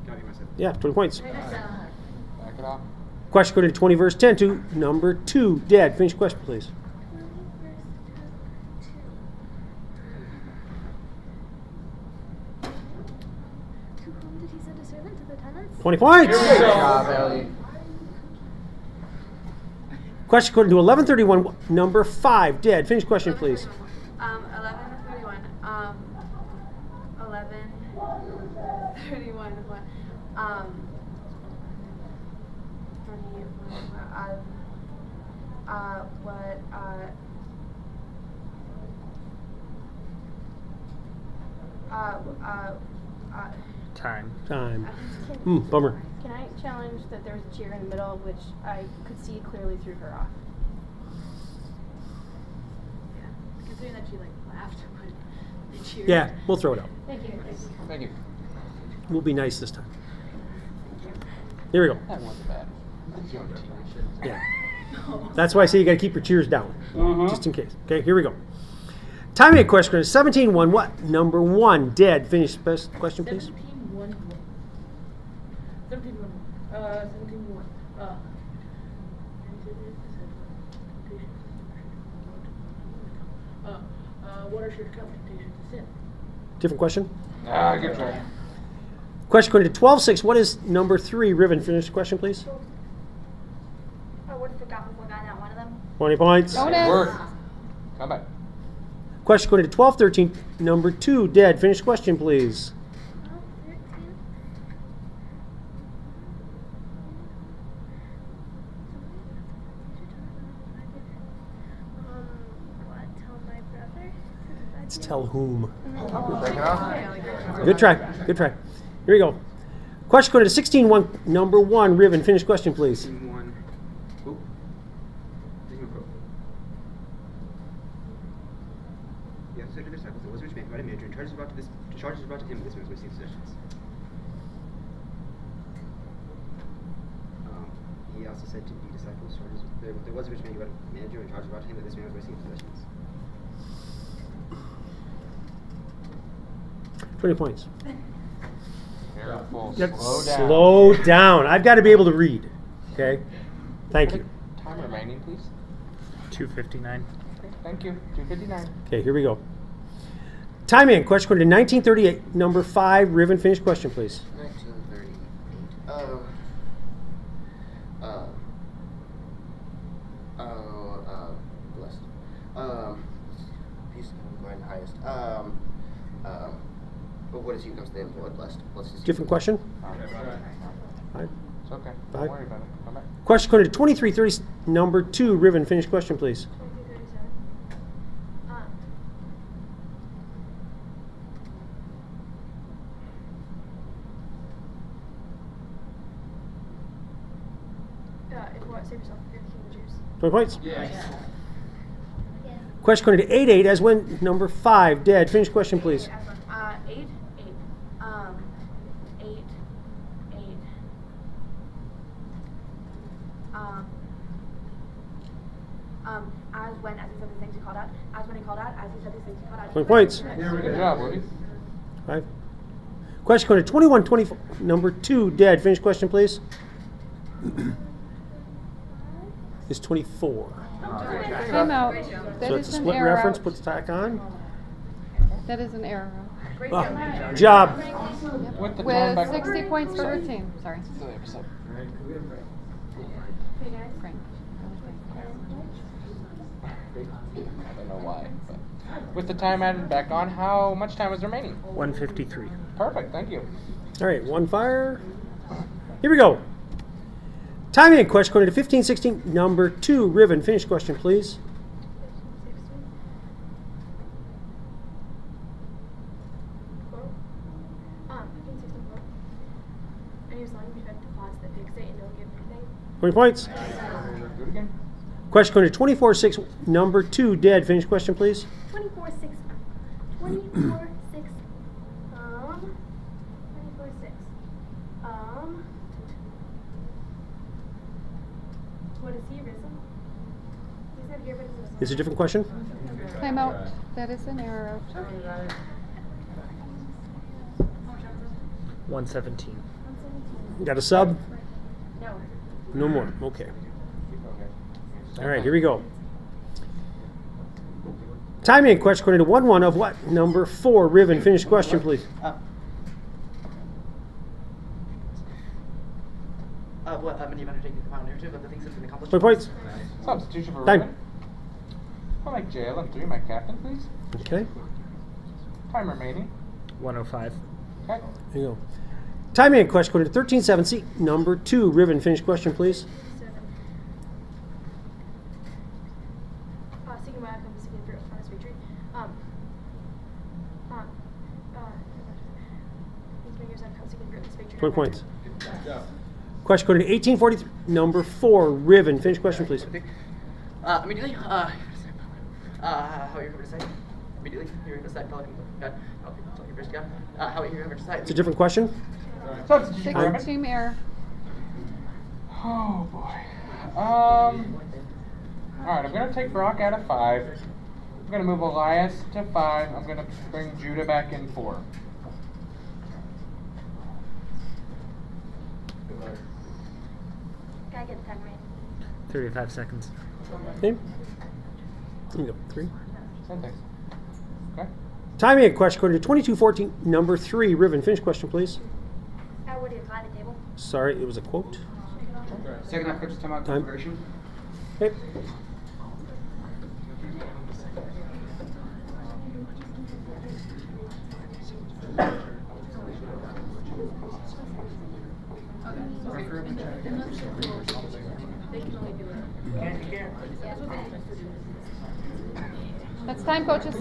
Can I be my cycle? Yeah, 20 points. Back it up. Question going to 20 verse 10 to number 2, Dad, finish question, please. To whom did he send a servant? To the tenants? 20 points. Good job, Ellie. Question going to 1131. Number 5, Dad, finish question, please. 11:31. 11:31. What? 31. Time. Bummer. Can I challenge that there was a chair in the middle, which I could see clearly threw her off? Considering that she laughed when they cheered. Yeah, we'll throw it out. Thank you. Thank you. We'll be nice this time. Here we go. That wasn't bad. It's your team. Yeah. That's why I say you got to keep your cheers down, just in case. Okay, here we go. Time in question is 17-1. What? Number 1, Dad, finish question, please. 17-1. 17-1. 17-1. What are your temptations to sin? Different question. Good try. Question going to 12-6. What is number 3, Riven, finish question, please. I would have forgotten at one of them. 20 points. Work. Come back. Question going to 12-13. Number 2, Dad, finish question, please. What? Tell my brother? Let's tell whom. Break it up. Good try. Good try. Here we go. Question going to 16-1. Number 1, Riven, finish question, please. 1. Oh. The other side of the disciples, there was a rich man who had a manager, and charges brought to him, and this man was received possessions. He also said to the disciples, there was a rich man who had a manager, and charges brought to him, that this man was received possessions. 20 points. Careful. Yep. Slow down. Slow down. I've got to be able to read. Okay? Thank you. Time remaining, please. 2:59. Thank you. 2:59. Okay, here we go. Time in. Question going to 1938. Number 5, Riven, finish question, please. 1938. Blessed. he's going highest. But what is he comes to the employed list? Let's just Different question? It's okay. Don't Five. worry about it. Come back. Question according to 2330, number 2, Riven. Finish question, please. If you want to save yourself, you're the king of the Jews. 20 points. Yes. Question according to 88, as when number 5, Dead. Finish question, please. 8. As when he called out, as he said these things he called out. 20 points. Good job, Woody. 5. Question according to 2124, number 2, Dead. Finish question, please. Is 24. Time out. That So is it's a an split error reference, out. puts tack on. That is an error. Ah, job. With the With time back. 60 points for her team. Sorry. Frank. I don't know why. But with the time added back on, how much time is remaining? 153. Perfect. Thank you. All right, one fire. Here we go. Timing question according to 1516, number 2, Riven. Finish question, please. Any song you have to pause that fix it and don't give anything. 20 points. Do it again. Question according to 246, number 2, Dead. Finish question, please. 24/6. 24/6. 24/6. What is he risen? He said here, but it's risen. Is it a different question? Time out. That is an error out. 117. Got a sub? No. No more. Okay. All right, here we go. Timing question according to 1-1 of what? Number 4, Riven. Finish question, please. What, an event undertaking the narrative of the things that have been accomplished. 20 points. Substitution for Time. Ruben. I'll make JLM3 my captain, please. Okay. Time remaining. 105. Okay. Here you go. Timing question according to 13-7, number 2, Riven. Finish question, please. Seeking my outcome, seeking fruit upon his victory. These fingers have come seeking fruit, this victory. 20 points. Question according to 1843, number 4, Riven. Finish question, please. Immediately, how are you going to say? Immediately, you're going to decide, God, talking first, God. How are you going to decide? It's a different question. Substitution for Ruben. Team error. Oh boy. Alright, I'm gonna take Brock out of 5. I'm gonna move Elias to 5. I'm gonna bring Judah back in 4. Gotta get the time right. 35 seconds. Okay. Here you go. 3. Same thing. Okay. Timing question according to 2214, number 3, Riven. Finish question, please. Where do you apply the table? Sorry, it was a quote. Second half coach timeout Time. deliberation. Okay. That's time, coaches.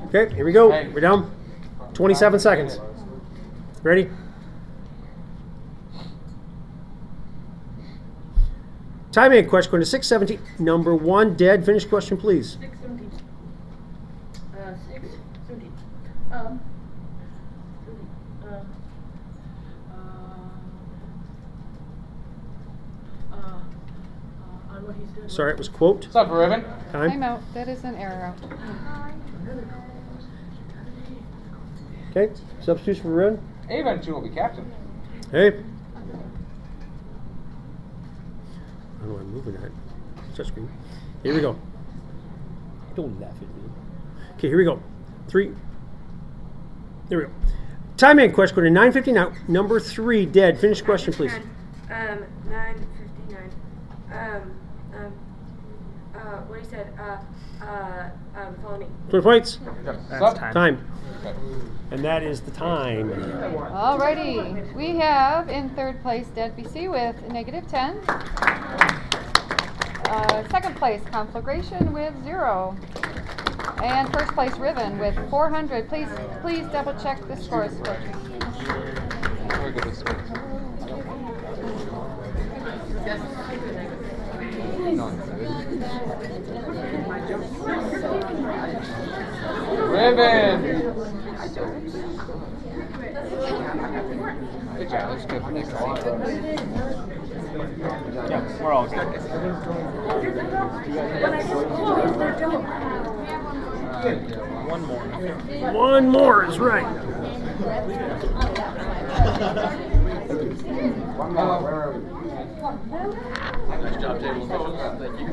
Okay, here we go. We're down 27 seconds. Ready? Timing question according to 617, number 1, Dead. Finish question, please. 6:17. 6:17. On what he's doing. Sorry, it was quote. What's up, Riven? Time. Out. That is an error out. Okay, substitution for Riven. Avon 2 will be captain. Hey. How do I move that? Touchscreen. Here we go. Don't laugh at me. Okay, here we go. 3. There we go. Timing question according to 959, number 3, Dead. Finish question, please. 9:59. what he said, follow me. 20 points. That's Time. And that is the time. Alrighty, we have in third place Dead BC with -10. Second place Conflagration with 0. And first place Riven with 400. Please double check the scores. Ribbon! Good job, let's go for next time. Yeah, we're all good. One more. One more is right. Nice job, table. Thank you.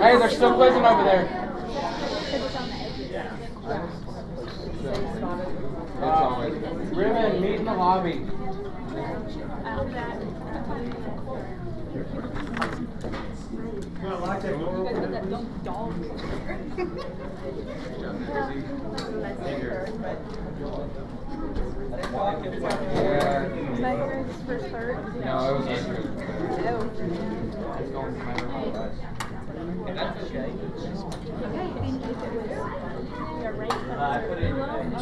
Hey, they're still quizzing over there. Ribbon, meet in the lobby. No, it was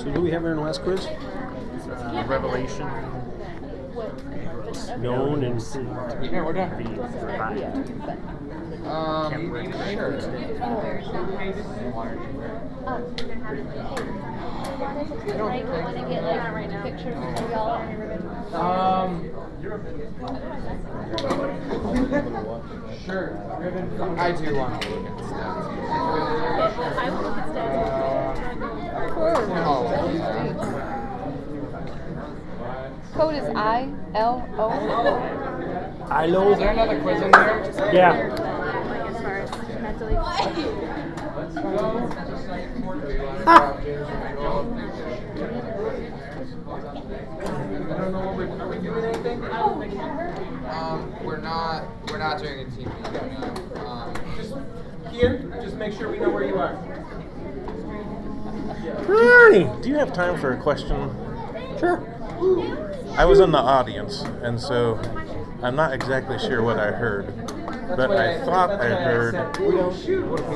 So who we have in our last quiz? Revelation. Known and yeah, we're done. Sure. I do want to look at stuff. I will look at Code is ILO. ILO. Is there another quiz in there? Yeah. as far as mentally. Let's go. I don't know what are we doing anything? We're not doing a team meeting. Just here, just make sure we know where you are. Ernie, do you have time for a question? Sure. I was in the audience, and so I'm not exactly sure what I heard, but I thought I heard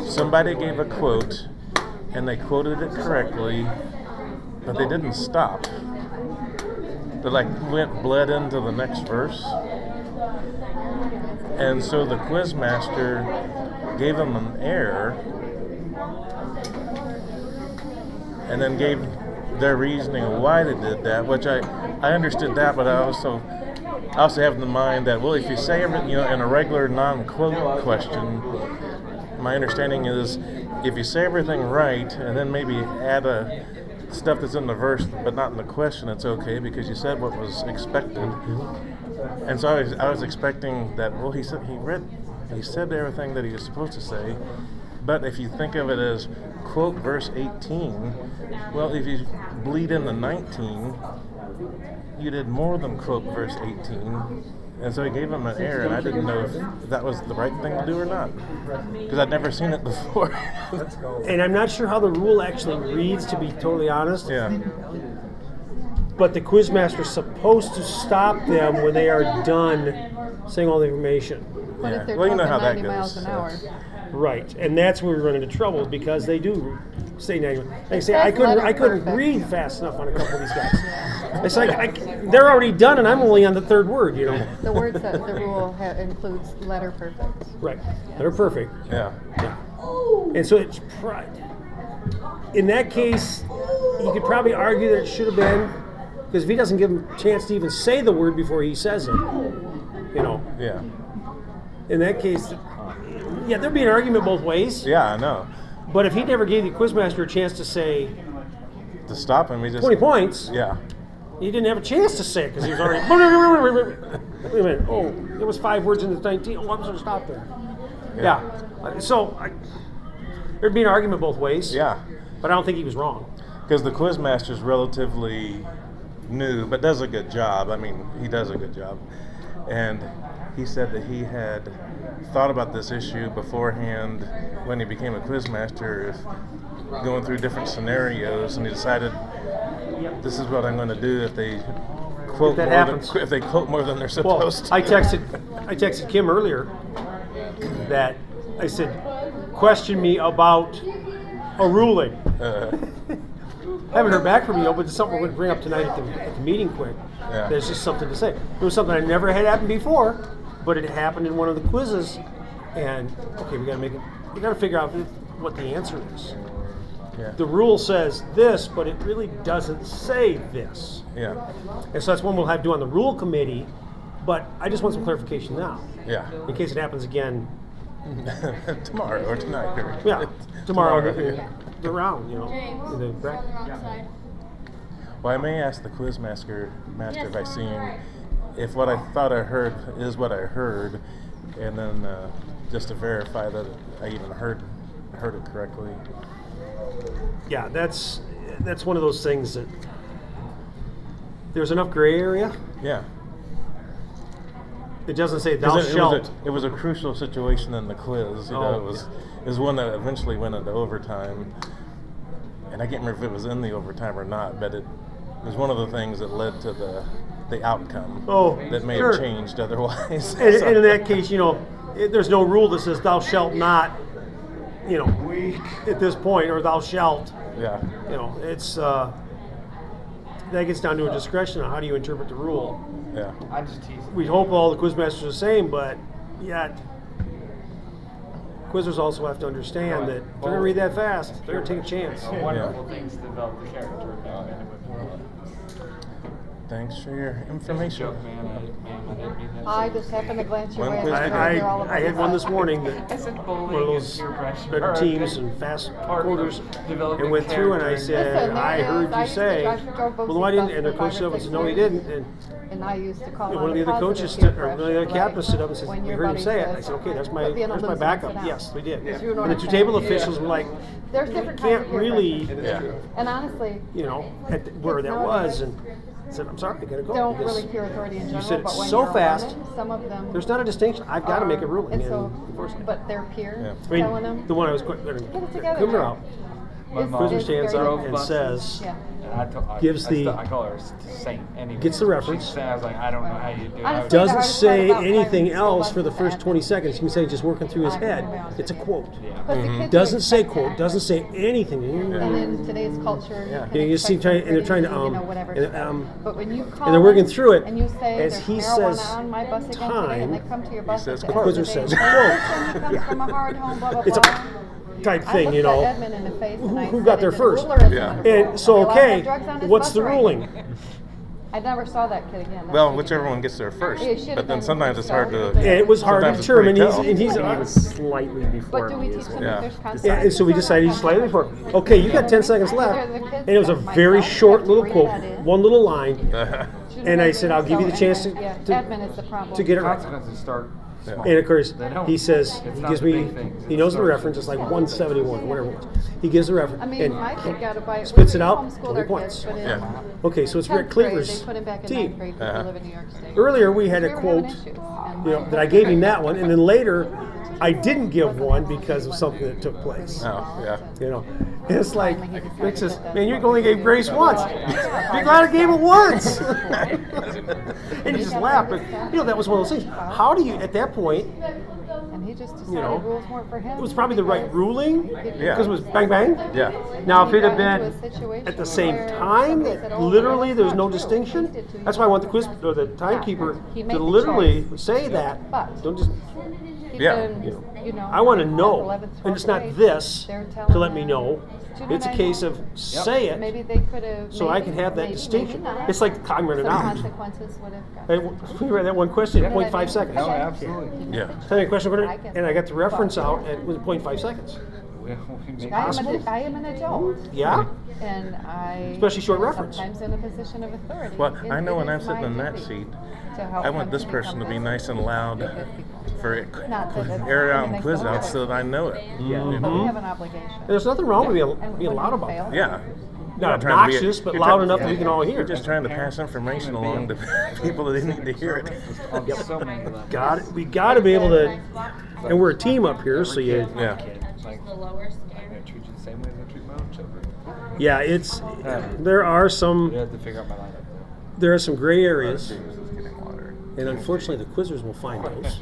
somebody gave a quote, and they quoted it correctly, but they didn't stop. They bled into the next verse, and so the quizmaster gave them an error, and then gave their reasoning of why they did that, which I understood that, but I also have in mind that, well, if you say everything, in a regular non-quote question, my understanding is if you say everything right and then maybe add stuff that's in the verse but not in the question, it's okay because you said what was expected. And so I was expecting that, well, he said everything that he was supposed to say, but if you think of it as quote verse 18, well, if you bleed into 19, you did more than quote verse 18, and so he gave him an error, and I didn't know if that was the right thing to do or not, because I'd never seen it before. And I'm not sure how the rule actually reads, to be totally honest. Yeah. But the quizmaster's supposed to stop them when they are done saying all the information. What if they're Well, you know talking how that 90 goes, miles an hour? Right, and that's where we run into trouble because they do say 90. They say It I says couldn't letter read perfect. fast enough on a couple of these guys. It's like they're already done, and I'm only on the third word. The word that the rule includes letter perfect. Right, they're perfect. Yeah. And so it's in that case, you could probably argue that it should have been, because if he doesn't give him a chance to even say the word before he says it, Yeah. In that case, yeah, there'd be an argument both ways. Yeah, I know. But if he never gave the quizmaster a chance to say To stop him, he just 20 points, Yeah. he didn't have a chance to say it because he was already. Wait a minute. Oh, it was 5 words into 19. Oh, I'm going to stop there. Yeah. So there'd be an argument both ways. Yeah. But I don't think he was wrong. Because the quizmaster's relatively new, but does a good job. I mean, he does a good job. And he said that he had thought about this issue beforehand when he became a quizmaster, going through different scenarios, and he decided this is what I'm going to do if they quote if they quote more than they're supposed to. I texted Kim earlier that I said, question me about a ruling. Haven't heard back from you, but it's something we're going to bring up tonight at the meeting quick. Yeah. There's just something to say. It was something I never had happen before, but it happened in one of the quizzes, and okay, we got to figure out what the answer is. Yeah. The rule says this, but it really doesn't say this. Yeah. And so that's one we'll have to do on the rule committee, but I just want some clarification now. Yeah. In case it happens again. Tomorrow or tonight. Or Yeah. Tomorrow. Yeah. The round, you know. in the bracket. Well, I may ask the quizmaster if I seen if what I thought I heard is what I heard, and then just to verify that I even heard it correctly. Yeah, that's one of those things that there's enough gray area. Yeah. It doesn't say thou shalt. It was a crucial situation in the quiz. You know, it was one that eventually went into overtime, and I can't remember if it was in the overtime or not, but it was one of the things that led to the outcome. That may have changed otherwise. And in that case, you know, there's no rule that says thou shalt not, you know, at this point, or thou shalt. Yeah. You know, it's that gets down to a discretion on how do you interpret the rule. Yeah. I just tease. We'd hope all the quizmasters are the same, but yet quizzers also have to understand that they're going to read that fast. They're going to take a chance. Wonderful things to develop the character about it. Thanks for your information. I just happened to glance your way. I had one this morning that one of those better teams and fast quarters and went through, and I said, I heard you say, well, no, I didn't. And their coach stood up and said, no, he didn't. And I used to call one of the other coaches, one of the other captains stood up and said, we heard him say it. I said, okay, there's my backup. Yes, we did. And the two table officials were like, there's you different can't really, and honestly, you know, where that was. And I said, I'm sorry, I gotta go. Don't really fear authority in general. You said but it when so you're fast. around it, some of them. There's not a distinction. I've got to make a ruling. And so, but their peers telling them. The one I was Coomer out. Quizer stands up and says, gives the I call her Saint anyway. gets the reference. She says like, I don't know how you do it. Doesn't say anything else for the first 20 seconds. You can say just working through his head. It's a quote. Doesn't say quote. Doesn't say anything. And in today's culture, you just see and they're trying to but when you call and they're working through it. And you say as he says on my bus again today, and they come to your bus the Quizzer says quote. From a hard home, blah, blah, It's blah. a type thing, you know. Who got there first? And so, okay, what's the ruling? I never saw that kid again. Well, whichever one gets there first. But then sometimes it's hard to. It was hard to determine. He was slightly before me as well. Yeah, and so we decided he's slightly before. Okay, you got 10 seconds left. And it was a very short little quote, one little line. And I said, I'll give you the chance to get it right. And of course, he says, he gives me, he knows the reference, it's like 171 or whatever it was. He gives the reference and spits it out, 20 points. Okay, so it's Rick Cleaver's team. Earlier we had a quote, you know, that I gave him that one, and then later I didn't give one because of something that took place. Oh, yeah. You know, and it's like, Rick says, man, you only gave grace once. Be glad I gave it once. And he just laughed. But, you know, that was one of those things. How do you, at that point, And he just decided you know, rules weren't for him. it was probably the right ruling Yeah. because it was bang bang. Yeah. Now, if it had been at the same time, literally, there's no distinction. That's why I want the quiz or the timekeeper to literally say that. Don't just. Yeah. You know, I want to know, 11th, and it's not 12th this grade, they're to let me know. telling It's a case of say it, Maybe they could have. so I can have that distinction. It's like I'm running Some out. consequences would have. We read that one question in 0.5 seconds. No, absolutely. Yeah. Tell me a question, and I got the reference out at 0.5 seconds. I am an adult. Yeah. And I. Especially short reference. Sometimes in a position of authority. Well, I know It when I'm is sitting my in that duty seat, to help I want them this person to be become nice and loud for it, Not that it's- air out I mean, and they quiz still out have so that I know it. But we have an obligation. There's nothing wrong with And being when loud you about fail, that. Yeah. Not trying to be obnoxious, but you're loud trying- enough that we can all hear. You're just trying to pass information along to people that need to hear it. We got to be able to, and we're a team up here, so you. Yeah. The lowest. I'm gonna treat you the same way as I treat my own children. Yeah, there are some. You have to figure out my lineup. There are some gray areas, and unfortunately, the quizzers will find those.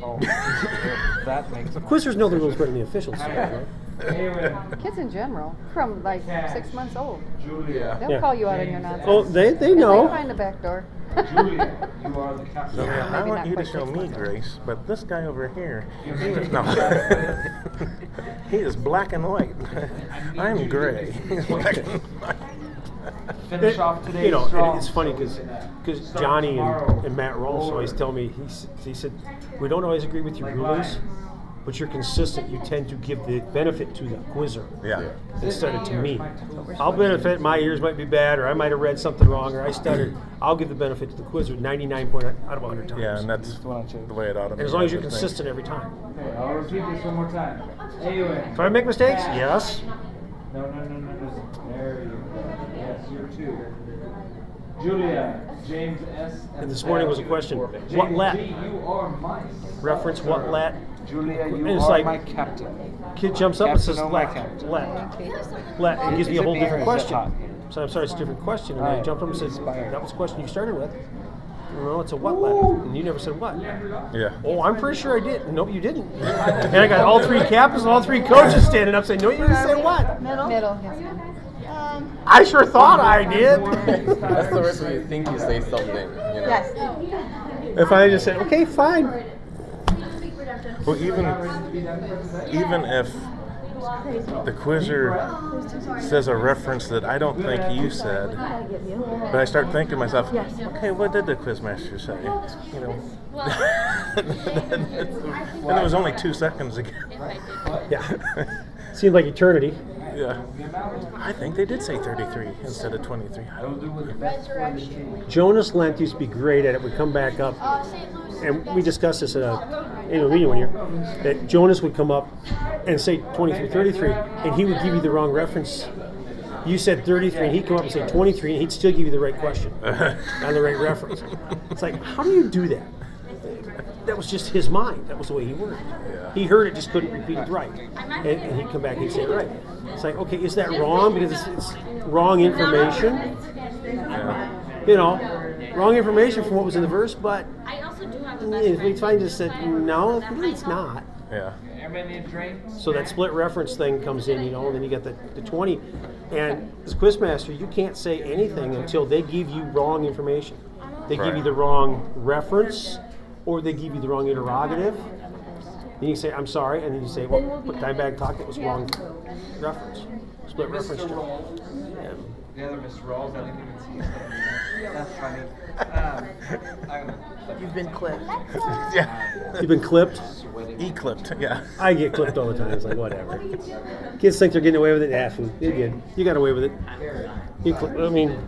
That makes The quizzers know the rules better than the officials do, right? Kids in general, from like 6 months old. Julia. They'll Yeah. call you out on your nonsense. Oh, they And know. They find the back door. Julia, you are the captain. So, I Maybe want not you to quite show 6 me months old. grace, but this guy over here, he is black and white. I'm gray. He's black and white. Finish off today's And it's funny because Johnny and Matt Rolfs always tell me, he said, we don't always agree with your rulings, but you're consistent. You tend to give the benefit to the quizzer instead of to me. I'll benefit. My ears might be bad, or I might have read something wrong, or I stuttered. I'll give the benefit to the quizzer 99 out of 100 times. Yeah, and that's the way it ought to be. And as long as you're I would think. consistent every time. Okay, I'll repeat this one more time. Anyway. Do I make mistakes? Yes. No. There you go. Yes, you're 2. Julia, James S. And this morning was a question. What let? You are my Reference what let? Julia, And you it's are like, my captain. Kid jumps up and says Captain, oh my let. captain. Let. It gives me a whole different Is it question. hot? So I'm sorry, it's a different question. And I Right. jumped up and said, Inspired. that was the question you started with. No, it's a what let. And you never said what. Yeah. Oh, I'm pretty sure I did. Nope, you didn't. And I got all 3 captains and all 3 coaches standing up saying, no, you didn't say what. Middle, yes. I sure thought I did. That's the worst when you think you say something, you know? Yes. If I just said, okay, fine. Well, even if the quizzer says a reference that I don't think you said, but I start thinking to myself, okay, what did the quizmaster say? You know, and it was only 2 seconds ago. Yeah. Seemed like eternity. Yeah. I think they did say 33 instead of 23. Jonas Lent used to be great at it. We'd come back up, and we discussed this at a annual meeting one year, that Jonas would come up and say 23, 33, and he would give you the wrong reference. You said 33, and he'd come up and say 23, and he'd still give you the right question on the right reference. It's like, how do you do that? That was just his mind. That was the way he worked. He heard it, just couldn't repeat it right. And he'd come back and he'd say it right. It's like, okay, is that wrong? Because it's wrong information. You know, wrong information from what was in the verse, but if we find just that, no, it's not. Yeah. So that split reference thing comes in, you know, and then you get the 20. And as quizmaster, you can't say anything until they give you wrong information. They give you the wrong reference, or they give you the wrong interrogative. Then you say, I'm sorry, and then you say, well, put time back talk, it was wrong reference. Split reference. The other Mr. Rawls, I didn't even see his name. That's funny. You've been clipped. Yeah. You've been clipped? E-clipped, yeah. I get clipped all the time. It's like, whatever. Kids think they're getting away with it. Yeah, you're good. You got away with it. I mean,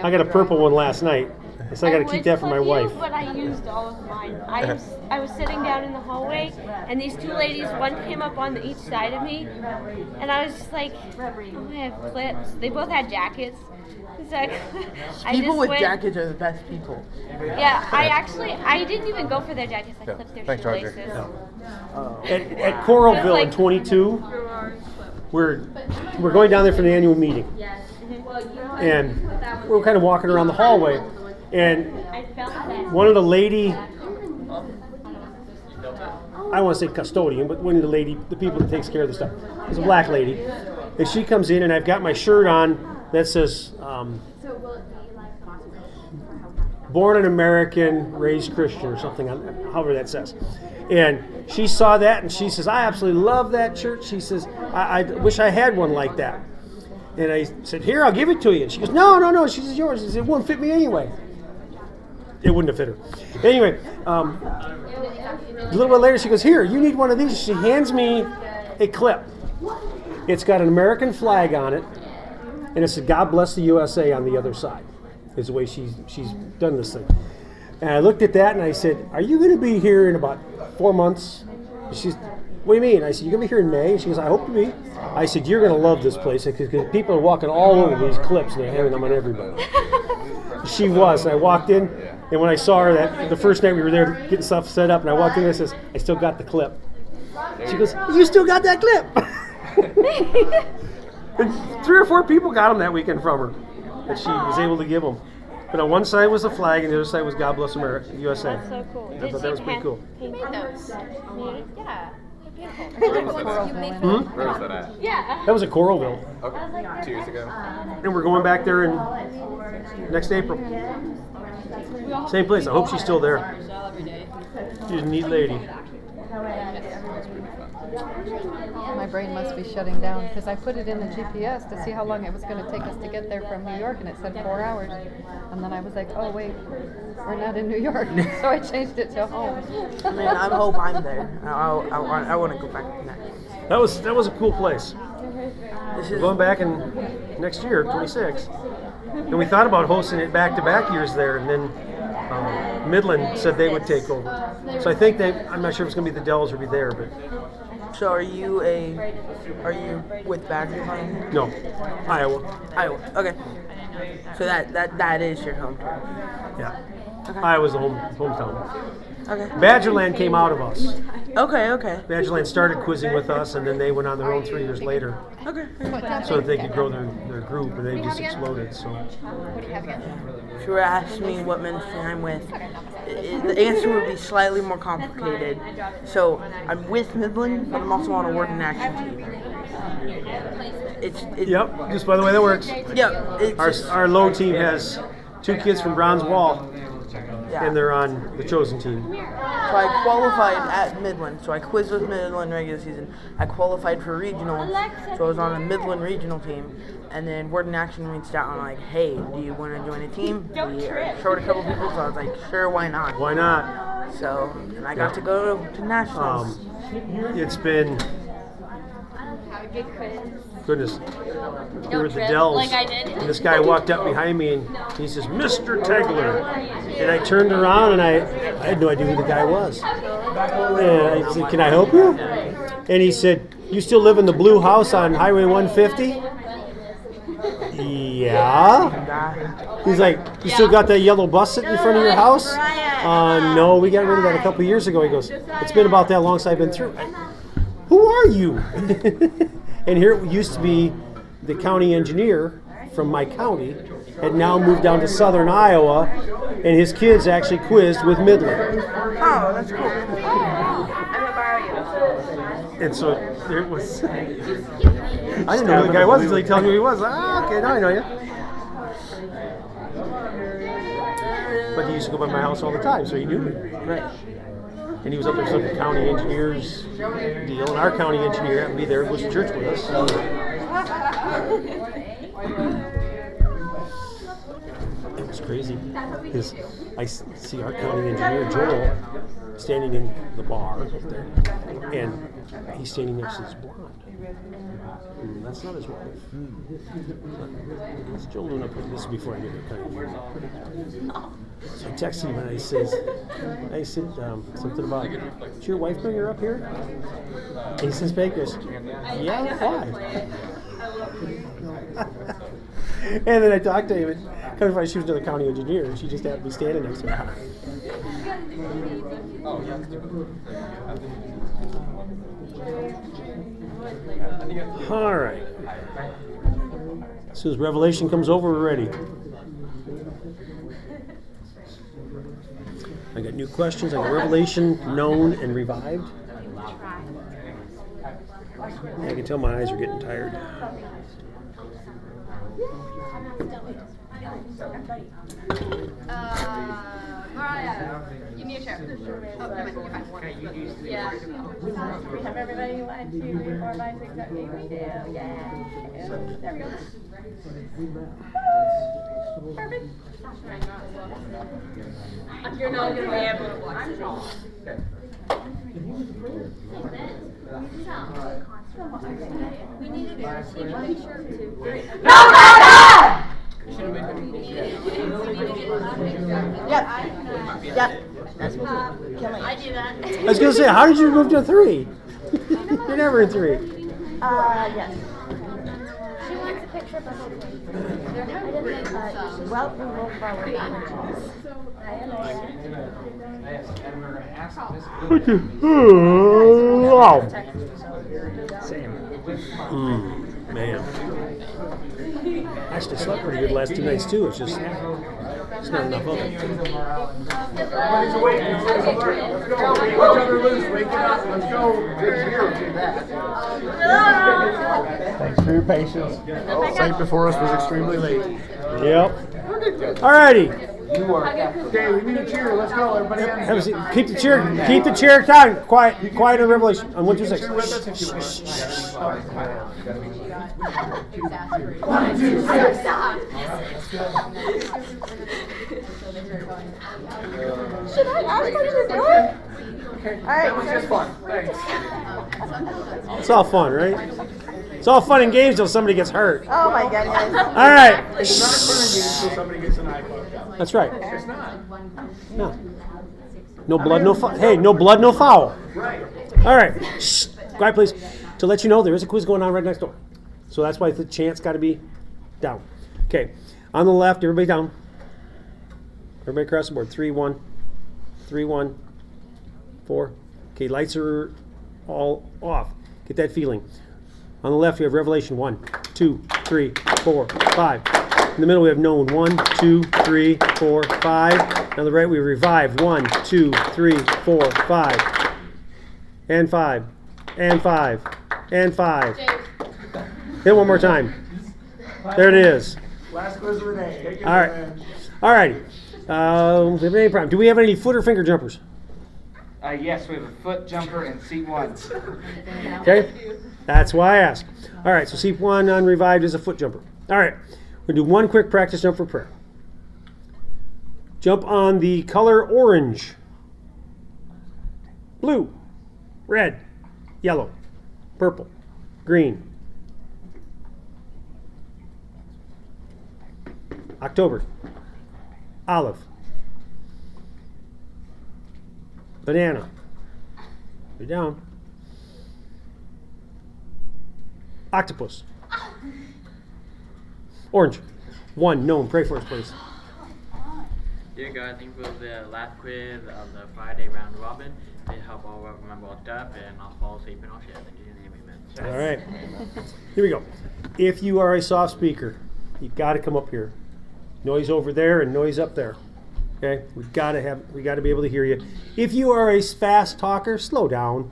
I got a purple one last night. So I got to keep that for my wife. But I used all of mine. I was sitting down in the hallway, and these 2 ladies, one came up on each side of me, and I was just like, oh, I have clips. They both had jackets. So People with jackets are the best people. Yeah, I didn't even go for their jackets. I clipped their shoelaces. At Coralville in 22, we're going down there for the annual meeting. And we're kind of walking around the hallway. And one of the lady, I don't want to say custodian, but one of the people that takes care of the stuff, is a black lady. And she comes in, and I've got my shirt on that says, born an American, raised Christian, or something, however that says. And she saw that, and she says, I absolutely love that shirt. She says, I wish I had one like that. And I said, here, I'll give it to you. And she goes, no. She says, yours. She says, it wouldn't fit me anyway. It wouldn't have fit her. Anyway, a little bit later, she goes, here, you need one of these. She hands me a clip. It's got an American flag on it, and it says, God bless the USA on the other side, is the way she's done this thing. And I looked at that, and I said, are you going to be here in about 4 months? what do you mean? I said, you going to be here in May? She goes, I hope to be. I said, you're going to love this place because people are walking all over these clips and they're having them on everybody. She was. And I walked in, and when I saw her that the first night we were there getting stuff set up, and I walked in and I says, I still got the clip. She goes, you still got that clip? And 3 or 4 people got them that weekend from her that she was able to give them. But on one side was the flag, and the other side was God Bless America, USA. That's so cool. I thought that was pretty cool. Paint those. Yeah. Where was that at? Yeah. That was at Coralville. Okay. 2 years ago. And we're going back there in next April. Same place. I hope she's still there. She's a neat lady. My brain must be shutting down because I put it in the GPS to see how long it was going to take us to get there from New York, and it said 4 hours. And then I was like, oh wait, we're not in New York, so I changed it to home. Man, I hope I'm there. I want to go back to that. That was a cool place. We're going back in next year, 26. And we thought about hosting it back-to-back years there, and then Midland said they would take over. So I think I'm not sure if it's going to be the Dells or be there, but. So are you with Badgers on here? No, Iowa. Iowa. Okay. So that is your home turf. Yeah. Okay. Iowa's the hometown. Okay. Badgerland came out of us. Okay. Badgerland started quizzing with us, and then they went on their own 3 years later. Okay. So that they could grow their group, and they just exploded. So. If you were asking me what ministry I'm with, the answer would be slightly more complicated. So I'm with Midland, but I'm also on a Word in Action team. Yep. Just by the way that works. Yep. Our low team has 2 kids from Bronze Wall. Yeah. And they're on the chosen team. So I qualified at Midland. So I quizzed with Midland regular season. I qualified for regional. So I was on a Midland regional team. And then Word in Action reached out and like, hey, do you want to join a team? We showed a couple people, so I was like, sure, why not? Why not? So, and I got to go to Nationals. It's been... Goodness. We were at the Dells. Like I did. And this guy walked up behind me and he says, Mr. Tegler. And I turned around and I had no idea who the guy was. And I said, can I help you? And he said, you still live in the blue house on Highway 150? Yeah. He's like, you still got that yellow bus sitting in front of your house? No, we got rid of that a couple years ago. He goes, it's been about that long since I've been through. Who are you? And here it used to be the county engineer from my county had now moved down to southern Iowa, and his kids actually quizzed with Midland. Oh, that's cool. I'm gonna borrow you. And so there was. I didn't know who the guy was until he told me who he was. Okay, now I know you. But he used to go by my house all the time, so he knew me. Right. And he was up there with the county engineer's deal, and our county engineer happened to be there, was to church with us. It was crazy. I see our county engineer, Joel, standing in the bar up there, and he's standing next to his blonde. That's not his wife. What's Joel doing up here? This is before I knew the county engineer. So I texted him and I said something about, did your wife bring her up here? And he says, Bakers, yeah, why? And then I talked to him, and kind of funny, she was another county engineer, and she just happened to be standing next to her. All right. As soon as Revelation comes over, we're ready. I got new questions. I got Revelation, known, and revived. I can tell my eyes are getting tired. Mariah, give me a chair. Oh, no, you're fine. Yeah. We have everybody 1, 2, 3, 4, 5, 6, 7, 8. We do. Yeah. There we go. Perfect. You're not going to be able to watch it. We need to do a team shirt too. No! Yep. I do that. I was going to say, how did you move to 3? You're never in 3. Yes. She wants a picture of the whole thing. Well, we will forward that. Wow. Same. Man. Actually slept pretty good the last 2 nights too. It's just it's not enough of it. Everybody's awake. Let's go. Wake each other loose. Wake it up. Let's go. Thanks for your patience. Sight before us was extremely late. Yep. Alrighty. Okay, we need a cheer. Let's go, everybody. Have a seat. Keep the chair tight. Quiet on Revelation. On 1 through 6. Cheer with us if you will. 1, 2, 3, stop. Should I ask what you're doing? Alright, that was just fun. Thanks. It's all fun, right? It's all fun and games until somebody gets hurt. Oh my goodness. All right. It's not a fun game until somebody gets an eye fucked up. That's right. It's not. No. No blood, no foul. Hey, no blood, no foul. Right. All right. Shh. Quiet, please. To let you know, there is a quiz going on right next door. So that's why the chant's got to be down. Okay. On the left, everybody down. Everybody across the board. 3, 1. 3, 1. 4. Okay, lights are all off. Get that feeling. On the left, we have Revelation 1, 2, 3, 4, 5. In the middle, we have known 1, 2, 3, 4, 5. On the right, we revive 1, 2, 3, 4, 5. And 5. And 5. And 5. Hit one more time. There it is. Last quiz of the day. All right. All righty. Do we have any problem? Do we have any foot or finger jumpers? Yes, we have a foot jumper and seat 1. Okay. That's why I asked. All right, so seat 1 on revived is a foot jumper. All right, we're going to do one quick practice jump for prayer. Jump on the color orange, blue, red, yellow, purple, green. October, olive, banana. You're down. Octopus. Orange. 1, known. Pray for us, please. Dear God, thank you for the last quiz of the Friday round robin. It helped all remember all stuff and I'll fall asleep and all shit. In Jesus' name, amen. All right. Here we go. If you are a soft speaker, you've got to come up here. Noise over there and noise up there. Okay? We got to be able to hear you. If you are a fast talker, slow down.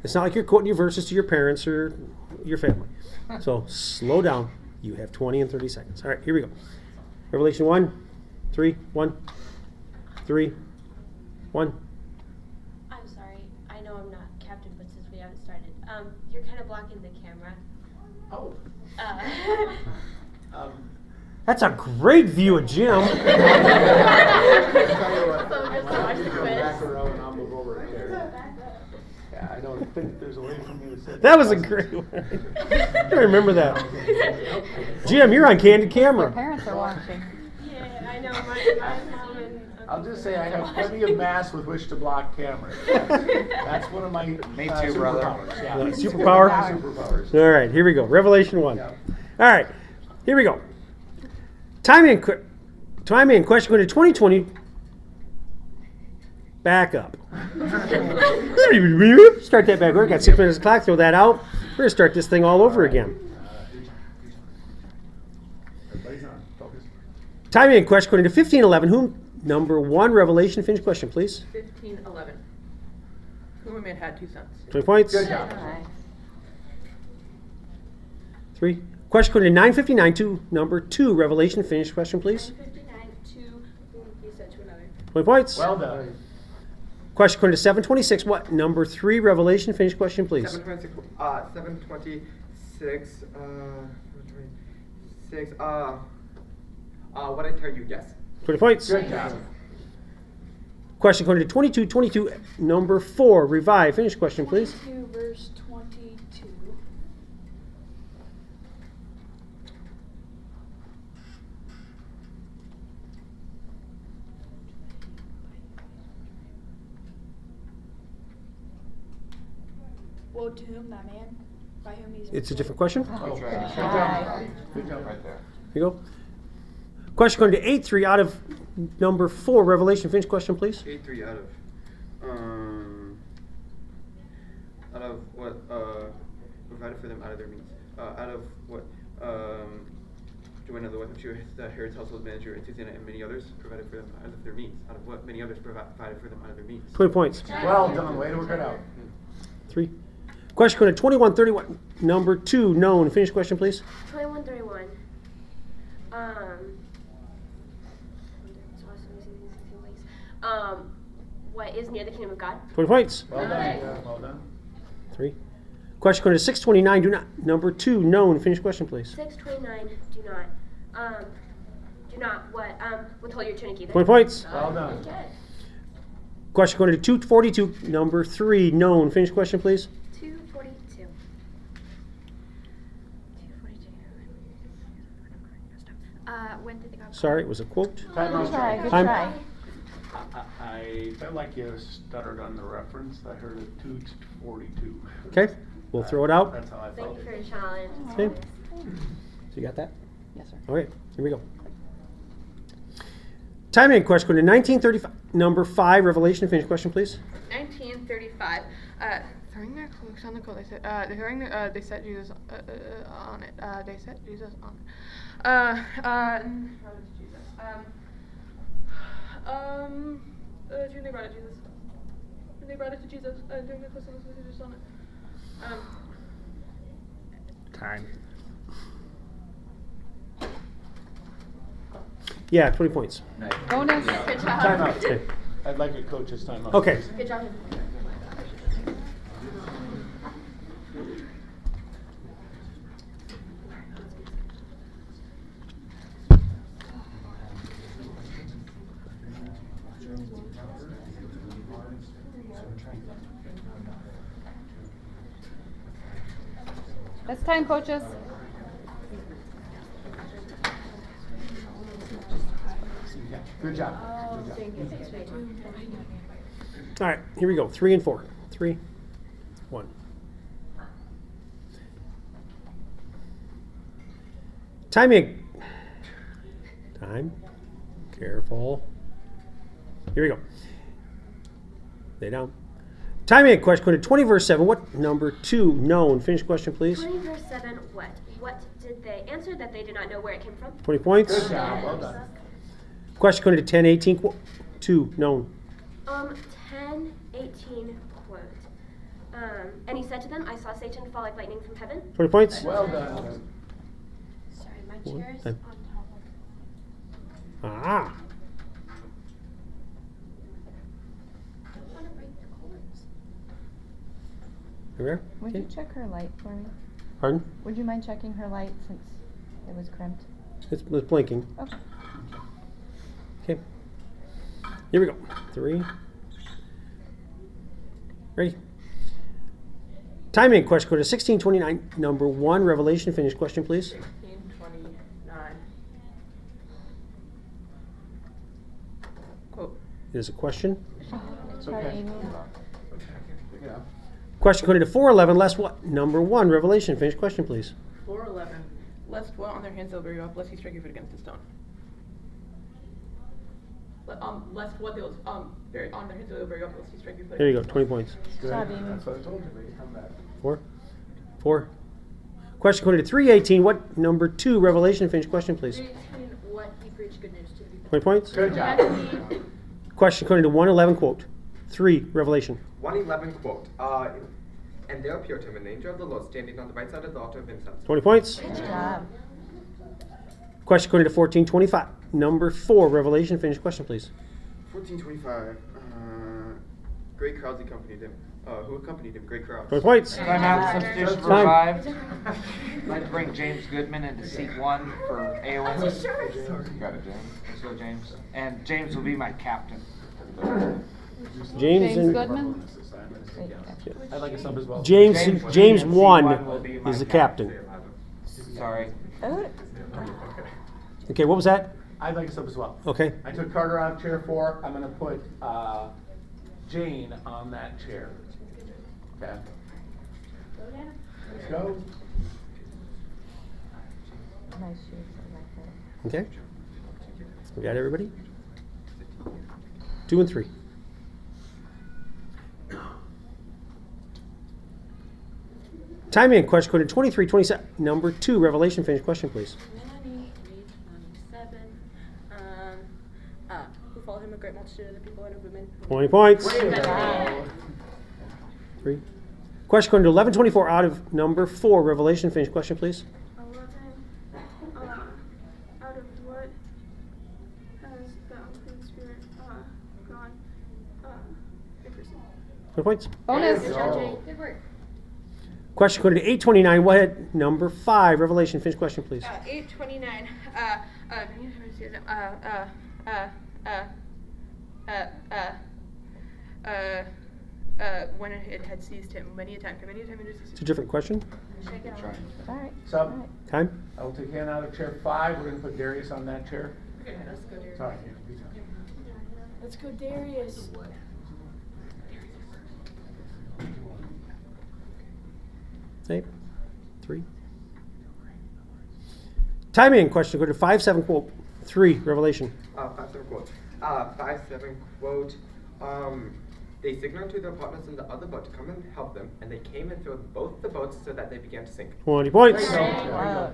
It's not like you're quoting your verses to your parents or your family. So slow down. You have 20 and 30 seconds. All right, here we go. Revelation 1, 3, 1, 3, 1. I'm sorry. I know I'm not captain, but since we haven't started, you're kind of blocking the camera. Oh. That's a great view of Jim. Yeah, I don't think there's a way for me to sit. That was a great one. I remember that. Jim, you're on candid camera. Your parents are watching. Yeah, I know. My mom and I'll just say I have plenty of mass with which to block cameras. That's one of my superpowers. Yeah. Superpower? Superpowers. All right, here we go. Revelation 1. All right, here we go. Time in question going to 2020. Back up. Start that back. We've got 6 minutes clock. Throw that out. We're going to start this thing all over again. Time in question according to 15:11. Whom number 1 Revelation finish question, please. 15:11. Whom a man had 2 sons. 20 points. Good job. 3. Question according to 9:59 to number 2 Revelation finish question, please. 9:59 to whom he said to another. 20 points. Well done. Question according to 7:26. What number 3 Revelation finish question, please. 726. What I tell you, yes. 20 points. Good job. Question according to 22:22. Number 4 revive finish question, please. 22 verse 22. Woe to whom that man, by whom he's. It's a different question. Oh, Here Good job right there. you go. Question going to 8-3 out of number 4, Revelation. Finish question, please. 8-3 out of what provided for them out of their means. Out of what Joanna, the wife of Herod's household manager, and Susanna and many others provided for them out of their means. Out of what many others provided for them out of their means. 20 points. Well done. Way to work it out. 3. Question going to 21-31. Number 2, known. Finish question, please. 21-31. What is near the kingdom of God? 20 points. Well done. Well done. 3. Question going to 629. Do not. Number 2, known. Finish question, please. 629. Do not what? Withhold your tunic either. 20 points. Well done. Okay. Question going to 242. Number 3, known. Finish question, please. 242. When did the God? Sorry, it was a quote. Time out. Good try, good Time. try. I felt like you stuttered on the reference. I heard it 242. Okay, we'll throw it out. That's how I felt. Thank you for your challenge. Okay. So you got that? Yes, sir. Okay, here we go. Timing question going to 1935. Number 5, Revelation. Finish question, please. 1935. Throwing their cloaks on the coat. They said, they set Jesus on it. They set Jesus on it. June they brought it to Jesus. They brought it to Jesus. During the Christmas, they just on it. Time. Yeah, 20 points. Nice. Bonus. Good job. Time out. Okay. I'd like a coach's time out. Okay. Good job. That's time, coaches. Good job. All right, here we go. 3 and 4. 3, 1. Timing. Time. Careful. Here we go. Lay down. Timing question to 20 verse 7. What number 2 known? Finish question, please. 20 verse 7. What? What did they answer that they did not know where it came from? 20 points. Good job. Well done. Question going to 10, 18. 2 known. 10, 18 quote. And he said to them, I saw Satan fall like lightning from heaven. 20 points. Well done. Sorry, my One, chair is time. on top of. Ah. I don't want to break the cords. Here Would we you are. check her light for me? Pardon? Would you mind checking her light since it was crimped? It's blinking. Okay. Okay. Here we go. 3. Ready? Timing question code is 1629. Number 1, Revelation. Finish question, please. 1629. Quote. It is a question. It's okay. Yeah. Question code to 411. Last what? Number 1, Revelation. Finish question, please. 411. Lest dwell on their hands they'll bury you up, lest you strike your foot against a stone. Lest what they'll bury on their hands they'll bury you up, lest you strike your foot. There you go. 20 points. Good. That's what I told you. Baby. Come back. 4. Question code to 318. What number 2, Revelation? Finish question, please. 318. What he preached good news to the people. 20 points. Good job. Question code to 111. Quote 3, Revelation. 111 quote. And there appeared to him an angel of the Lord standing on the right side of the altar of incense. 20 points. Good job. Question code to 1425. Number 4, Revelation. Finish question, please. 1425. Great crowds accompanied him. Who accompanied him? Great crowds. 20 points. Time out. Substitution for Time. 5. I'd like to bring James Goodman into seat 1 for AOS. You got it, James. Let's go, James. And James will be my captain. James and Goodman. I'd like a sub as well. James 1 will be my is the captain. Sorry. Okay, what was that? I'd like a sub as well. Okay. I took Carter out of chair 4. I'm going to put Jane on that chair. Okay. Let's go. Nice shoes, I like that. Okay. We got everybody? 2 and 3. Time in, question code 2327. Number 2, Revelation. Finish question, please. Who followed him a great multitude of the people and of women. 20 points. 3. Question code 1124 out of number 4, Revelation. Finish question, please. 11. Out of what has the unclean spirit gone? 20 points. Bonus. Good work. Question code 829. What had number 5, Revelation. Finish question, please. 829. When it had seized him, many a time it had seized It's a different question. Shake it off. All right. Sub. Time. I will take hand out of chair 5. We're going to put Darius on that chair. Okay, let's go, Darius. Sorry. Let's go, Darius. Eight. 3. Time in, question code 5743, Revelation. 5-7 quote. 5-7 quote. They signaled to their partners in the other boat to come and help them, and they came and filled both the boats so that they began to sink. 20 points. There you go. Wow.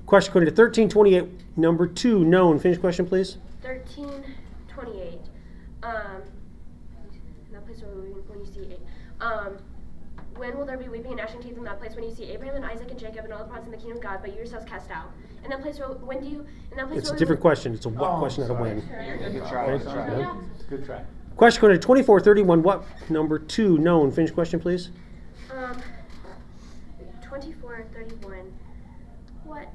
Question code 1328, number 2, known. Finish question, please. 1328. That place where when you see when will there be weeping and gnashing teeth in that place when you see Abraham and Isaac and Jacob and all the prophets in the kingdom of God, but you yourselves cast out? In that place where when do you? In that place It's a where different question. It's a what question, not a when. Good try. Okay. Good try. Yeah. Good try. Question code 2431, what number 2, known. Finish question, please. 2431. What?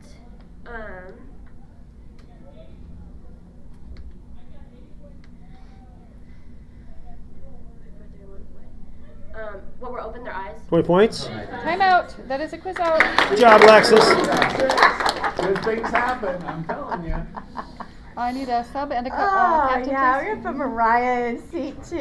What were open their eyes? 20 points. Time out. That is a quiz out. Good job, Alexis. Good things happen, I'm telling you. I need a sub and a Oh, captain, yeah, please. we're gonna put Mariah in seat 2.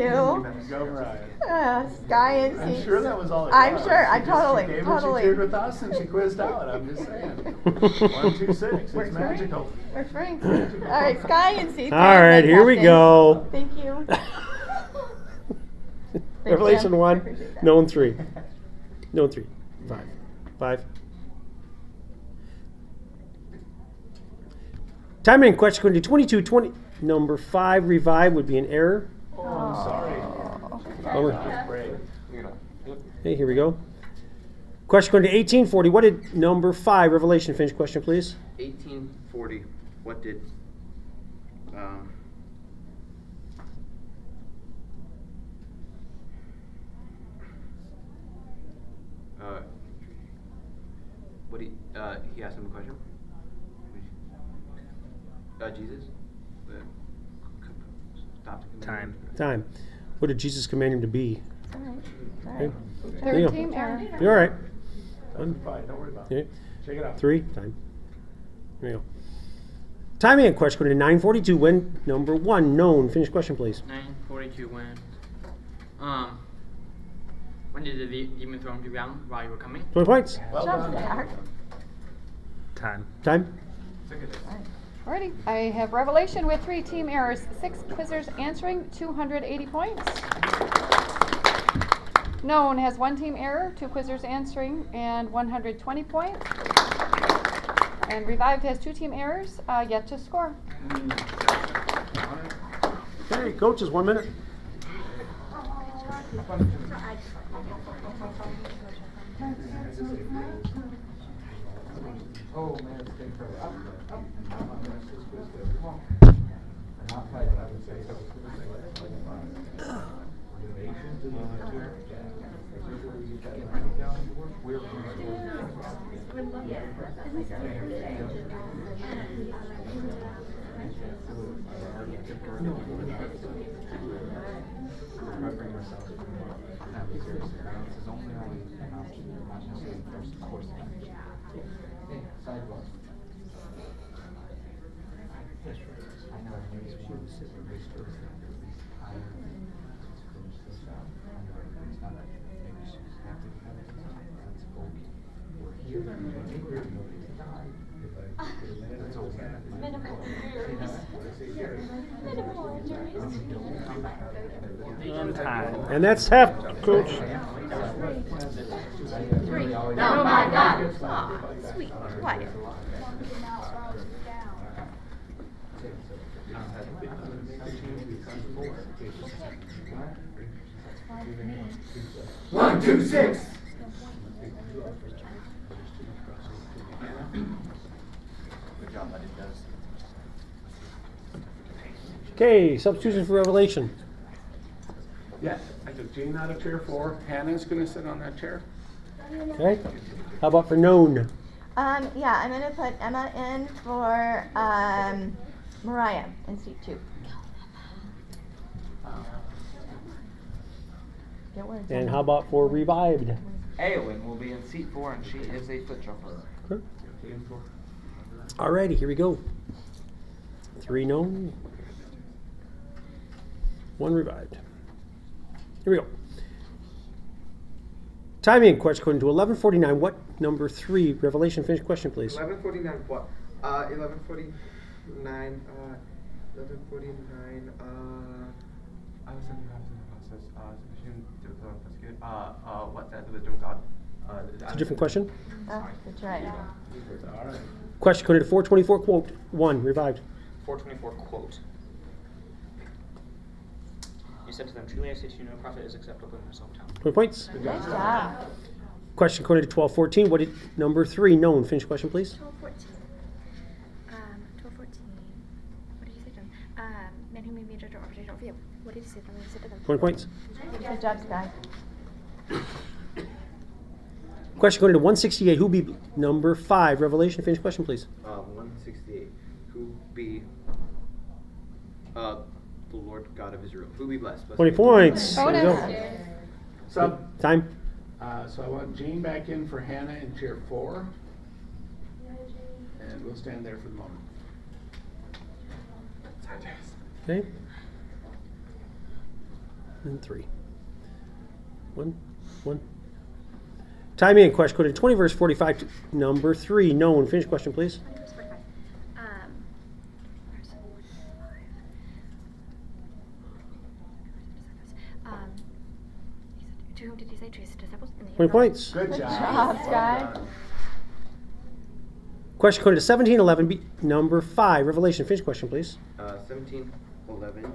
Go, Mariah. Sky in I'm seat. sure that was all it I'm was. sure. I She just- totally, she gave totally. She cheered with us and she quizzed out. I'm just saying. 1, 2, 6. It's Works for me. magical. Works for me. All right, Sky in seat 2. All right, here we go. Thank you. Revelation you. 1, Appreciate that. known 3. Known 3. 5. Time in, question code 2220. Number 5, revive would be an error. Oh, I'm sorry. Bummer. Okay, here we go. Question code 1840. What did number 5, Revelation, finish question, please? 1840. What did he asked him a question? Jesus? Stop the command. Time. What did Jesus command him to be? All right. Okay. There Third you go. team error. You're all right. Fine, don't worry about it. Okay. Check it out. 3. Time. Here we go. Time in, question code 942. When number 1, known. Finish question, please. 942 when did the demon throw him to the ground while you were coming? 20 points. Well Jump done. there. Time. Alrighty. I have Revelation with 3 team errors, 6 quizzers answering, 280 points. Known has 1 team error, 2 quizzers answering, and 120 points. And Revived has 2 team errors, yet to score. Okay, coaches, 1 minute. Oh man, it's been forever. On time. And that's half, Coach. 3. Oh my God. Aw, sweet, quiet. One, two, six. Okay, substitution for Revelation. Yeah, I took Jane out of chair 4. Hannah's going to sit on that chair. Okay. How about for known? Yeah, I'm gonna put Emma in for Mariah in seat 2. Get words. And how about for revived? Aowen will be in seat 4, and she is a foot jumper. Okay. Alrighty, here we go. 3 known, 1 revived. Here we go. Timing question according to 11:49. What number 3 Revelation finish question, please? 11:49 what? 11:49. 11:49. I was in the process. Submission to the prosecutor. What's that? The wisdom of God. It's a different question. Oh, that's right. Question according to 424 quote 1 revived. 424 quote. You said to them, truly I say to you, no prophet is acceptable in his hometown. 20 points. Nice job. Question according to 1214. What did number 3 known finish question, please? 12:14. 12:14. What did you say to them? Man who made me a judge or arbitrator over you. What did you say to them? What did you say to them? 20 points. Good job, Sky. Question according to 168. Who be number 5 Revelation finish question, please? 168. Who be the Lord God of Israel? Who be blessed? 20 points. There you go. So, Time. so I want Jane back in for Hannah in chair 4. And we'll stand there for the moment. Okay. And 3. 1. Time in question according to 20 verse 45. Number 3 known finish question, please. Verse 45. Verse 45. To whom did he say? To his disciples? 20 points. Good job. Good job, Sky. Question according to 1711. Number 5 Revelation finish question, please. 17:11.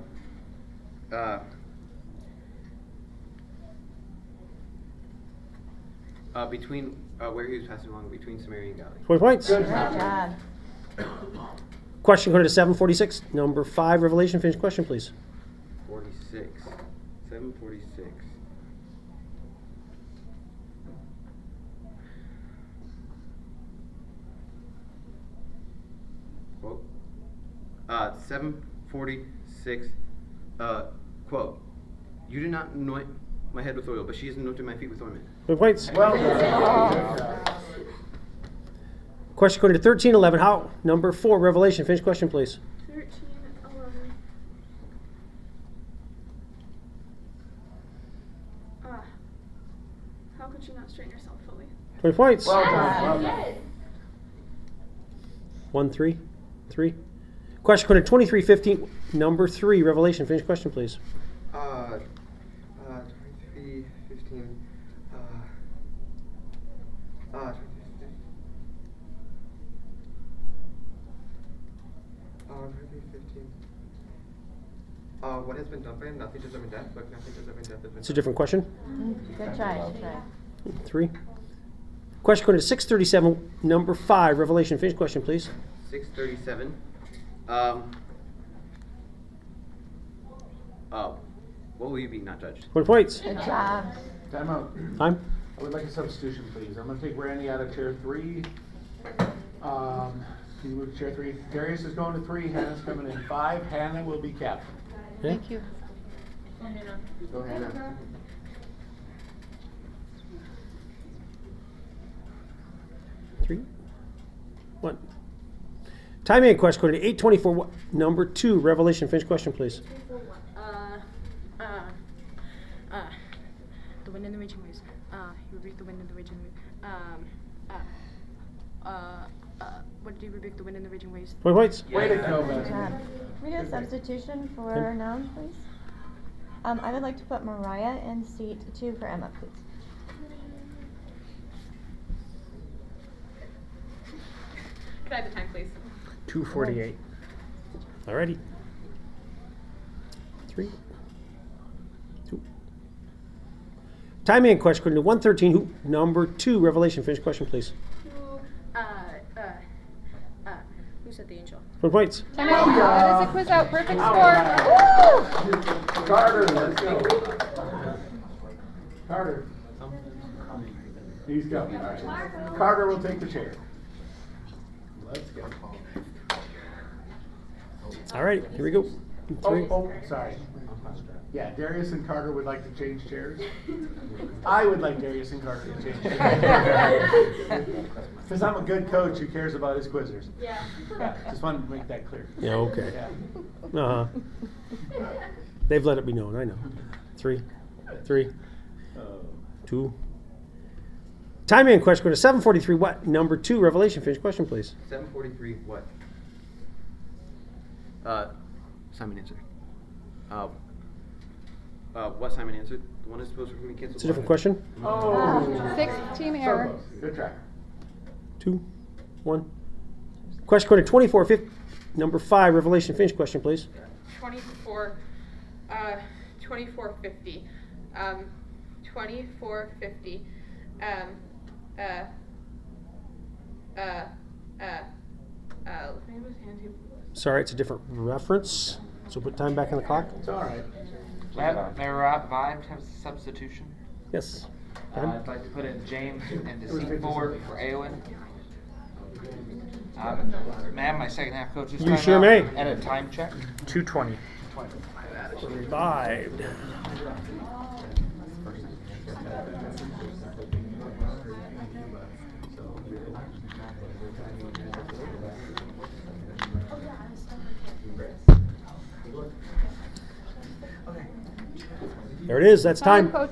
Between where he was passing along between Samaria and Galilee. 20 points. Good job. Question according to 746. Number 5 Revelation finish question, please. 46. 746. Quote. 746. Quote. You did not anoint my head with oil, but she has anointed my feet with ointment. 20 points. Well done. Question according to 1311. How number 4 Revelation finish question, please. 13:11. How could you not straighten yourself fully? 20 points. Well done. Well done. 1 3 3. Question according to 2315. Number 3 Revelation finish question, please. 23:15. 23:15. What has been done for him? Nothing deserving death, but nothing deserving death has been. It's a different question. Good try. 3. Question according to 637. Number 5 Revelation finish question, please. 637. What will you be not judged? 20 points. Good job. Time out. Time. I would like a substitution, please. I'm going to take Randy out of chair 3. Can you move to chair 3? Darius is going to 3. Hannah's coming in 5. Hannah will be captain. Okay. Thank you. Go Hannah. Three. 1. Time in question according to 824. What number 2 Revelation finish question, please. The wind and the raging waves. He rebuked the wind and the raging waves. What did he rebuke the wind and the raging waves? 20 points. Way to go, man. Can we do a substitution for noun, please? I would like to put Mariah in seat 2 for Emma, please. Can I have the time, please? 2:48. Alrighty. 3, 2. Time in question according to 113. Who? Number 2. Revelation. Finish question, please. Who said the angel? 1 points. Time out. That is a quiz out. Perfect score. Woo! Carter, let's go. Carter. He's coming. All right. Carter will take the chair. Let's go. All right, here we go. 3. Oh, sorry. Yeah, Darius and Carter would like to change chairs. I would like Darius and Carter to change chairs. Because I'm a good coach who cares about his quizzers. Yeah. Just wanted to make that clear. Yeah, okay. Yeah. Uh-huh. They've let it be known, I know. 3, 2. Time in question according to 743. What? Number 2. Revelation. Finish question, please. 743. What? Simon answered. What Simon answered? The one is supposed to be canceled. It's a different question. Oh. 6-team error. Good try. 2, 1. Question according to 2450. Number 5. Revelation. Finish question, please. 2450. 2450. Sorry, it's a different reference. So put time back on the clock. It's all right. May I have substitution? Yes. I'd like to put in James into seat 4 for Awen. May I have my second half coaches? You sure may. And a time check. 2:20. Revived. There it is. That's time. Coach.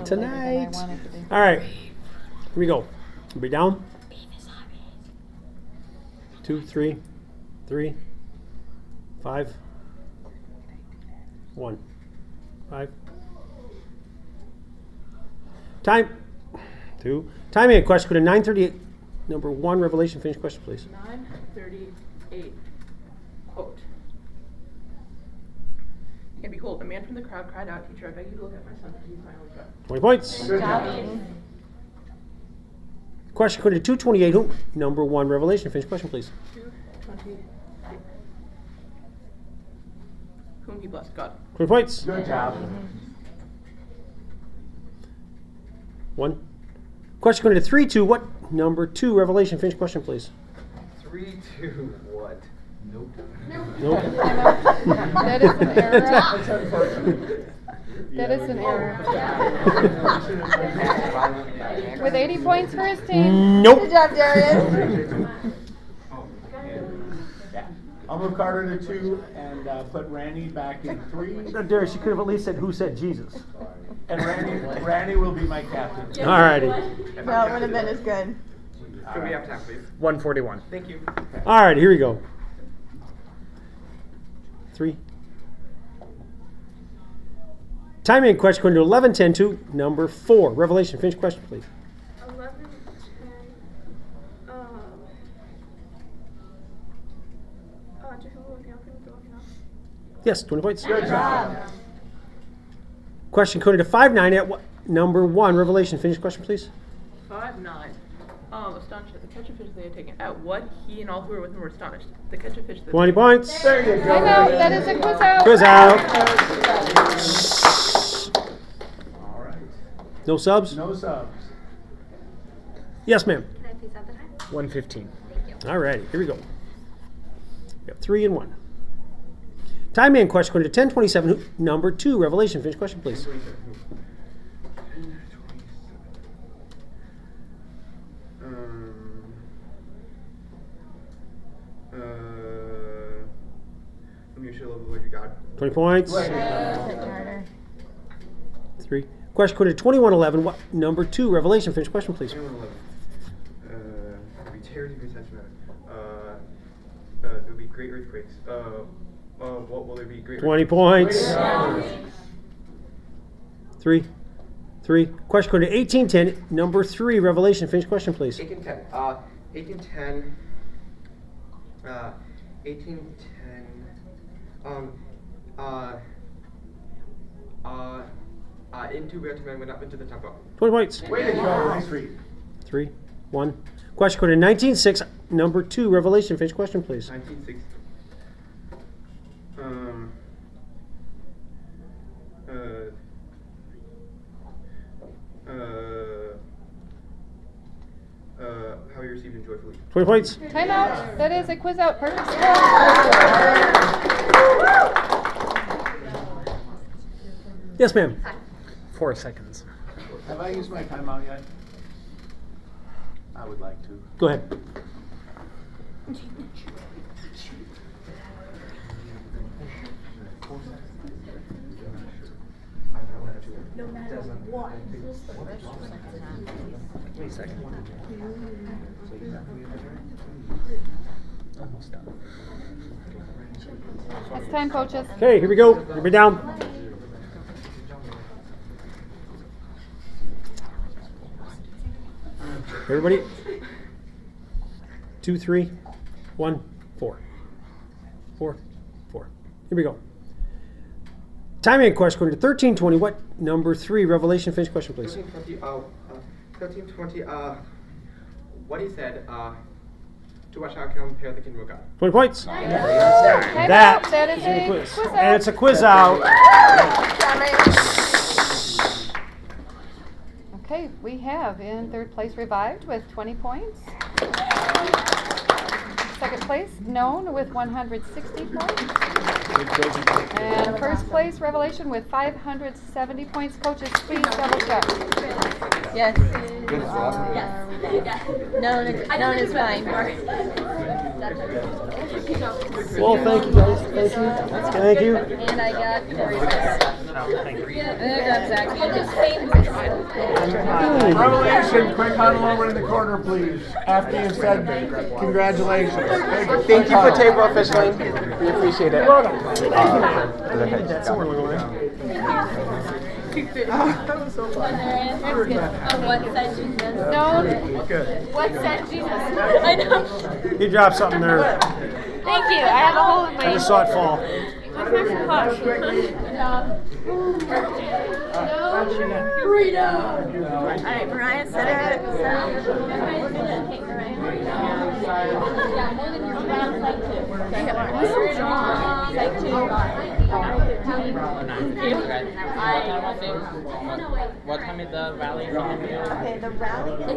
Tonight. All right. Here we go. Be down. 2, 3, 3, 5, 1, 5. Time. 2. Time in question. Go to 938. Number 1. Revelation. Finish question, please. 938. Quote. And behold, a man from the crowd cried out, "Teacher, I beg you to look at my son, for he finally dropped." 20 points. Good job. Question according to 228. Who? Number 1. Revelation. Finish question, please. 228. Whom he blessed, God. 20 points. Good job. 1. Question according to 3-2. What? Number 2. Revelation. Finish question, please. 3, 2, what? Nope. Nope. That is an error. That is an error. With 80 points for his team. Nope. Good job, Darius. I'll move Carter to 2 and put Randy back in 3. Darius, you could have at least said who said Jesus. And Randy will be my captain. All righty. No, it would have been as good. Could we have time, please? 141. Thank you. All right, here we go. 3. Time in question according to 11:10 to number 4. Revelation. Finish question, please. 11, 10. Yes, 20 points. Good job. Question according to 5-9 at what? Number 1. Revelation. Finish question, please. 5-9. Astonished at the catch of fish they had taken. At what he and all who were with him were astonished. The catch of fish. 20 points. There you go. Time out. That is a quiz out. Quiz out. All right. No subs? No subs. Yes, ma'am. Can I please have the time? 115. Thank you. All righty, here we go. We have 3 and 1. Time in question according to 10:27. Number 2. Revelation. Finish question, please. Whom you shall love the Lord your God. 20 points. 3, 3. Question code 2111. What number 2 revelation? Finish question, please. 2111. There'll be terror degrees there'll be great earthquakes. What will there be? Great 20 earthquakes? points. 3. Question code 1810. Number 3 revelation. Finish question, please. 1810. 1810. Into where two men went up into the temple. 20 points. Way to go. Nice read. 3, 1. Question code 1906. Number 2 revelation. Finish question, please. 1960. How you received and joyfully. 20 points. Time out. That is a quiz out. Perfect score. Yes, ma'am. 4 seconds. Have I used my timeout yet? I would like to. Go ahead. No matter what. Wait a second. Almost done. It's time, coaches. Okay, here we go. Everybody down. Everybody. 2, 3, 1, 4. 4. Here we go. Timing question code 1320. What number 3 revelation? Finish question, please. 1320. What he said. To watch how compare the kingdom of God. 20 points. That is a quiz out. And it's a quiz out. Okay, we have in third place Revived with 20 points. Second place Known with 160 points. And first place Revelation with 570 points. Coaches, please double check. Yes. Known is fine. Well, thank you guys. Thank you. And I got Revelation, quick huddle over in the corner, please. After you've said congratulations. Thank you for table officialing. We appreciate it. What said Jesus? No. What said Jesus? I know. You dropped something there. Thank you. I have a hole in my. I just saw it fall. Freedom. All right, Mariah, set it. What time is the rally? Okay, the rally is at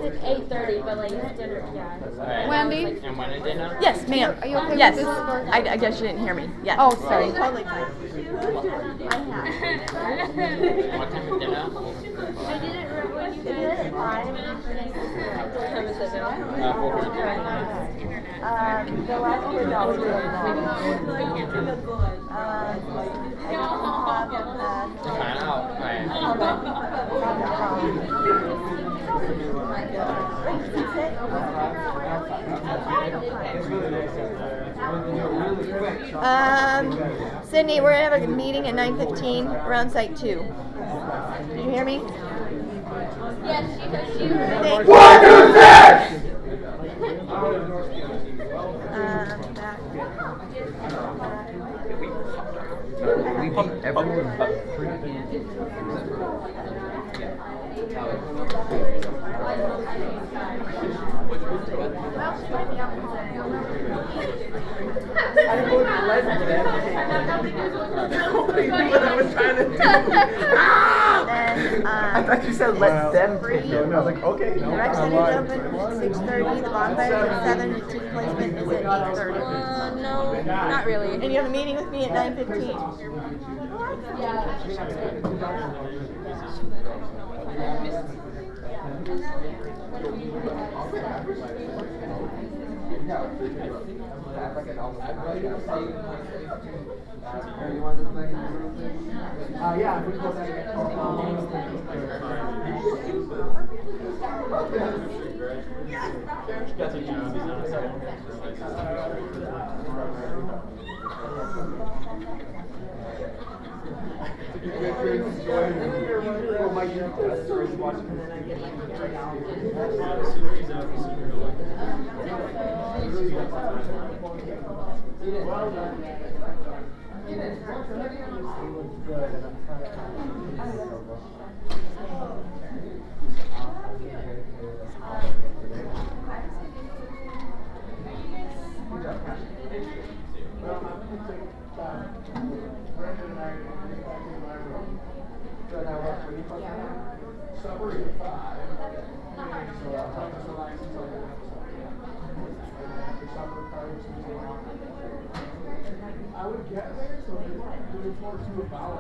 8:30, but like dinner. Yeah. Wendy? And when is dinner? Yes, ma'am. Are you okay Yes. with this score? I guess you didn't hear me. Yes. Oh, sorry. Totally fine. What time is dinner? I didn't remember when you guys. The last year that was really Sydney, we're gonna have a meeting at 9:15 around Site 2. Did you hear me? Yes, she does. She. What is that? We beat everyone but I didn't let them. What I was trying to do. I thought you said let them. I was like, okay. The rec center is open at 6:30. The bonfire is at 7. The team placement is at 8:30. No, not really. And you have a meeting with me at 9:15. Yeah, we go back. That's a job. He's not I would guess. So 34 to a foul.